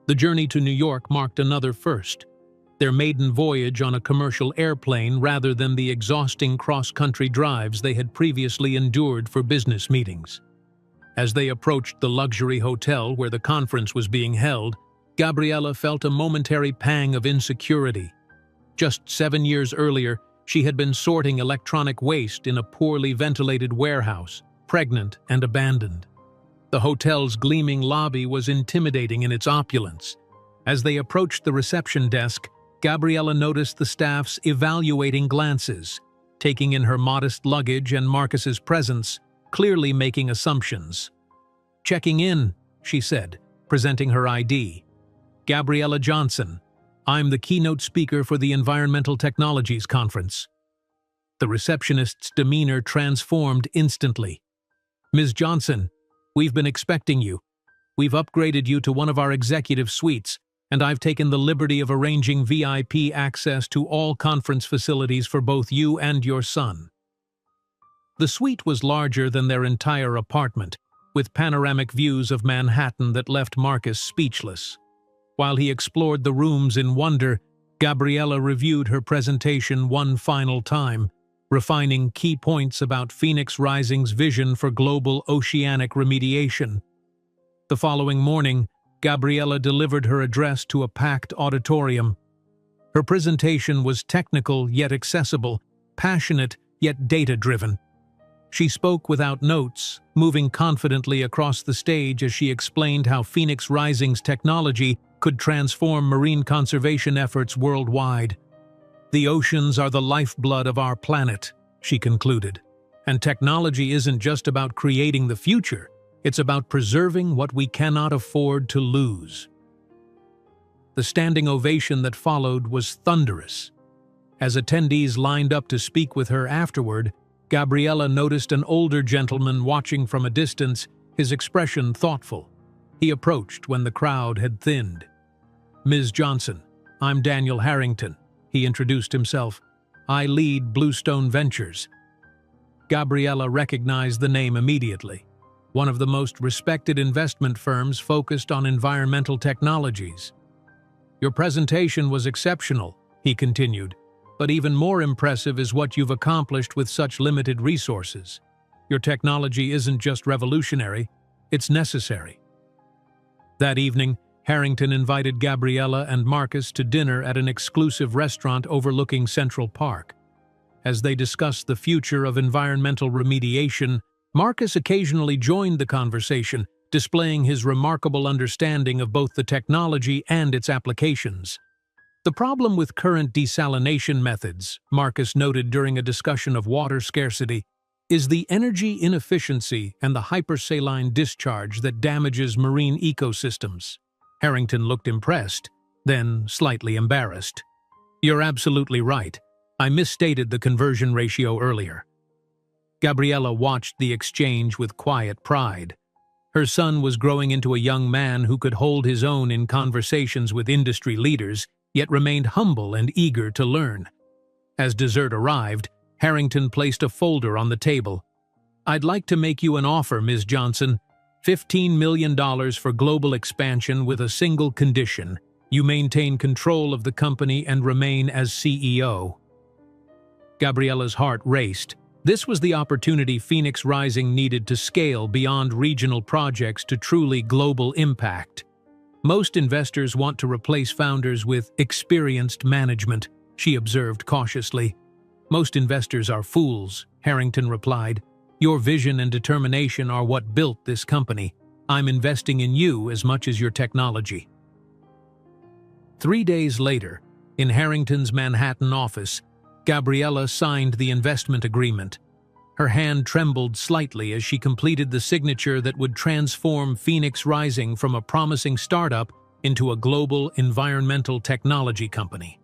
Speaker 1: The journey to New York marked another first, their maiden voyage on a commercial airplane rather than the exhausting cross-country drives they had previously endured for business meetings. As they approached the luxury hotel where the conference was being held, Gabriella felt a momentary pang of insecurity. Just 7 years earlier, she had been sorting electronic waste in a poorly ventilated warehouse, pregnant and abandoned. The hotel's gleaming lobby was intimidating in its opulence. As they approached the reception desk, Gabriella noticed the staff's evaluating glances, taking in her modest luggage and Marcus's presence, clearly making assumptions. "Checking in," she said, presenting her ID. "Gabriella Johnson. I'm the keynote speaker for the Environmental Technologies Conference." The receptionist's demeanor transformed instantly. "Ms. Johnson, we've been expecting you. We've upgraded you to one of our executive suites, and I've taken the liberty of arranging VIP access to all conference facilities for both you and your son." The suite was larger than their entire apartment, with panoramic views of Manhattan that left Marcus speechless. While he explored the rooms in wonder, Gabriella reviewed her presentation one final time, refining key points about Phoenix Rising's vision for global oceanic remediation. The following morning, Gabriella delivered her address to a packed auditorium. Her presentation was technical yet accessible, passionate yet data-driven. She spoke without notes, moving confidently across the stage as she explained how Phoenix Rising's technology could transform marine conservation efforts worldwide. "The oceans are the lifeblood of our planet," she concluded. "And technology isn't just about creating the future, it's about preserving what we cannot afford to lose." The standing ovation that followed was thunderous. As attendees lined up to speak with her afterward, Gabriella noticed an older gentleman watching from a distance, his expression thoughtful. He approached when the crowd had thinned. "Ms. Johnson, I'm Daniel Harrington," he introduced himself. "I lead Bluestone Ventures." Gabriella recognized the name immediately. One of the most respected investment firms focused on environmental technologies. "Your presentation was exceptional," he continued, "but even more impressive is what you've accomplished with such limited resources. Your technology isn't just revolutionary, it's necessary." That evening, Harrington invited Gabriella and Marcus to dinner at an exclusive restaurant overlooking Central Park. As they discussed the future of environmental remediation, Marcus occasionally joined the conversation, displaying his remarkable understanding of both the technology and its applications. "The problem with current desalination methods," Marcus noted during a discussion of water scarcity, "is the energy inefficiency and the hypersaline discharge that damages marine ecosystems." Harrington looked impressed, then slightly embarrassed. "You're absolutely right. I misstated the conversion ratio earlier." Gabriella watched the exchange with quiet pride. Her son was growing into a young man who could hold his own in conversations with industry leaders, yet remained humble and eager to learn. As dessert arrived, Harrington placed a folder on the table. "I'd like to make you an offer, Ms. Johnson. $15 million for global expansion with a single condition. You maintain control of the company and remain as CEO." Gabriella's heart raced. This was the opportunity Phoenix Rising needed to scale beyond regional projects to truly global impact. "Most investors want to replace founders with experienced management," she observed cautiously. "Most investors are fools," Harrington replied. "Your vision and determination are what built this company. I'm investing in you as much as your technology." 3 days later, in Harrington's Manhattan office, Gabriella signed the investment agreement. Her hand trembled slightly as she completed the signature that would transform Phoenix Rising from a promising startup into a global environmental technology company.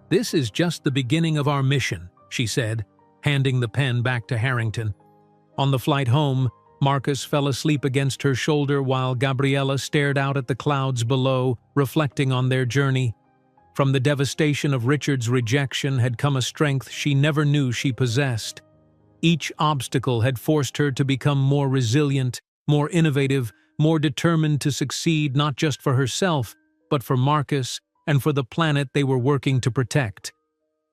Speaker 1: "This is just the beginning of our mission," she said, handing the pen back to Harrington. On the flight home, Marcus fell asleep against her shoulder while Gabriella stared out at the clouds below, reflecting on their journey. From the devastation of Richard's rejection had come a strength she never knew she possessed. Each obstacle had forced her to become more resilient, more innovative, more determined to succeed not just for herself, but for Marcus and for the planet they were working to protect.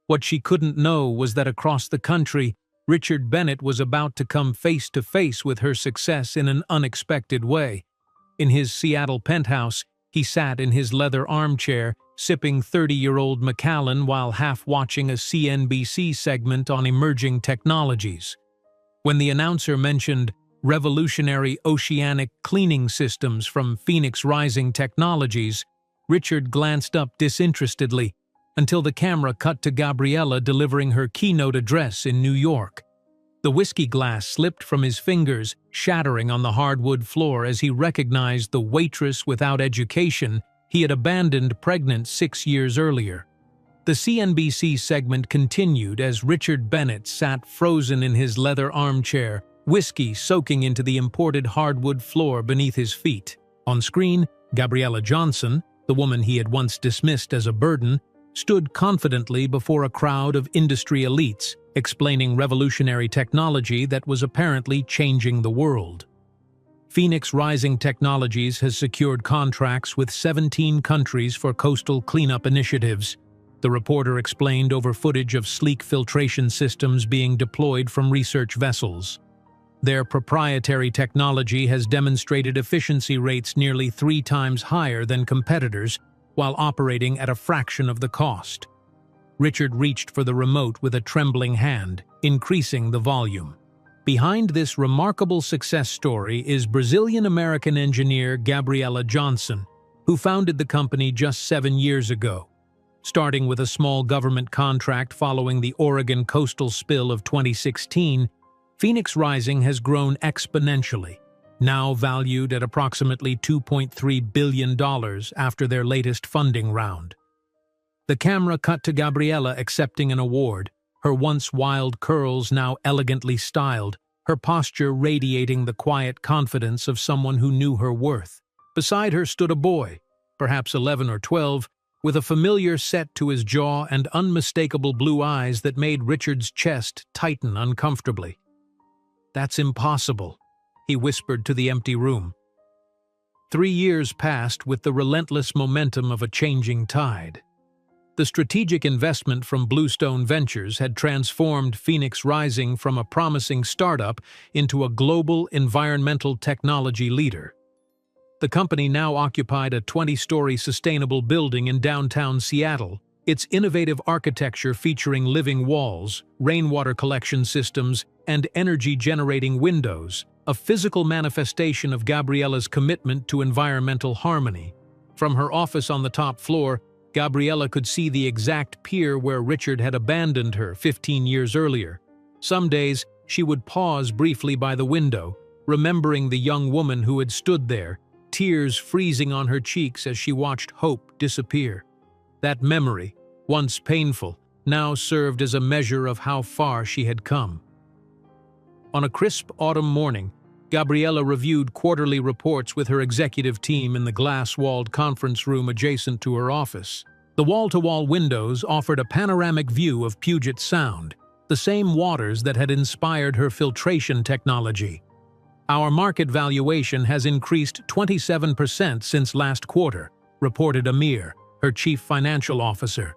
Speaker 1: What she couldn't know was that across the country, Richard Bennett was about to come face to face with her success in an unexpected way. In his Seattle penthouse, he sat in his leather armchair, sipping 30-year-old Macallan while half-watching a CNBC segment on emerging technologies. When the announcer mentioned revolutionary oceanic cleaning systems from Phoenix Rising Technologies, Richard glanced up disinterestedly until the camera cut to Gabriella delivering her keynote address in New York. The whiskey glass slipped from his fingers, shattering on the hardwood floor as he recognized the waitress without education he had abandoned pregnant 6 years earlier. The CNBC segment continued as Richard Bennett sat frozen in his leather armchair, whiskey soaking into the imported hardwood floor beneath his feet. On screen, Gabriella Johnson, the woman he had once dismissed as a burden, stood confidently before a crowd of industry elites, explaining revolutionary technology that was apparently changing the world. Phoenix Rising Technologies has secured contracts with 17 countries for coastal cleanup initiatives. The reporter explained over footage of sleek filtration systems being deployed from research vessels. Their proprietary technology has demonstrated efficiency rates nearly 3 times higher than competitors, while operating at a fraction of the cost. Richard reached for the remote with a trembling hand, increasing the volume. Behind this remarkable success story is Brazilian-American engineer Gabriela Johnson, who founded the company just 7 years ago. Starting with a small government contract following the Oregon coastal spill of 2016, Phoenix Rising has grown exponentially, now valued at approximately $2.3 billion after their latest funding round. The camera cut to Gabriela accepting an award, her once wild curls now elegantly styled, her posture radiating the quiet confidence of someone who knew her worth. Beside her stood a boy, perhaps 11 or 12, with a familiar set to his jaw and unmistakable blue eyes that made Richard's chest tighten uncomfortably. "That's impossible," he whispered to the empty room. 3 years passed with the relentless momentum of a changing tide. The strategic investment from Bluestone Ventures had transformed Phoenix Rising from a promising startup into a global environmental technology leader. The company now occupied a 20-story sustainable building in downtown Seattle, its innovative architecture featuring living walls, rainwater collection systems, and energy-generating windows, a physical manifestation of Gabriela's commitment to environmental harmony. From her office on the top floor, Gabriela could see the exact pier where Richard had abandoned her 15 years earlier. Some days, she would pause briefly by the window, remembering the young woman who had stood there, tears freezing on her cheeks as she watched hope disappear. That memory, once painful, now served as a measure of how far she had come. On a crisp autumn morning, Gabriela reviewed quarterly reports with her executive team in the glass-walled conference room adjacent to her office. The wall-to-wall windows offered a panoramic view of Puget Sound, the same waters that had inspired her filtration technology. "Our market valuation has increased 27% since last quarter," reported Amir, her chief financial officer.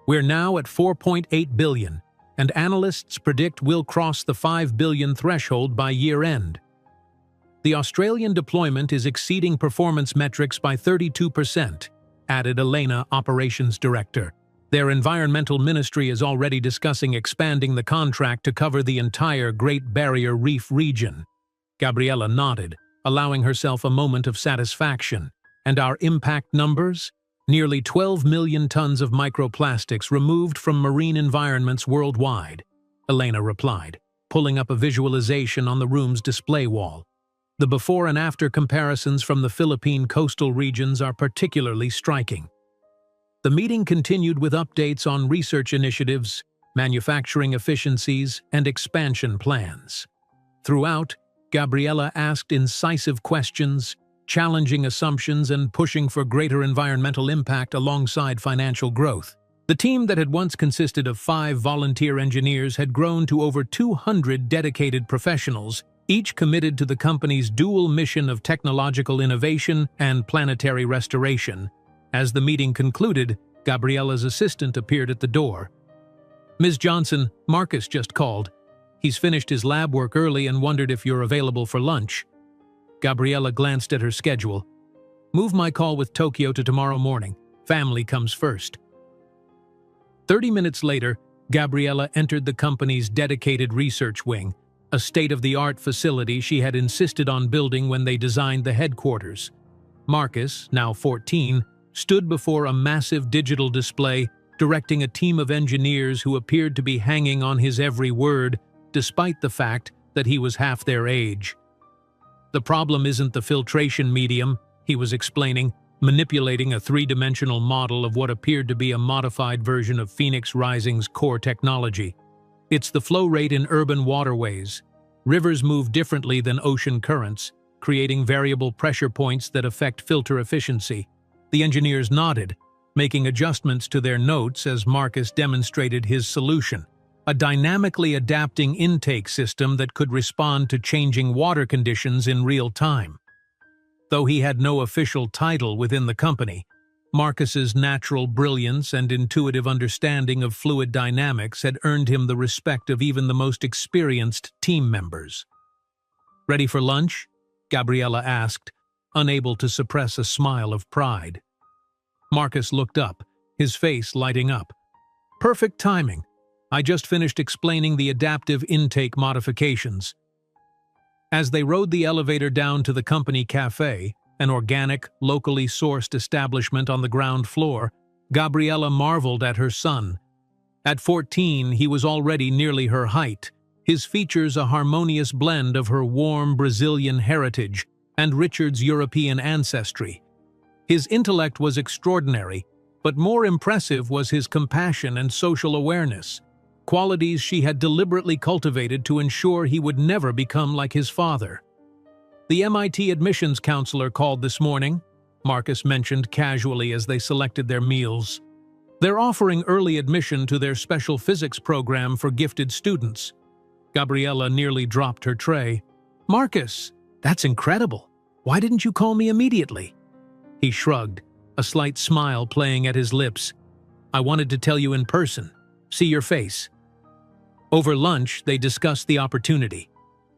Speaker 1: "We're now at $4.8 billion, and analysts predict we'll cross the $5 billion threshold by year-end. The Australian deployment is exceeding performance metrics by 32%, added Elena, operations director. Their environmental ministry is already discussing expanding the contract to cover the entire Great Barrier Reef region. Gabriela nodded, allowing herself a moment of satisfaction. And our impact numbers? Nearly 12 million tons of microplastics removed from marine environments worldwide, Elena replied, pulling up a visualization on the room's display wall. The before and after comparisons from the Philippine coastal regions are particularly striking. The meeting continued with updates on research initiatives, manufacturing efficiencies, and expansion plans. Throughout, Gabriela asked incisive questions, challenging assumptions and pushing for greater environmental impact alongside financial growth. The team that had once consisted of 5 volunteer engineers had grown to over 200 dedicated professionals, each committed to the company's dual mission of technological innovation and planetary restoration. As the meeting concluded, Gabriela's assistant appeared at the door. "Ms. Johnson, Marcus just called. He's finished his lab work early and wondered if you're available for lunch." Gabriela glanced at her schedule. "Move my call with Tokyo to tomorrow morning. Family comes first." 30 minutes later, Gabriela entered the company's dedicated research wing, a state-of-the-art facility she had insisted on building when they designed the headquarters. Marcus, now 14, stood before a massive digital display, directing a team of engineers who appeared to be hanging on his every word, despite the fact that he was half their age. "The problem isn't the filtration medium," he was explaining, manipulating a 3-dimensional model of what appeared to be a modified version of Phoenix Rising's core technology. "It's the flow rate in urban waterways. Rivers move differently than ocean currents, creating variable pressure points that affect filter efficiency." The engineers nodded, making adjustments to their notes as Marcus demonstrated his solution, a dynamically adapting intake system that could respond to changing water conditions in real time. Though he had no official title within the company, Marcus's natural brilliance and intuitive understanding of fluid dynamics had earned him the respect of even the most experienced team members. "Ready for lunch?" Gabriella asked, unable to suppress a smile of pride. Marcus looked up, his face lighting up. "Perfect timing. I just finished explaining the adaptive intake modifications." As they rode the elevator down to the company cafe, an organic, locally sourced establishment on the ground floor, Gabriella marveled at her son. At 14, he was already nearly her height, his features a harmonious blend of her warm Brazilian heritage and Richard's European ancestry. His intellect was extraordinary, but more impressive was his compassion and social awareness, qualities she had deliberately cultivated to ensure he would never become like his father. "The MIT admissions counselor called this morning," Marcus mentioned casually as they selected their meals. "They're offering early admission to their special physics program for gifted students." Gabriella nearly dropped her tray. "Marcus, that's incredible. Why didn't you call me immediately?" He shrugged, a slight smile playing at his lips. "I wanted to tell you in person. See your face." Over lunch, they discussed the opportunity.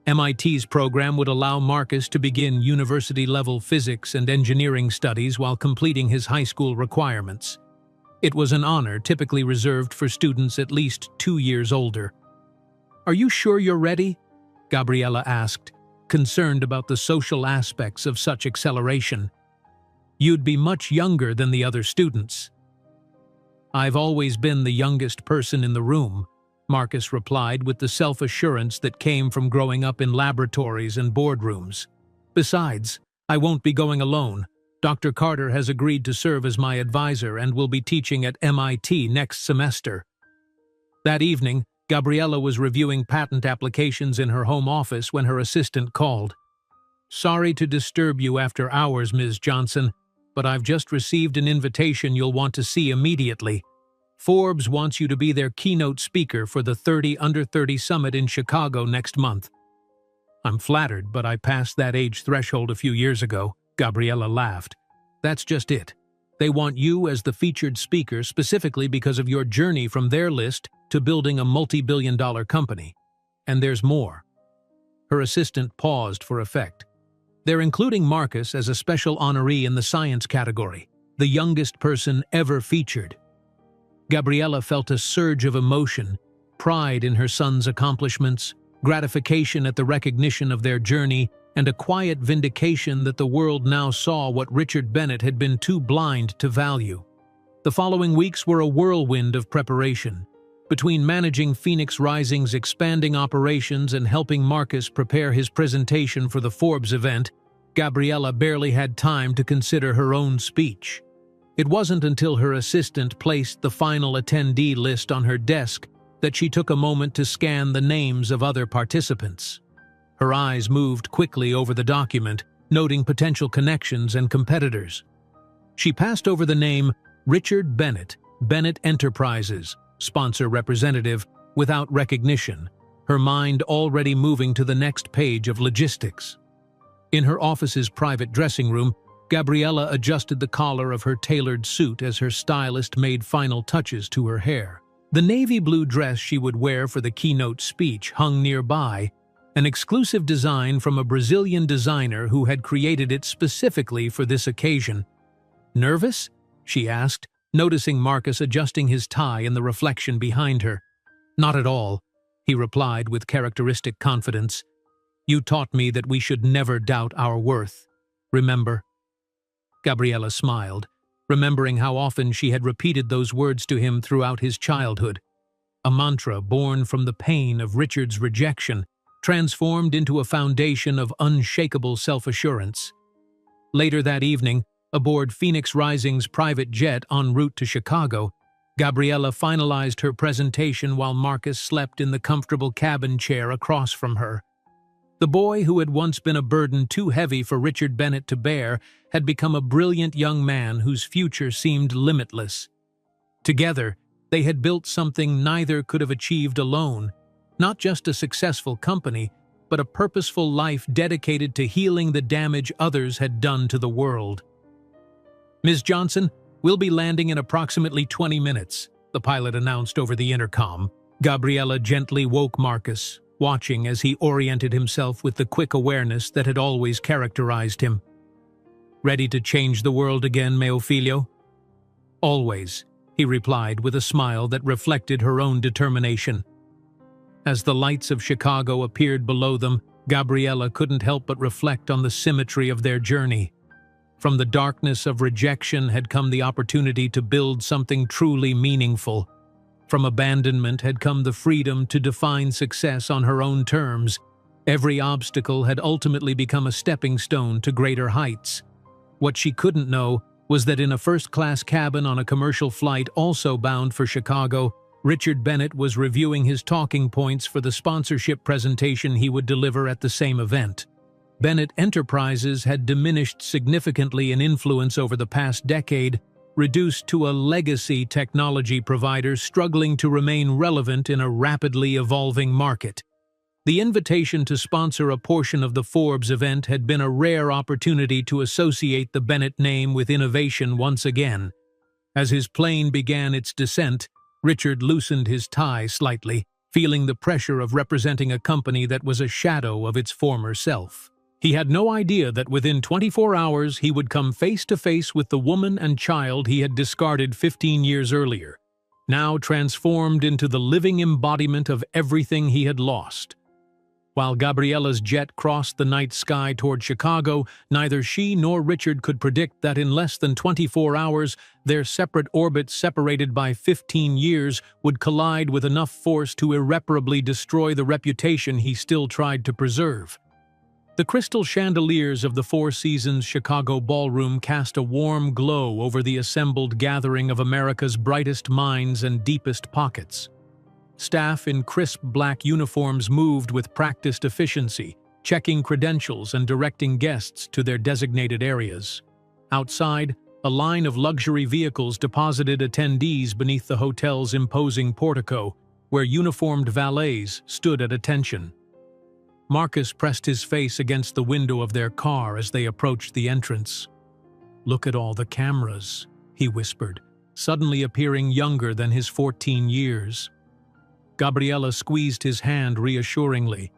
Speaker 1: MIT's program would allow Marcus to begin university-level physics and engineering studies while completing his high school requirements. It was an honor typically reserved for students at least 2 years older. "Are you sure you're ready?" Gabriella asked, concerned about the social aspects of such acceleration. "You'd be much younger than the other students." "I've always been the youngest person in the room," Marcus replied with the self-assurance that came from growing up in laboratories and boardrooms. "Besides, I won't be going alone. Dr. Carter has agreed to serve as my advisor and will be teaching at MIT next semester." That evening, Gabriella was reviewing patent applications in her home office when her assistant called. "Sorry to disturb you after hours, Ms. Johnson, but I've just received an invitation you'll want to see immediately. Forbes wants you to be their keynote speaker for the 30 Under 30 Summit in Chicago next month." "I'm flattered, but I passed that age threshold a few years ago," Gabriella laughed. "That's just it. They want you as the featured speaker specifically because of your journey from their list to building a multi-billion-dollar company. And there's more." Her assistant paused for effect. "They're including Marcus as a special honoree in the science category, the youngest person ever featured." Gabriella felt a surge of emotion, pride in her son's accomplishments, gratification at the recognition of their journey, and a quiet vindication that the world now saw what Richard Bennett had been too blind to value. The following weeks were a whirlwind of preparation. Between managing Phoenix Rising's expanding operations and helping Marcus prepare his presentation for the Forbes event, Gabriella barely had time to consider her own speech. It wasn't until her assistant placed the final attendee list on her desk that she took a moment to scan the names of other participants. Her eyes moved quickly over the document, noting potential connections and competitors. She passed over the name Richard Bennett, Bennett Enterprises, sponsor representative, without recognition, her mind already moving to the next page of logistics. In her office's private dressing room, Gabriella adjusted the collar of her tailored suit as her stylist made final touches to her hair. The navy blue dress she would wear for the keynote speech hung nearby, an exclusive design from a Brazilian designer who had created it specifically for this occasion. "Nervous?" she asked, noticing Marcus adjusting his tie in the reflection behind her. "Not at all," he replied with characteristic confidence. "You taught me that we should never doubt our worth. Remember?" Gabriella smiled, remembering how often she had repeated those words to him throughout his childhood. A mantra born from the pain of Richard's rejection, transformed into a foundation of unshakable self-assurance. Later that evening, aboard Phoenix Rising's private jet en route to Chicago, Gabriella finalized her presentation while Marcus slept in the comfortable cabin chair across from her. The boy who had once been a burden too heavy for Richard Bennett to bear had become a brilliant young man whose future seemed limitless. Together, they had built something neither could have achieved alone, not just a successful company, but a purposeful life dedicated to healing the damage others had done to the world. "Ms. Johnson, we'll be landing in approximately 20 minutes, the pilot announced over the intercom. Gabriella gently woke Marcus, watching as he oriented himself with the quick awareness that had always characterized him. "Ready to change the world again, mio figlio?" "Always," he replied with a smile that reflected her own determination. As the lights of Chicago appeared below them, Gabriella couldn't help but reflect on the symmetry of their journey. From the darkness of rejection had come the opportunity to build something truly meaningful. From abandonment had come the freedom to define success on her own terms. Every obstacle had ultimately become a stepping stone to greater heights. What she couldn't know was that in a first-class cabin on a commercial flight also bound for Chicago, Richard Bennett was reviewing his talking points for the sponsorship presentation he would deliver at the same event. Bennett Enterprises had diminished significantly in influence over the past decade, reduced to a legacy technology provider struggling to remain relevant in a rapidly evolving market. The invitation to sponsor a portion of the Forbes event had been a rare opportunity to associate the Bennett name with innovation once again. As his plane began its descent, Richard loosened his tie slightly, feeling the pressure of representing a company that was a shadow of its former self. He had no idea that within 24 hours he would come face to face with the woman and child he had discarded 15 years earlier, now transformed into the living embodiment of everything he had lost. While Gabriella's jet crossed the night sky toward Chicago, neither she nor Richard could predict that in less than 24 hours, their separate orbits separated by 15 years would collide with enough force to irreparably destroy the reputation he still tried to preserve. The crystal chandeliers of the Four Seasons Chicago ballroom cast a warm glow over the assembled gathering of America's brightest minds and deepest pockets. Staff in crisp black uniforms moved with practiced efficiency, checking credentials and directing guests to their designated areas. Outside, a line of luxury vehicles deposited attendees beneath the hotel's imposing portico, where uniformed valets stood at attention. Marcus pressed his face against the window of their car as they approached the entrance. "Look at all the cameras," he whispered, suddenly appearing younger than his 14 years. Gabriella squeezed his hand reassuringly.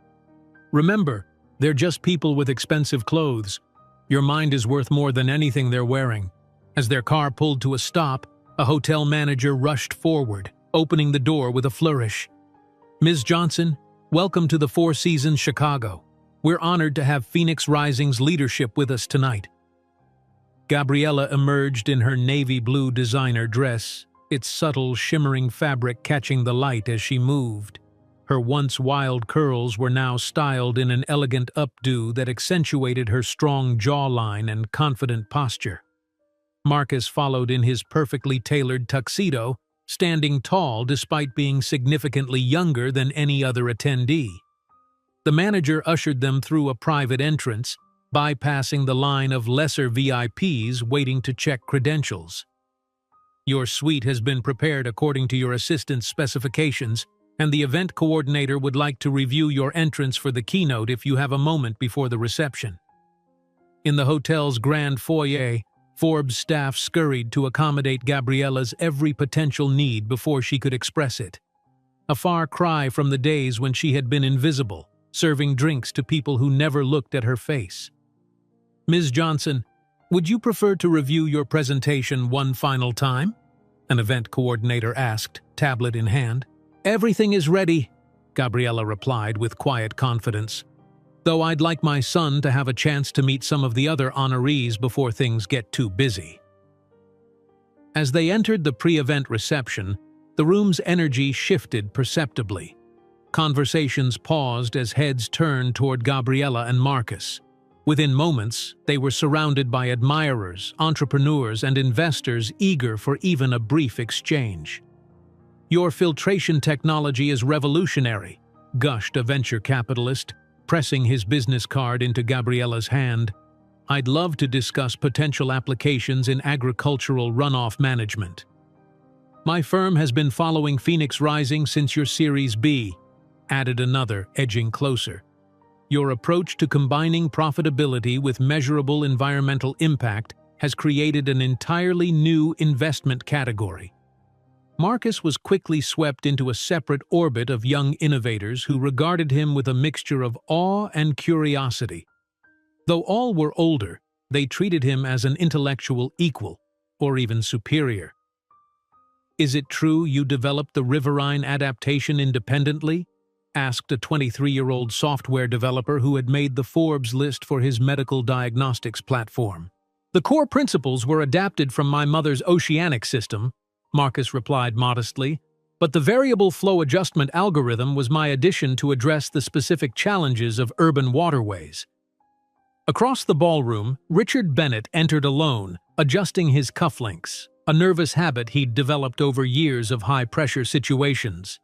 Speaker 1: "Remember, they're just people with expensive clothes. Your mind is worth more than anything they're wearing." As their car pulled to a stop, a hotel manager rushed forward, opening the door with a flourish. "Ms. Johnson, welcome to the Four Seasons Chicago. We're honored to have Phoenix Rising's leadership with us tonight." Gabriella emerged in her navy blue designer dress, its subtle, shimmering fabric catching the light as she moved. Her once wild curls were now styled in an elegant updo that accentuated her strong jawline and confident posture. Marcus followed in his perfectly tailored tuxedo, standing tall despite being significantly younger than any other attendee. The manager ushered them through a private entrance, bypassing the line of lesser VIPs waiting to check credentials. "Your suite has been prepared according to your assistant's specifications, and the event coordinator would like to review your entrance for the keynote if you have a moment before the reception." In the hotel's grand foyer, Forbes staff scurried to accommodate Gabriella's every potential need before she could express it. A far cry from the days when she had been invisible, serving drinks to people who never looked at her face. "Ms. Johnson, would you prefer to review your presentation one final time?" an event coordinator asked, tablet in hand. "Everything is ready," Gabriella replied with quiet confidence. "Though I'd like my son to have a chance to meet some of the other honorees before things get too busy." As they entered the pre-event reception, the room's energy shifted perceptibly. Conversations paused as heads turned toward Gabriella and Marcus. Within moments, they were surrounded by admirers, entrepreneurs, and investors eager for even a brief exchange. "Your filtration technology is revolutionary," gushed a venture capitalist, pressing his business card into Gabriella's hand. "I'd love to discuss potential applications in agricultural runoff management." "My firm has been following Phoenix Rising since your Series B," added another, edging closer. Your approach to combining profitability with measurable environmental impact has created an entirely new investment category. Marcus was quickly swept into a separate orbit of young innovators who regarded him with a mixture of awe and curiosity. Though all were older, they treated him as an intellectual equal, or even superior. "Is it true you developed the Riverine adaptation independently?" asked a 23-year-old software developer who had made the Forbes list for his medical diagnostics platform. "The core principles were adapted from my mother's oceanic system," Marcus replied modestly, "but the variable flow adjustment algorithm was my addition to address the specific challenges of urban waterways." Across the ballroom, Richard Bennett entered alone, adjusting his cufflinks, a nervous habit he'd developed over years of high-pressure situations.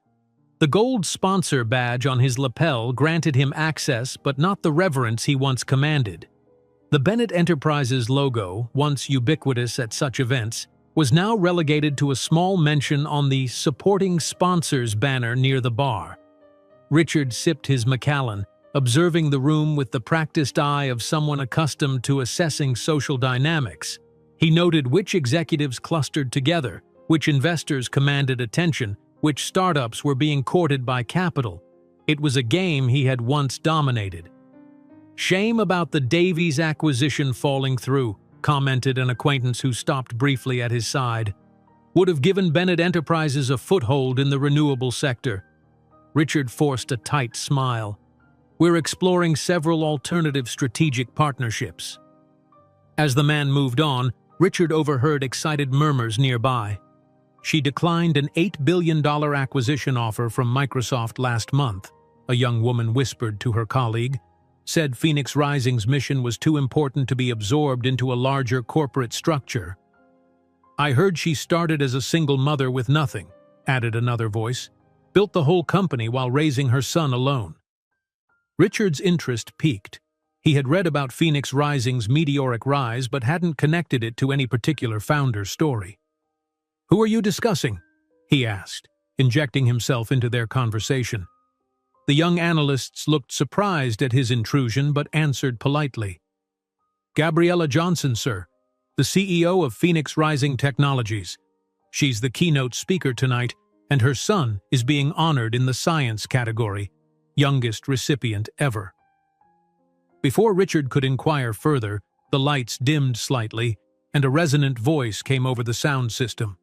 Speaker 1: The gold sponsor badge on his lapel granted him access but not the reverence he once commanded. The Bennett Enterprises logo, once ubiquitous at such events, was now relegated to a small mention on the Supporting Sponsors banner near the bar. Richard sipped his Macallan, observing the room with the practiced eye of someone accustomed to assessing social dynamics. He noted which executives clustered together, which investors commanded attention, which startups were being courted by capital. It was a game he had once dominated. "Shame about the Davies acquisition falling through," commented an acquaintance who stopped briefly at his side. "Would have given Bennett Enterprises a foothold in the renewable sector." Richard forced a tight smile. "We're exploring several alternative strategic partnerships." As the man moved on, Richard overheard excited murmurs nearby. "She declined an $8 billion acquisition offer from Microsoft last month," a young woman whispered to her colleague. "Said Phoenix Rising's mission was too important to be absorbed into a larger corporate structure." "I heard she started as a single mother with nothing," added another voice. "Built the whole company while raising her son alone." Richard's interest piqued. He had read about Phoenix Rising's meteoric rise but hadn't connected it to any particular founder's story. "Who are you discussing?" he asked, injecting himself into their conversation. The young analysts looked surprised at his intrusion but answered politely. "Gabriella Johnson, sir, the CEO of Phoenix Rising Technologies. She's the keynote speaker tonight, and her son is being honored in the science category, youngest recipient ever." Before Richard could inquire further, the lights dimmed slightly, and a resonant voice came over the sound system.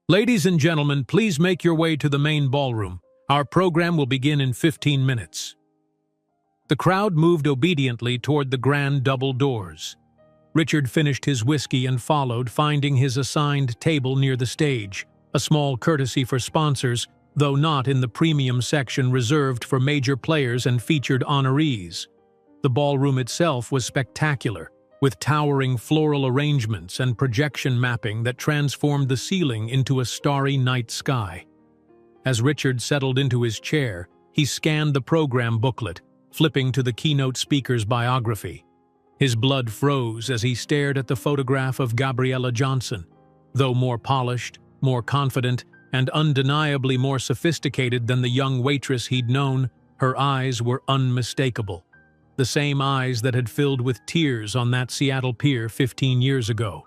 Speaker 1: "Ladies and gentlemen, please make your way to the main ballroom. Our program will begin in 15 minutes." The crowd moved obediently toward the grand double doors. Richard finished his whiskey and followed, finding his assigned table near the stage, a small courtesy for sponsors, though not in the premium section reserved for major players and featured honorees. The ballroom itself was spectacular, with towering floral arrangements and projection mapping that transformed the ceiling into a starry night sky. As Richard settled into his chair, he scanned the program booklet, flipping to the keynote speaker's biography. His blood froze as he stared at the photograph of Gabriella Johnson. Though more polished, more confident, and undeniably more sophisticated than the young waitress he'd known, her eyes were unmistakable. The same eyes that had filled with tears on that Seattle pier 15 years ago.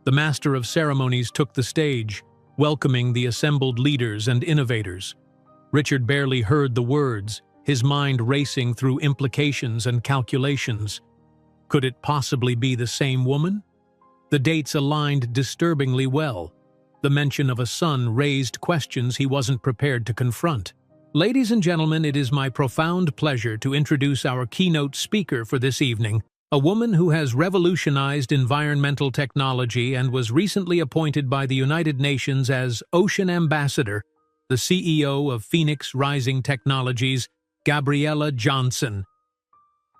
Speaker 1: The master of ceremonies took the stage, welcoming the assembled leaders and innovators. Richard barely heard the words, his mind racing through implications and calculations. Could it possibly be the same woman? The dates aligned disturbingly well. The mention of a son raised questions he wasn't prepared to confront. Ladies and gentlemen, it is my profound pleasure to introduce our keynote speaker for this evening, a woman who has revolutionized environmental technology and was recently appointed by the United Nations as Ocean Ambassador, the CEO of Phoenix Rising Technologies, Gabriella Johnson.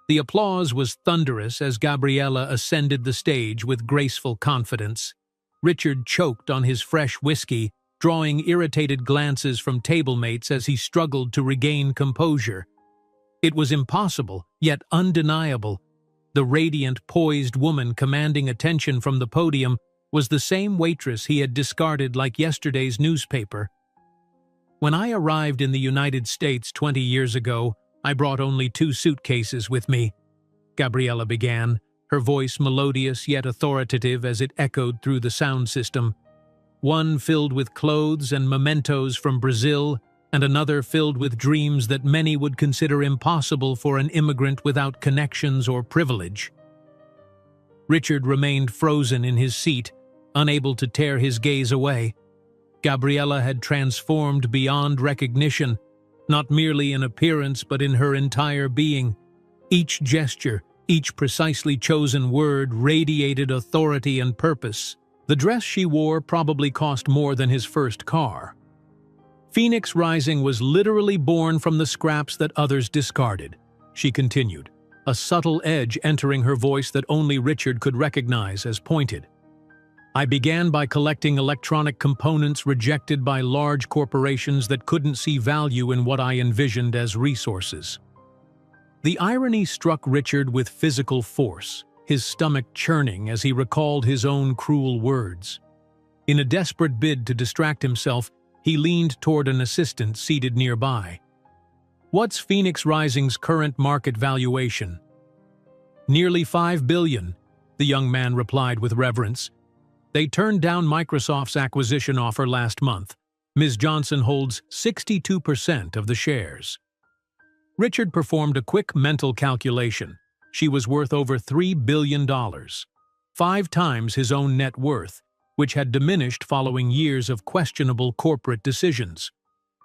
Speaker 1: The applause was thunderous as Gabriella ascended the stage with graceful confidence. Richard choked on his fresh whiskey, drawing irritated glances from table-mates as he struggled to regain composure. It was impossible, yet undeniable. The radiant, poised woman commanding attention from the podium was the same waitress he had discarded like yesterday's newspaper. When I arrived in the United States 20 years ago, I brought only 2 suitcases with me, Gabriella began, her voice melodious yet authoritative as it echoed through the sound system. One filled with clothes and mementos from Brazil, and another filled with dreams that many would consider impossible for an immigrant without connections or privilege. Richard remained frozen in his seat, unable to tear his gaze away. Gabriella had transformed beyond recognition, not merely in appearance but in her entire being. Each gesture, each precisely chosen word radiated authority and purpose. The dress she wore probably cost more than his first car. Phoenix Rising was literally born from the scraps that others discarded, she continued, a subtle edge entering her voice that only Richard could recognize as pointed. I began by collecting electronic components rejected by large corporations that couldn't see value in what I envisioned as resources. The irony struck Richard with physical force, his stomach churning as he recalled his own cruel words. In a desperate bid to distract himself, he leaned toward an assistant seated nearby. What's Phoenix Rising's current market valuation? Nearly $5 billion, the young man replied with reverence. They turned down Microsoft's acquisition offer last month. Ms. Johnson holds 62% of the shares. Richard performed a quick mental calculation. She was worth over $3 billion, 5 times his own net worth, which had diminished following years of questionable corporate decisions.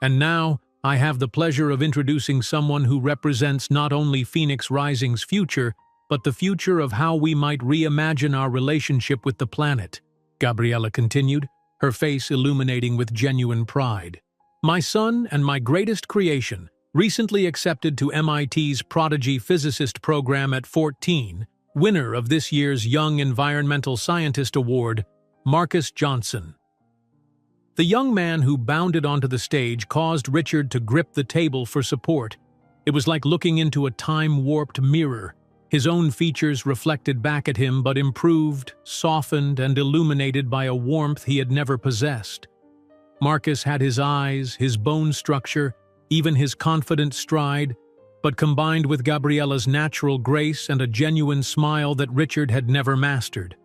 Speaker 1: And now, I have the pleasure of introducing someone who represents not only Phoenix Rising's future, but the future of how we might reimagine our relationship with the planet, Gabriella continued, her face illuminating with genuine pride. My son and my greatest creation, recently accepted to MIT's Prodigy Physicist program at 14, winner of this year's Young Environmental Scientist Award, Marcus Johnson. The young man who bounded onto the stage caused Richard to grip the table for support. It was like looking into a time-warped mirror. His own features reflected back at him but improved, softened, and illuminated by a warmth he had never possessed. Marcus had his eyes, his bone structure, even his confident stride, but combined with Gabriella's natural grace and a genuine smile that Richard had never mastered.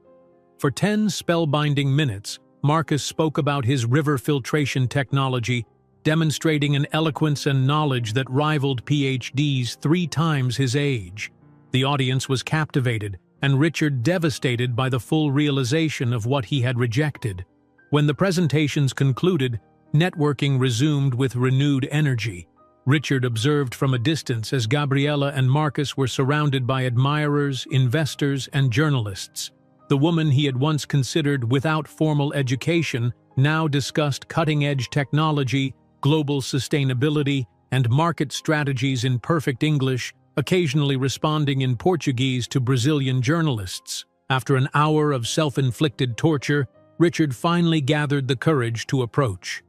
Speaker 1: For 10 spellbinding minutes, Marcus spoke about his river filtration technology, demonstrating an eloquence and knowledge that rivaled PhDs 3 times his age. The audience was captivated, and Richard devastated by the full realization of what he had rejected. When the presentations concluded, networking resumed with renewed energy. Richard observed from a distance as Gabriella and Marcus were surrounded by admirers, investors, and journalists. The woman he had once considered without formal education now discussed cutting-edge technology, global sustainability, and market strategies in perfect English, occasionally responding in Portuguese to Brazilian journalists. After an hour of self-inflicted torture, Richard finally gathered the courage to approach.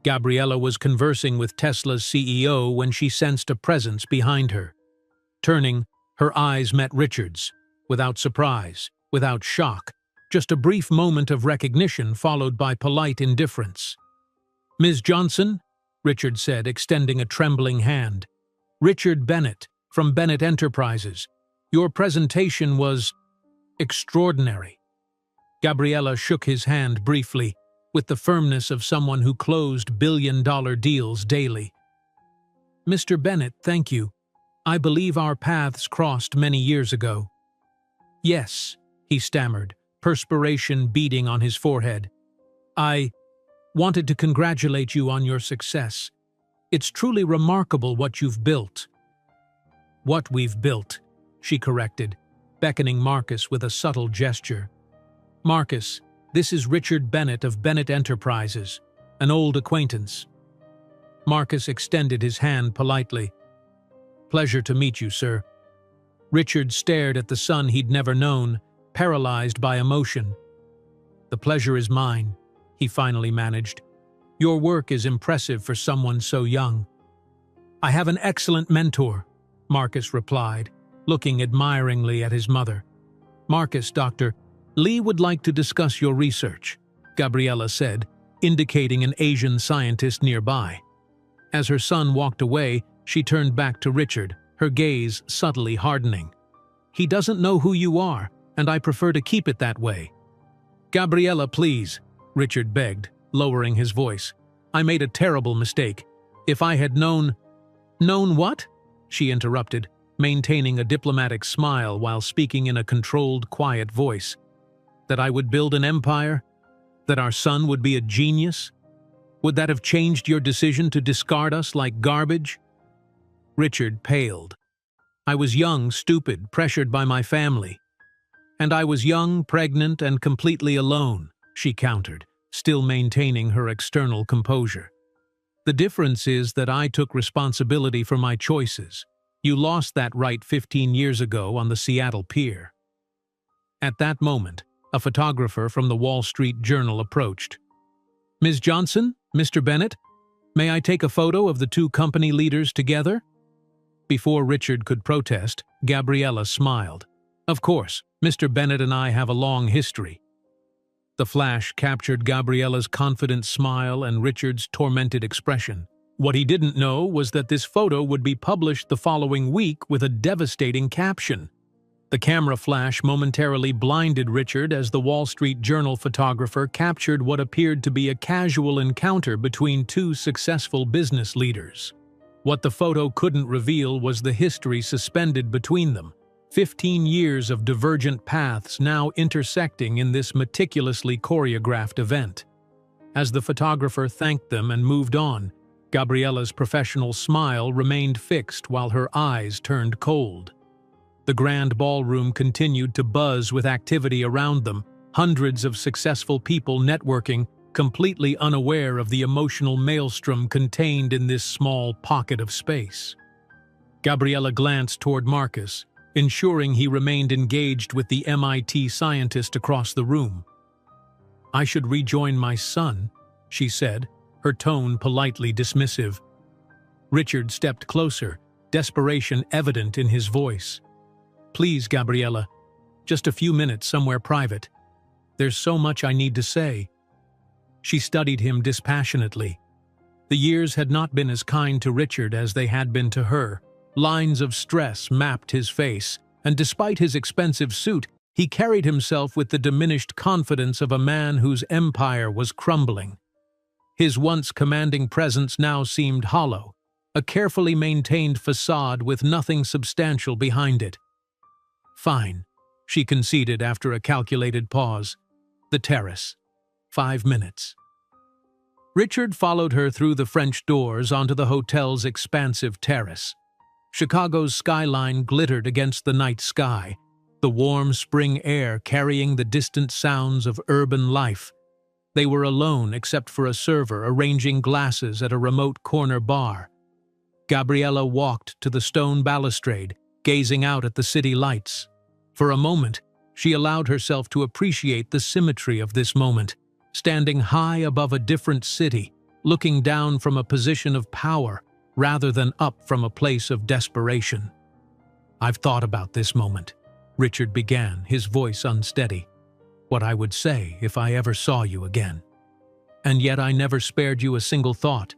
Speaker 1: Gabriella was conversing with Tesla's CEO when she sensed a presence behind her. Turning, her eyes met Richard's, without surprise, without shock, just a brief moment of recognition followed by polite indifference. Ms. Johnson, Richard said, extending a trembling hand. Richard Bennett, from Bennett Enterprises. Your presentation was extraordinary. Gabriella shook his hand briefly, with the firmness of someone who closed billion-dollar deals daily. Mr. Bennett, thank you. I believe our paths crossed many years ago. Yes, he stammered, perspiration beading on his forehead. I wanted to congratulate you on your success. It's truly remarkable what you've built. What we've built, she corrected, beckoning Marcus with a subtle gesture. Marcus, this is Richard Bennett of Bennett Enterprises, an old acquaintance. Marcus extended his hand politely. Pleasure to meet you, sir. Richard stared at the son he'd never known, paralyzed by emotion. The pleasure is mine, he finally managed. Your work is impressive for someone so young. I have an excellent mentor, Marcus replied, looking admiringly at his mother. Marcus, Dr. Lee would like to discuss your research, Gabriella said, indicating an Asian scientist nearby. As her son walked away, She turned back to Richard, her gaze subtly hardening. "He doesn't know who you are, and I prefer to keep it that way." "Gabriella, please," Richard begged, lowering his voice. "I made a terrible mistake. If I had known—" "Known what?" she interrupted, maintaining a diplomatic smile while speaking in a controlled, quiet voice. "That I would build an empire? That our son would be a genius? Would that have changed your decision to discard us like garbage?" Richard paled. "I was young, stupid, pressured by my family. And I was young, pregnant, and completely alone," she countered, still maintaining her external composure. "The difference is that I took responsibility for my choices. You lost that right 15 years ago on the Seattle pier." At that moment, a photographer from the Wall Street Journal approached. "Ms. Johnson, Mr. Bennett, may I take a photo of the two company leaders together?" Before Richard could protest, Gabriella smiled. "Of course, Mr. Bennett and I have a long history." The flash captured Gabriella's confident smile and Richard's tormented expression. What he didn't know was that this photo would be published the following week with a devastating caption. The camera flash momentarily blinded Richard as the Wall Street Journal photographer captured what appeared to be a casual encounter between two successful business leaders. What the photo couldn't reveal was the history suspended between them. 15 years of divergent paths now intersecting in this meticulously choreographed event. As the photographer thanked them and moved on, Gabriella's professional smile remained fixed while her eyes turned cold. The grand ballroom continued to buzz with activity around them, hundreds of successful people networking, completely unaware of the emotional maelstrom contained in this small pocket of space. Gabriella glanced toward Marcus, ensuring he remained engaged with the MIT scientist across the room. "I should rejoin my son," she said, her tone politely dismissive. Richard stepped closer, desperation evident in his voice. "Please, Gabriella, just a few minutes somewhere private. There's so much I need to say." She studied him dispassionately. The years had not been as kind to Richard as they had been to her. Lines of stress mapped his face, and despite his expensive suit, he carried himself with the diminished confidence of a man whose empire was crumbling. His once commanding presence now seemed hollow, a carefully maintained facade with nothing substantial behind it. "Fine," she conceded after a calculated pause. "The terrace. 5 minutes." Richard followed her through the French doors onto the hotel's expansive terrace. Chicago's skyline glittered against the night sky, the warm spring air carrying the distant sounds of urban life. They were alone except for a server arranging glasses at a remote corner bar. Gabriella walked to the stone balustrade, gazing out at the city lights. For a moment, she allowed herself to appreciate the symmetry of this moment, standing high above a different city, looking down from a position of power rather than up from a place of desperation. "I've thought about this moment," Richard began, his voice unsteady. "What I would say if I ever saw you again." "And yet I never spared you a single thought,"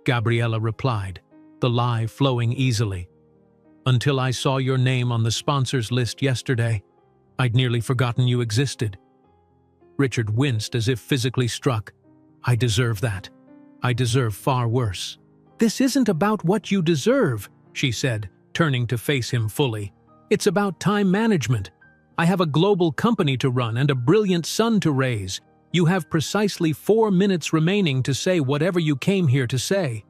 Speaker 1: Gabriella replied, the lie flowing easily. "Until I saw your name on the sponsors list yesterday, I'd nearly forgotten you existed." Richard winced as if physically struck. "I deserve that. I deserve far worse." "This isn't about what you deserve," she said, turning to face him fully. "It's about time management. I have a global company to run and a brilliant son to raise. You have precisely 4 minutes remaining to say whatever you came here to say."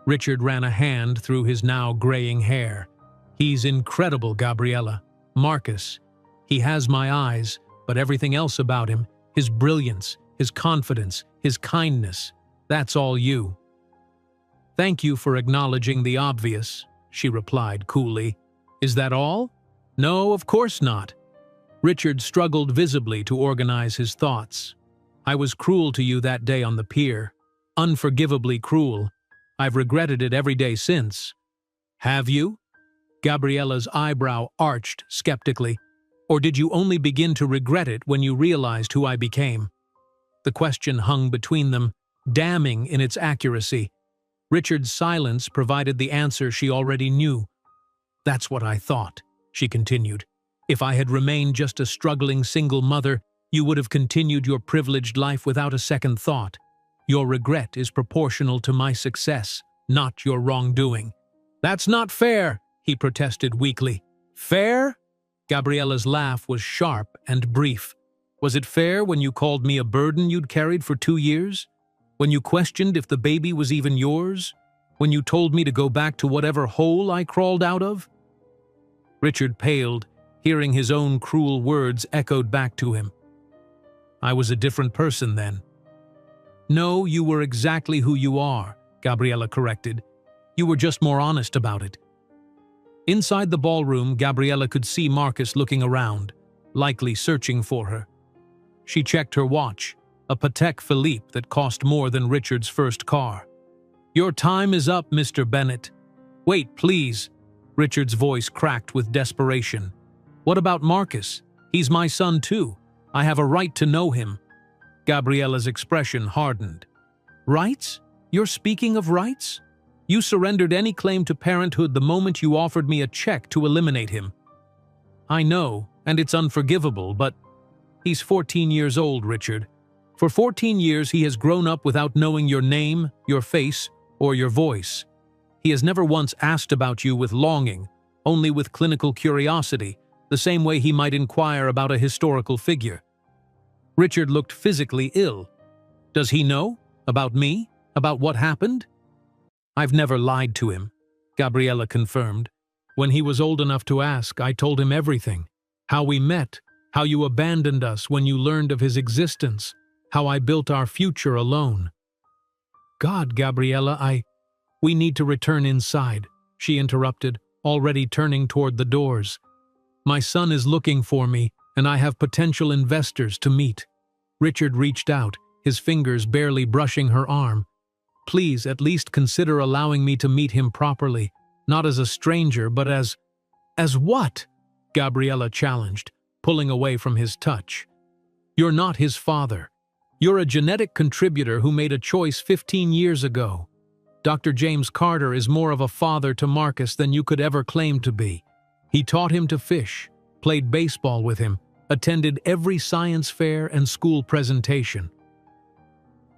Speaker 1: Richard ran a hand through his now graying hair. "He's incredible, Gabriella. Marcus. He has my eyes, but everything else about him, his brilliance, his confidence, his kindness, that's all you." "Thank you for acknowledging the obvious," she replied coolly. "Is that all?" "No, of course not." Richard struggled visibly to organize his thoughts. "I was cruel to you that day on the pier. Unforgivably cruel. I've regretted it every day since." "Have you?" Gabriella's eyebrow arched skeptically. "Or did you only begin to regret it when you realized who I became?" The question hung between them, damning in its accuracy. Richard's silence provided the answer she already knew. "That's what I thought," she continued. "If I had remained just a struggling single mother, you would have continued your privileged life without a second thought. Your regret is proportional to my success, not your wrongdoing." "That's not fair," he protested weakly. "Fair?" Gabriella's laugh was sharp and brief. "Was it fair when you called me a burden you'd carried for 2 years? When you questioned if the baby was even yours? When you told me to go back to whatever hole I crawled out of?" Richard paled, hearing his own cruel words echoed back to him. "I was a different person then." "No, you were exactly who you are," Gabriella corrected. "You were just more honest about it." Inside the ballroom, Gabriella could see Marcus looking around, likely searching for her. She checked her watch, a Patek Philippe that cost more than Richard's first car. "Your time is up, Mr. Bennett." "Wait, please." Richard's voice cracked with desperation. "What about Marcus? He's my son too. I have a right to know him." Gabriella's expression hardened. "Rights? You're speaking of rights? You surrendered any claim to parenthood the moment you offered me a check to eliminate him." "I know, and it's unforgivable, but he's 14 years old, Richard. For 14 years he has grown up without knowing your name, your face, or your voice. He has never once asked about you with longing, only with clinical curiosity, the same way he might inquire about a historical figure." Richard looked physically ill. "Does he know? About me? About what happened?" "I've never lied to him," Gabriella confirmed. "When he was old enough to ask, I told him everything. How we met, how you abandoned us when you learned of his existence, how I built our future alone." "God, Gabriella, We need to return inside," she interrupted, already turning toward the doors. "My son is looking for me, and I have potential investors to meet." Richard reached out, his fingers barely brushing her arm. "Please at least consider allowing me to meet him properly, not as a stranger, but as..." "As what?" Gabriella challenged, pulling away from his touch. "You're not his father. You're a genetic contributor who made a choice 15 years ago. Dr. James Carter is more of a father to Marcus than you could ever claim to be. He taught him to fish, played baseball with him, attended every science fair and school presentation."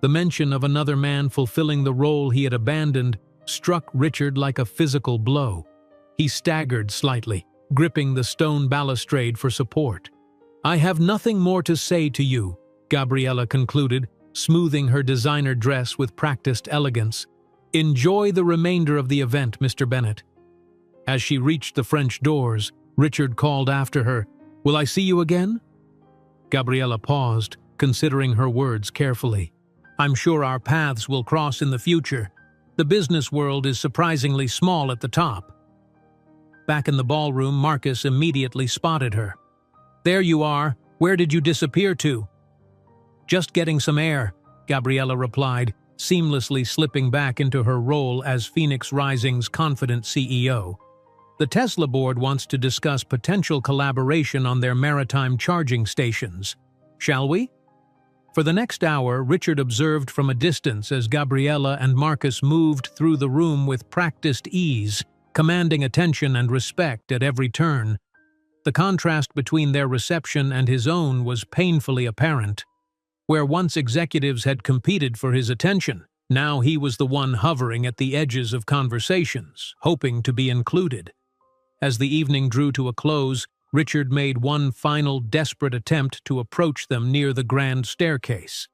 Speaker 1: The mention of another man fulfilling the role he had abandoned struck Richard like a physical blow. He staggered slightly, gripping the stone balustrade for support. "I have nothing more to say to you," Gabriella concluded, smoothing her designer dress with practiced elegance. "Enjoy the remainder of the event, Mr. Bennett." As she reached the French doors, Richard called after her, "Will I see you again?" Gabriella paused, considering her words carefully. "I'm sure our paths will cross in the future. The business world is surprisingly small at the top." Back in the ballroom, Marcus immediately spotted her. "There you are. Where did you disappear to?" "Just getting some air," Gabriella replied, seamlessly slipping back into her role as Phoenix Rising's confident CEO. "The Tesla board wants to discuss potential collaboration on their maritime charging stations. Shall we?" For the next hour, Richard observed from a distance as Gabriella and Marcus moved through the room with practiced ease, commanding attention and respect at every turn. The contrast between their reception and his own was painfully apparent. Where once executives had competed for his attention, now he was the one hovering at the edges of conversations, hoping to be included. As the evening drew to a close, Richard made one final desperate attempt to approach them near the grand staircase.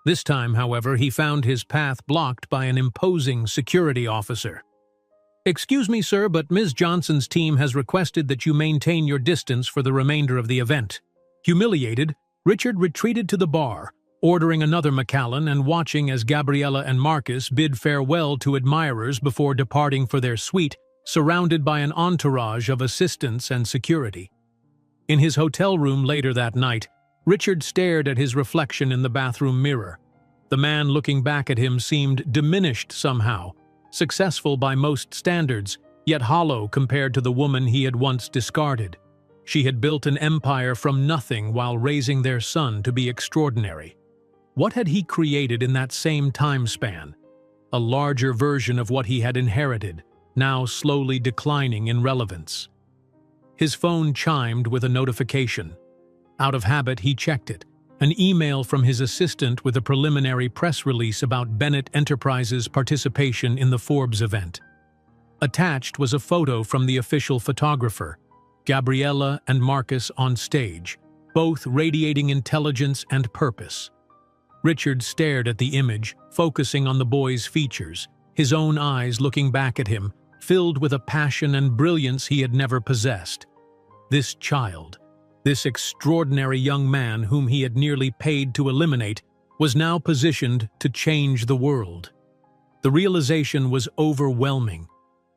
Speaker 1: This time, however, he found his path blocked by an imposing security officer. "Excuse me, sir, but Ms. Johnson's team has requested that you maintain your distance for the remainder of the event." Humiliated, Richard retreated to the bar, ordering another Macallan and watching as Gabriella and Marcus bid farewell to admirers before departing for their suite, surrounded by an entourage of assistants and security. In his hotel room later that night, Richard stared at his reflection in the bathroom mirror. The man looking back at him seemed diminished somehow, successful by most standards, yet hollow compared to the woman he had once discarded. She had built an empire from nothing while raising their son to be extraordinary. What had he created in that same time span? a larger version of what he had inherited, now slowly declining in relevance. His phone chimed with a notification. Out of habit, he checked it. An email from his assistant with a preliminary press release about Bennett Enterprises' participation in the Forbes event. Attached was a photo from the official photographer, Gabriella and Marcus on stage, both radiating intelligence and purpose. Richard stared at the image, focusing on the boy's features, his own eyes looking back at him, filled with a passion and brilliance he had never possessed. This child, this extraordinary young man whom he had nearly paid to eliminate, was now positioned to change the world. The realization was overwhelming.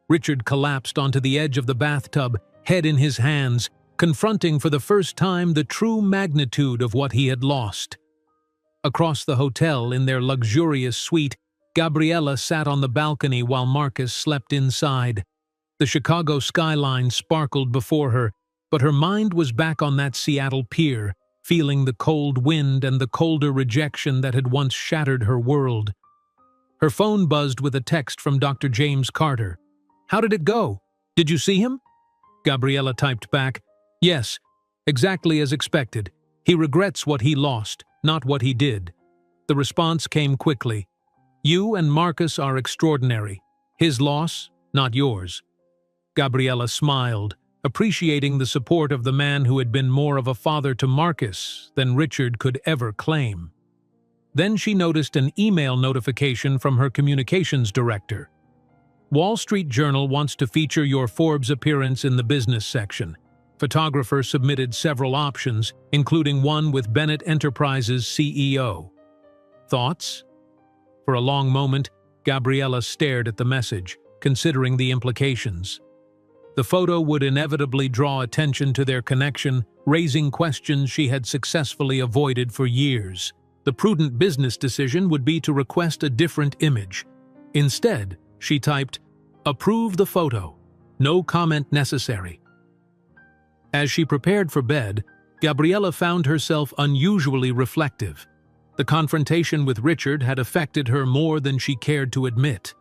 Speaker 1: Richard collapsed onto the edge of the bathtub, head in his hands, confronting for the first time the true magnitude of what he had lost. Across the hotel, in their luxurious suite, Gabriella sat on the balcony while Marcus slept inside. The Chicago skyline sparkled before her, but her mind was back on that Seattle pier, feeling the cold wind and the colder rejection that had once shattered her world. Her phone buzzed with a text from Dr. James Carter. "How did it go? Did you see him?" Gabriella typed back, "Yes, exactly as expected. He regrets what he lost, not what he did." The response came quickly. "You and Marcus are extraordinary. His loss, not yours." Gabriella smiled, appreciating the support of the man who had been more of a father to Marcus than Richard could ever claim. Then she noticed an email notification from her communications director. "Wall Street Journal wants to feature your Forbes appearance in the business section." Photographer submitted several options, including one with Bennett Enterprises' CEO. Thoughts? For a long moment, Gabriella stared at the message, considering the implications. The photo would inevitably draw attention to their connection, raising questions she had successfully avoided for years. The prudent business decision would be to request a different image. Instead, she typed, "Approve the photo. No comment necessary." As she prepared for bed, Gabriella found herself unusually reflective. The confrontation with Richard had affected her more than she cared to admit.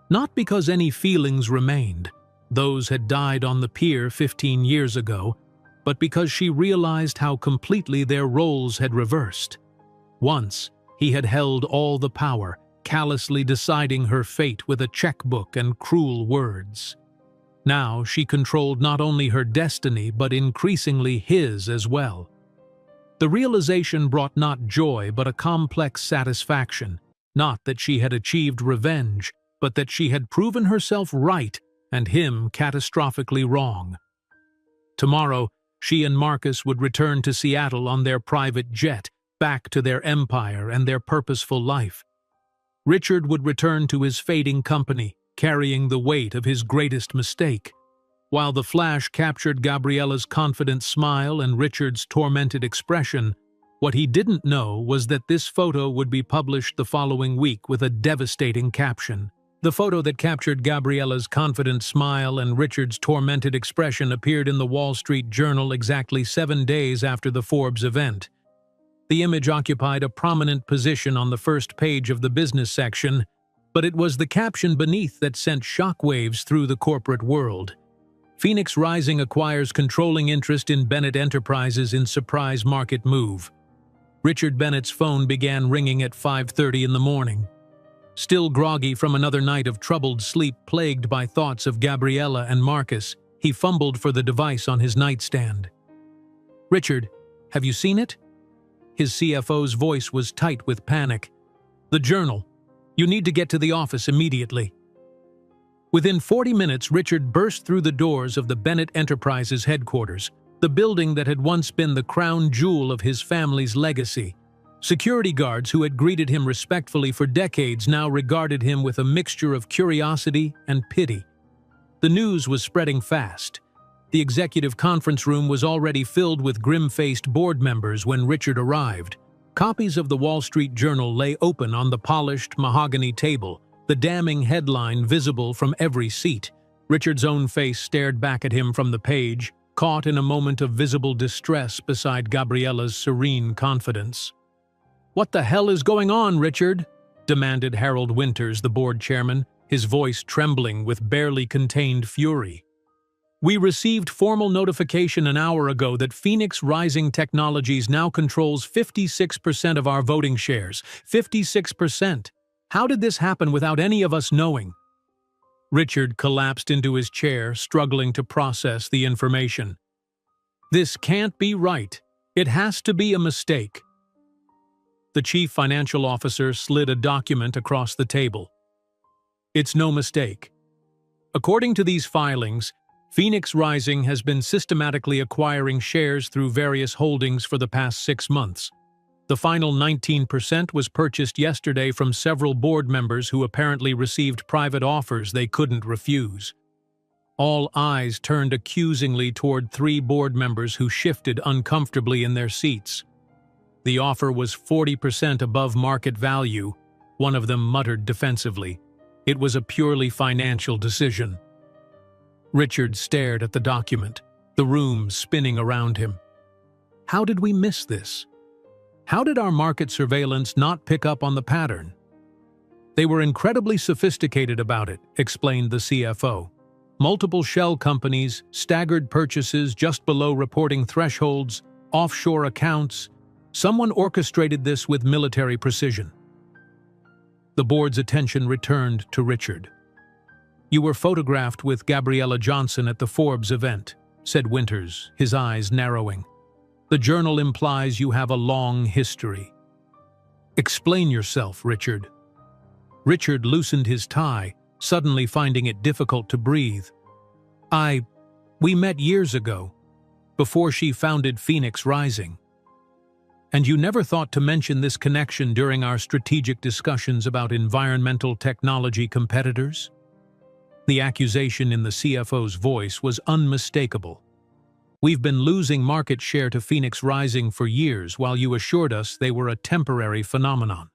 Speaker 1: Not because any feelings remained. Those had died on the pier 15 years ago, but because she realized how completely their roles had reversed. Once, he had held all the power, callously deciding her fate with a checkbook and cruel words. Now she controlled not only her destiny but increasingly his as well. The realization brought not joy but a complex satisfaction, not that she had achieved revenge, but that she had proven herself right and him catastrophically wrong. Tomorrow, she and Marcus would return to Seattle on their private jet, back to their empire and their purposeful life. Richard would return to his fading company, carrying the weight of his greatest mistake. While the flash captured Gabriella's confident smile and Richard's tormented expression, what he didn't know was that this photo would be published the following week with a devastating caption. The photo that captured Gabriella's confident smile and Richard's tormented expression appeared in the Wall Street Journal exactly 7 days after the Forbes event. The image occupied a prominent position on the first page of the business section, but it was the caption beneath that sent shockwaves through the corporate world. Phoenix Rising acquires controlling interest in Bennett Enterprises in surprise market move. Richard Bennett's phone began ringing at 5:30 in the morning. Still groggy from another night of troubled sleep plagued by thoughts of Gabriella and Marcus, he fumbled for the device on his nightstand. "Richard, have you seen it?" His CFO's voice was tight with panic. "The Journal. You need to get to the office immediately." Within 40 minutes, Richard burst through the doors of the Bennett Enterprises headquarters, the building that had once been the crown jewel of his family's legacy. Security guards who had greeted him respectfully for decades now regarded him with a mixture of curiosity and pity. The news was spreading fast. The executive conference room was already filled with grim-faced board members when Richard arrived. Copies of the Wall Street Journal lay open on the polished mahogany table, the damning headline visible from every seat. Richard's own face stared back at him from the page, caught in a moment of visible distress beside Gabriella's serene confidence. "What the hell is going on, Richard?" demanded Harold Winters, the board chairman, his voice trembling with barely contained fury. We received formal notification an hour ago that Phoenix Rising Technologies now controls 56% of our voting shares. 56%. How did this happen without any of us knowing? Richard collapsed into his chair, struggling to process the information. This can't be right. It has to be a mistake. The chief financial officer slid a document across the table. It's no mistake. According to these filings, Phoenix Rising has been systematically acquiring shares through various holdings for the past 6 months. The final 19% was purchased yesterday from several board members who apparently received private offers they couldn't refuse. All eyes turned accusingly toward 3 board members who shifted uncomfortably in their seats. The offer was 40% above market value. One of them muttered defensively. It was a purely financial decision. Richard stared at the document, the room spinning around him. How did we miss this? How did our market surveillance not pick up on the pattern? They were incredibly sophisticated about it, explained the CFO. Multiple shell companies, staggered purchases just below reporting thresholds, offshore accounts. Someone orchestrated this with military precision. The board's attention returned to Richard. You were photographed with Gabriella Johnson at the Forbes event, said Winters, his eyes narrowing. The journal implies you have a long history. Explain yourself, Richard. Richard loosened his tie, suddenly finding it difficult to breathe. We met years ago, before she founded Phoenix Rising. And you never thought to mention this connection during our strategic discussions about environmental technology competitors? The accusation in the CFO's voice was unmistakable. We've been losing market share to Phoenix Rising for years while you assured us they were a temporary phenomenon.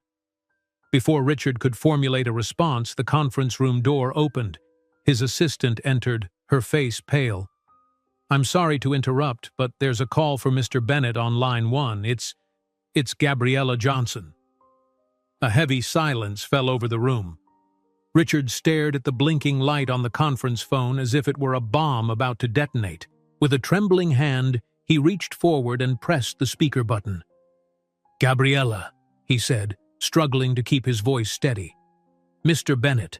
Speaker 1: Before Richard could formulate a response, the conference room door opened. His assistant entered, her face pale. I'm sorry to interrupt, but there's a call for Mr. Bennett on line 1. It's Gabriella Johnson. A heavy silence fell over the room. Richard stared at the blinking light on the conference phone as if it were a bomb about to detonate. With a trembling hand, he reached forward and pressed the speaker button. Gabriella, he said, struggling to keep his voice steady. Mr. Bennett.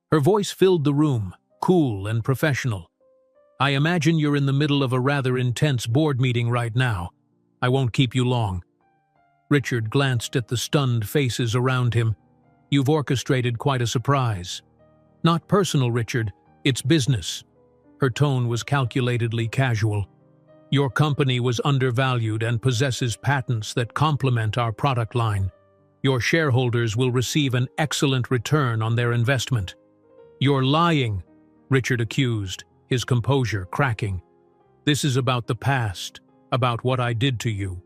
Speaker 1: Her voice filled the room, cool and professional. I imagine you're in the middle of a rather intense board meeting right now. I won't keep you long. Richard glanced at the stunned faces around him. You've orchestrated quite a surprise. Not personal, Richard. It's business. Her tone was calculatedly casual. Your company was undervalued and possesses patents that complement our product line. Your shareholders will receive an excellent return on their investment. You're lying, Richard accused, his composure cracking. This is about the past, about what I did to you.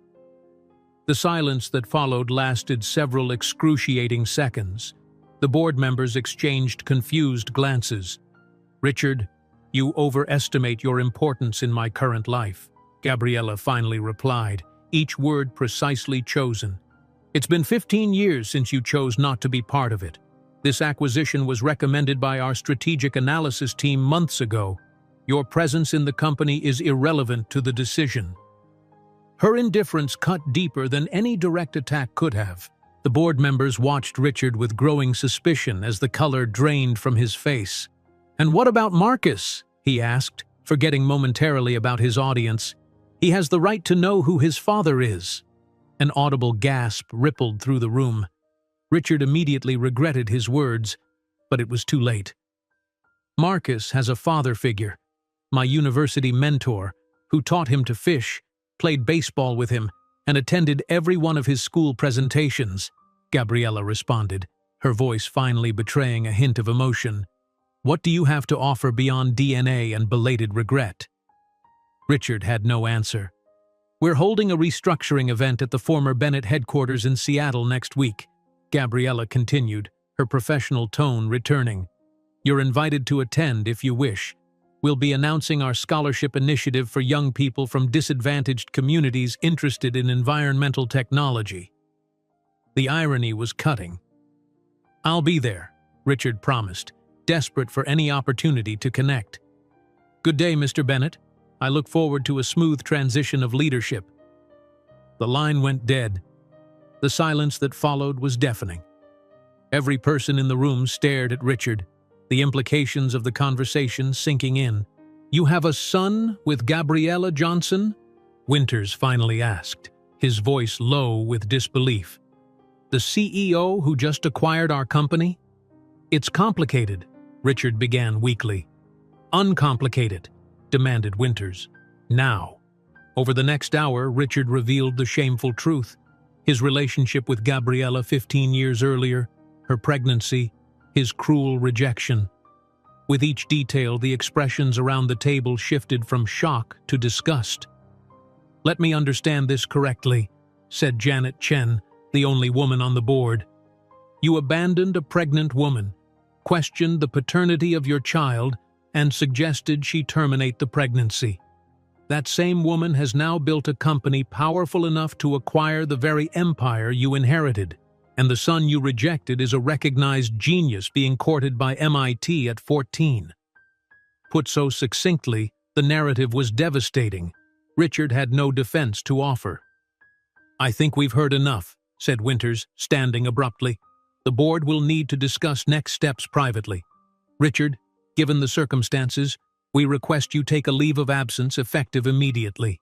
Speaker 1: The silence that followed lasted several excruciating seconds. The board members exchanged confused glances. Richard, you overestimate your importance in my current life, Gabriella finally replied, each word precisely chosen. It's been 15 years since you chose not to be part of it. This acquisition was recommended by our strategic analysis team months ago. Your presence in the company is irrelevant to the decision. Her indifference cut deeper than any direct attack could have. The board members watched Richard with growing suspicion as the color drained from his face. And what about Marcus? He asked, forgetting momentarily about his audience. He has the right to know who his father is. An audible gasp rippled through the room. Richard immediately regretted his words, but it was too late. Marcus has a father figure, my university mentor, who taught him to fish, played baseball with him, and attended every one of his school presentations, Gabriella responded, her voice finally betraying a hint of emotion. What do you have to offer beyond DNA and belated regret? Richard had no answer. We're holding a restructuring event at the former Bennett headquarters in Seattle next week, Gabriella continued, her professional tone returning. You're invited to attend if you wish. We'll be announcing our scholarship initiative for young people from disadvantaged communities interested in environmental technology. The irony was cutting. "I'll be there," Richard promised, desperate for any opportunity to connect. "Good day, Mr. Bennett. I look forward to a smooth transition of leadership." The line went dead. The silence that followed was deafening. Every person in the room stared at Richard, the implications of the conversation sinking in. "You have a son with Gabriella Johnson?" Winters finally asked, his voice low with disbelief. "The CEO who just acquired our company?" "It's complicated," Richard began weakly. "Uncomplicated," demanded Winters. "Now." Over the next hour, Richard revealed the shameful truth. His relationship with Gabriella 15 years earlier, her pregnancy, his cruel rejection. With each detail, the expressions around the table shifted from shock to disgust. "Let me understand this correctly," said Janet Chen, the only woman on the board. "You abandoned a pregnant woman, questioned the paternity of your child, and suggested she terminate the pregnancy. That same woman has now built a company powerful enough to acquire the very empire you inherited, and the son you rejected is a recognized genius being courted by MIT at 14. Put so succinctly, the narrative was devastating. Richard had no defense to offer. "I think we've heard enough," said Winters, standing abruptly. "The board will need to discuss next steps privately. Richard, given the circumstances, we request you take a leave of absence effective immediately."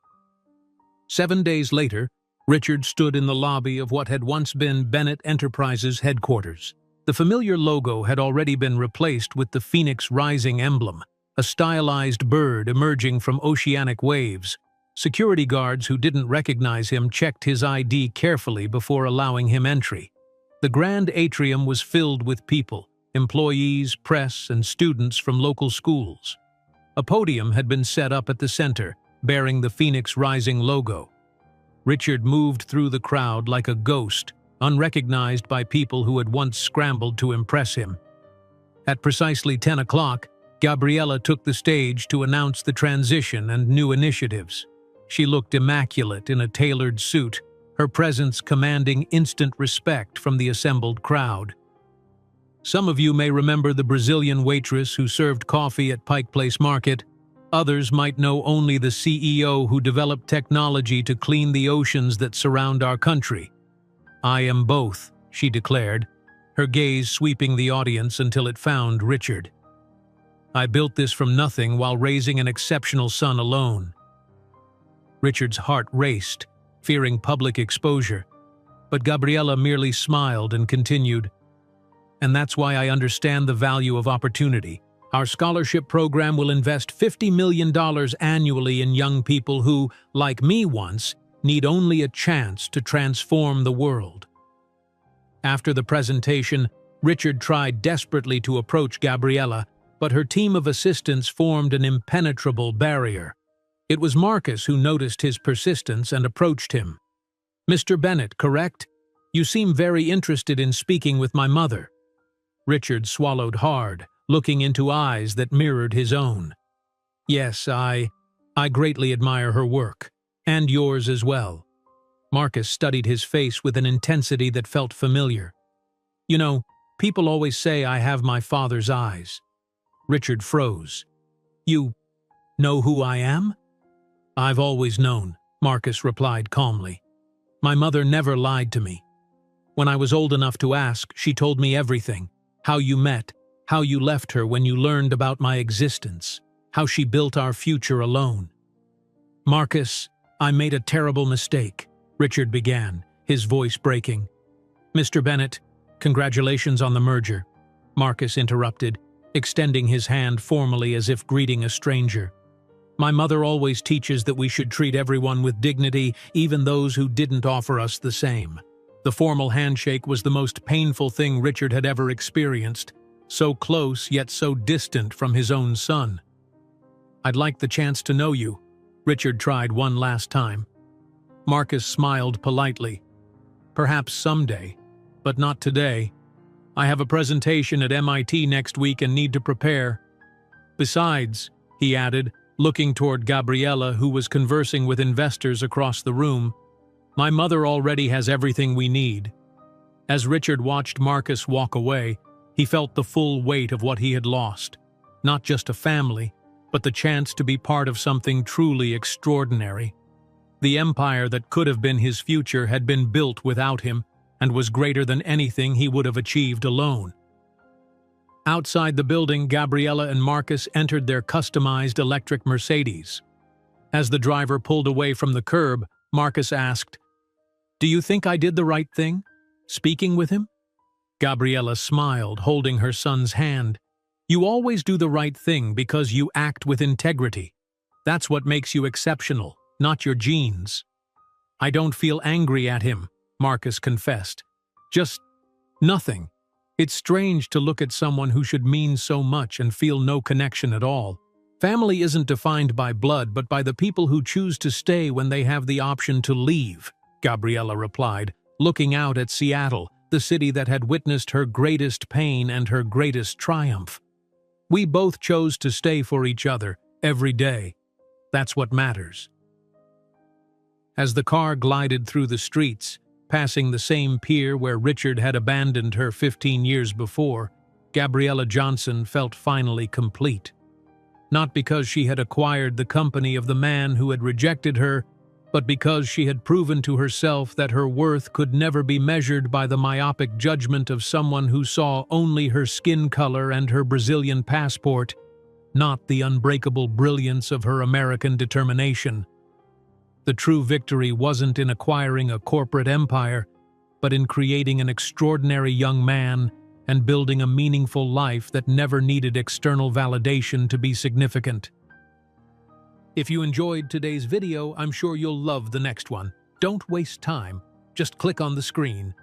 Speaker 1: 7 days later, Richard stood in the lobby of what had once been Bennett Enterprises headquarters. The familiar logo had already been replaced with the Phoenix Rising emblem, a stylized bird emerging from oceanic waves. Security guards who didn't recognize him checked his ID carefully before allowing him entry. The grand atrium was filled with people, employees, press, and students from local schools. A podium had been set up at the center, bearing the Phoenix Rising logo. Richard moved through the crowd like a ghost, unrecognized by people who had once scrambled to impress him. At precisely 10 o'clock, Gabriella took the stage to announce the transition and new initiatives. She looked immaculate in a tailored suit, her presence commanding instant respect from the assembled crowd. Some of you may remember the Brazilian waitress who served coffee at Pike Place Market. Others might know only the CEO who developed technology to clean the oceans that surround our country. "I am both," she declared, her gaze sweeping the audience until it found Richard. "I built this from nothing while raising an exceptional son alone." Richard's heart raced, fearing public exposure, but Gabriella merely smiled and continued, "And that's why I understand the value of opportunity. Our scholarship program will invest $50 million annually in young people who, like me once, need only a chance to transform the world." After the presentation, Richard tried desperately to approach Gabriella, but her team of assistants formed an impenetrable barrier. It was Marcus who noticed his persistence and approached him. "Mr. Bennett, correct? You seem very interested in speaking with my mother." Richard swallowed hard, looking into eyes that mirrored his own. "Yes, I greatly admire her work, and yours as well." Marcus studied his face with an intensity that felt familiar. "You know, people always say I have my father's eyes." Richard froze. "You know who I am?" "I've always known," Marcus replied calmly. "My mother never lied to me. When I was old enough to ask, she told me everything. How you met, how you left her when you learned about my existence, how she built our future alone." "Marcus, I made a terrible mistake," Richard began, his voice breaking. "Mr. Bennett, congratulations on the merger," Marcus interrupted, extending his hand formally as if greeting a stranger. "My mother always teaches that we should treat everyone with dignity, even those who didn't offer us the same." The formal handshake was the most painful thing Richard had ever experienced, so close yet so distant from his own son. "I'd like the chance to know you," Richard tried one last time. Marcus smiled politely. "Perhaps someday, but not today. I have a presentation at MIT next week and need to prepare. Besides," he added, looking toward Gabriella, who was conversing with investors across the room, "my mother already has everything we need." As Richard watched Marcus walk away, he felt the full weight of what he had lost. Not just a family, but the chance to be part of something truly extraordinary. The empire that could have been his future had been built without him and was greater than anything he would have achieved alone. Outside the building, Gabriella and Marcus entered their customized electric Mercedes. As the driver pulled away from the curb, Marcus asked, "Do you think I did the right thing, speaking with him?" Gabriella smiled, holding her son's hand. "You always do the right thing because you act with integrity. That's what makes you exceptional, not your genes." "I don't feel angry at him," Marcus confessed. "Just nothing. It's strange to look at someone who should mean so much and feel no connection at all. Family isn't defined by blood, but by the people who choose to stay when they have the option to leave," Gabriella replied, looking out at Seattle, the city that had witnessed her greatest pain and her greatest triumph. "We both chose to stay for each other, every day. That's what matters." As the car glided through the streets, passing the same pier where Richard had abandoned her 15 years before, Gabriella Johnson felt finally complete. Not because she had acquired the company of the man who had rejected her, but because she had proven to herself that her worth could never be measured by the myopic judgment of someone who saw only her skin color and her Brazilian passport, not the unbreakable brilliance of her American determination. The true victory wasn't in acquiring a corporate empire, but in creating an extraordinary young man and building a meaningful life that never needed external validation to be significant. If you enjoyed today's video, I'm sure you'll love the next one. Don't waste time. Just click on the screen.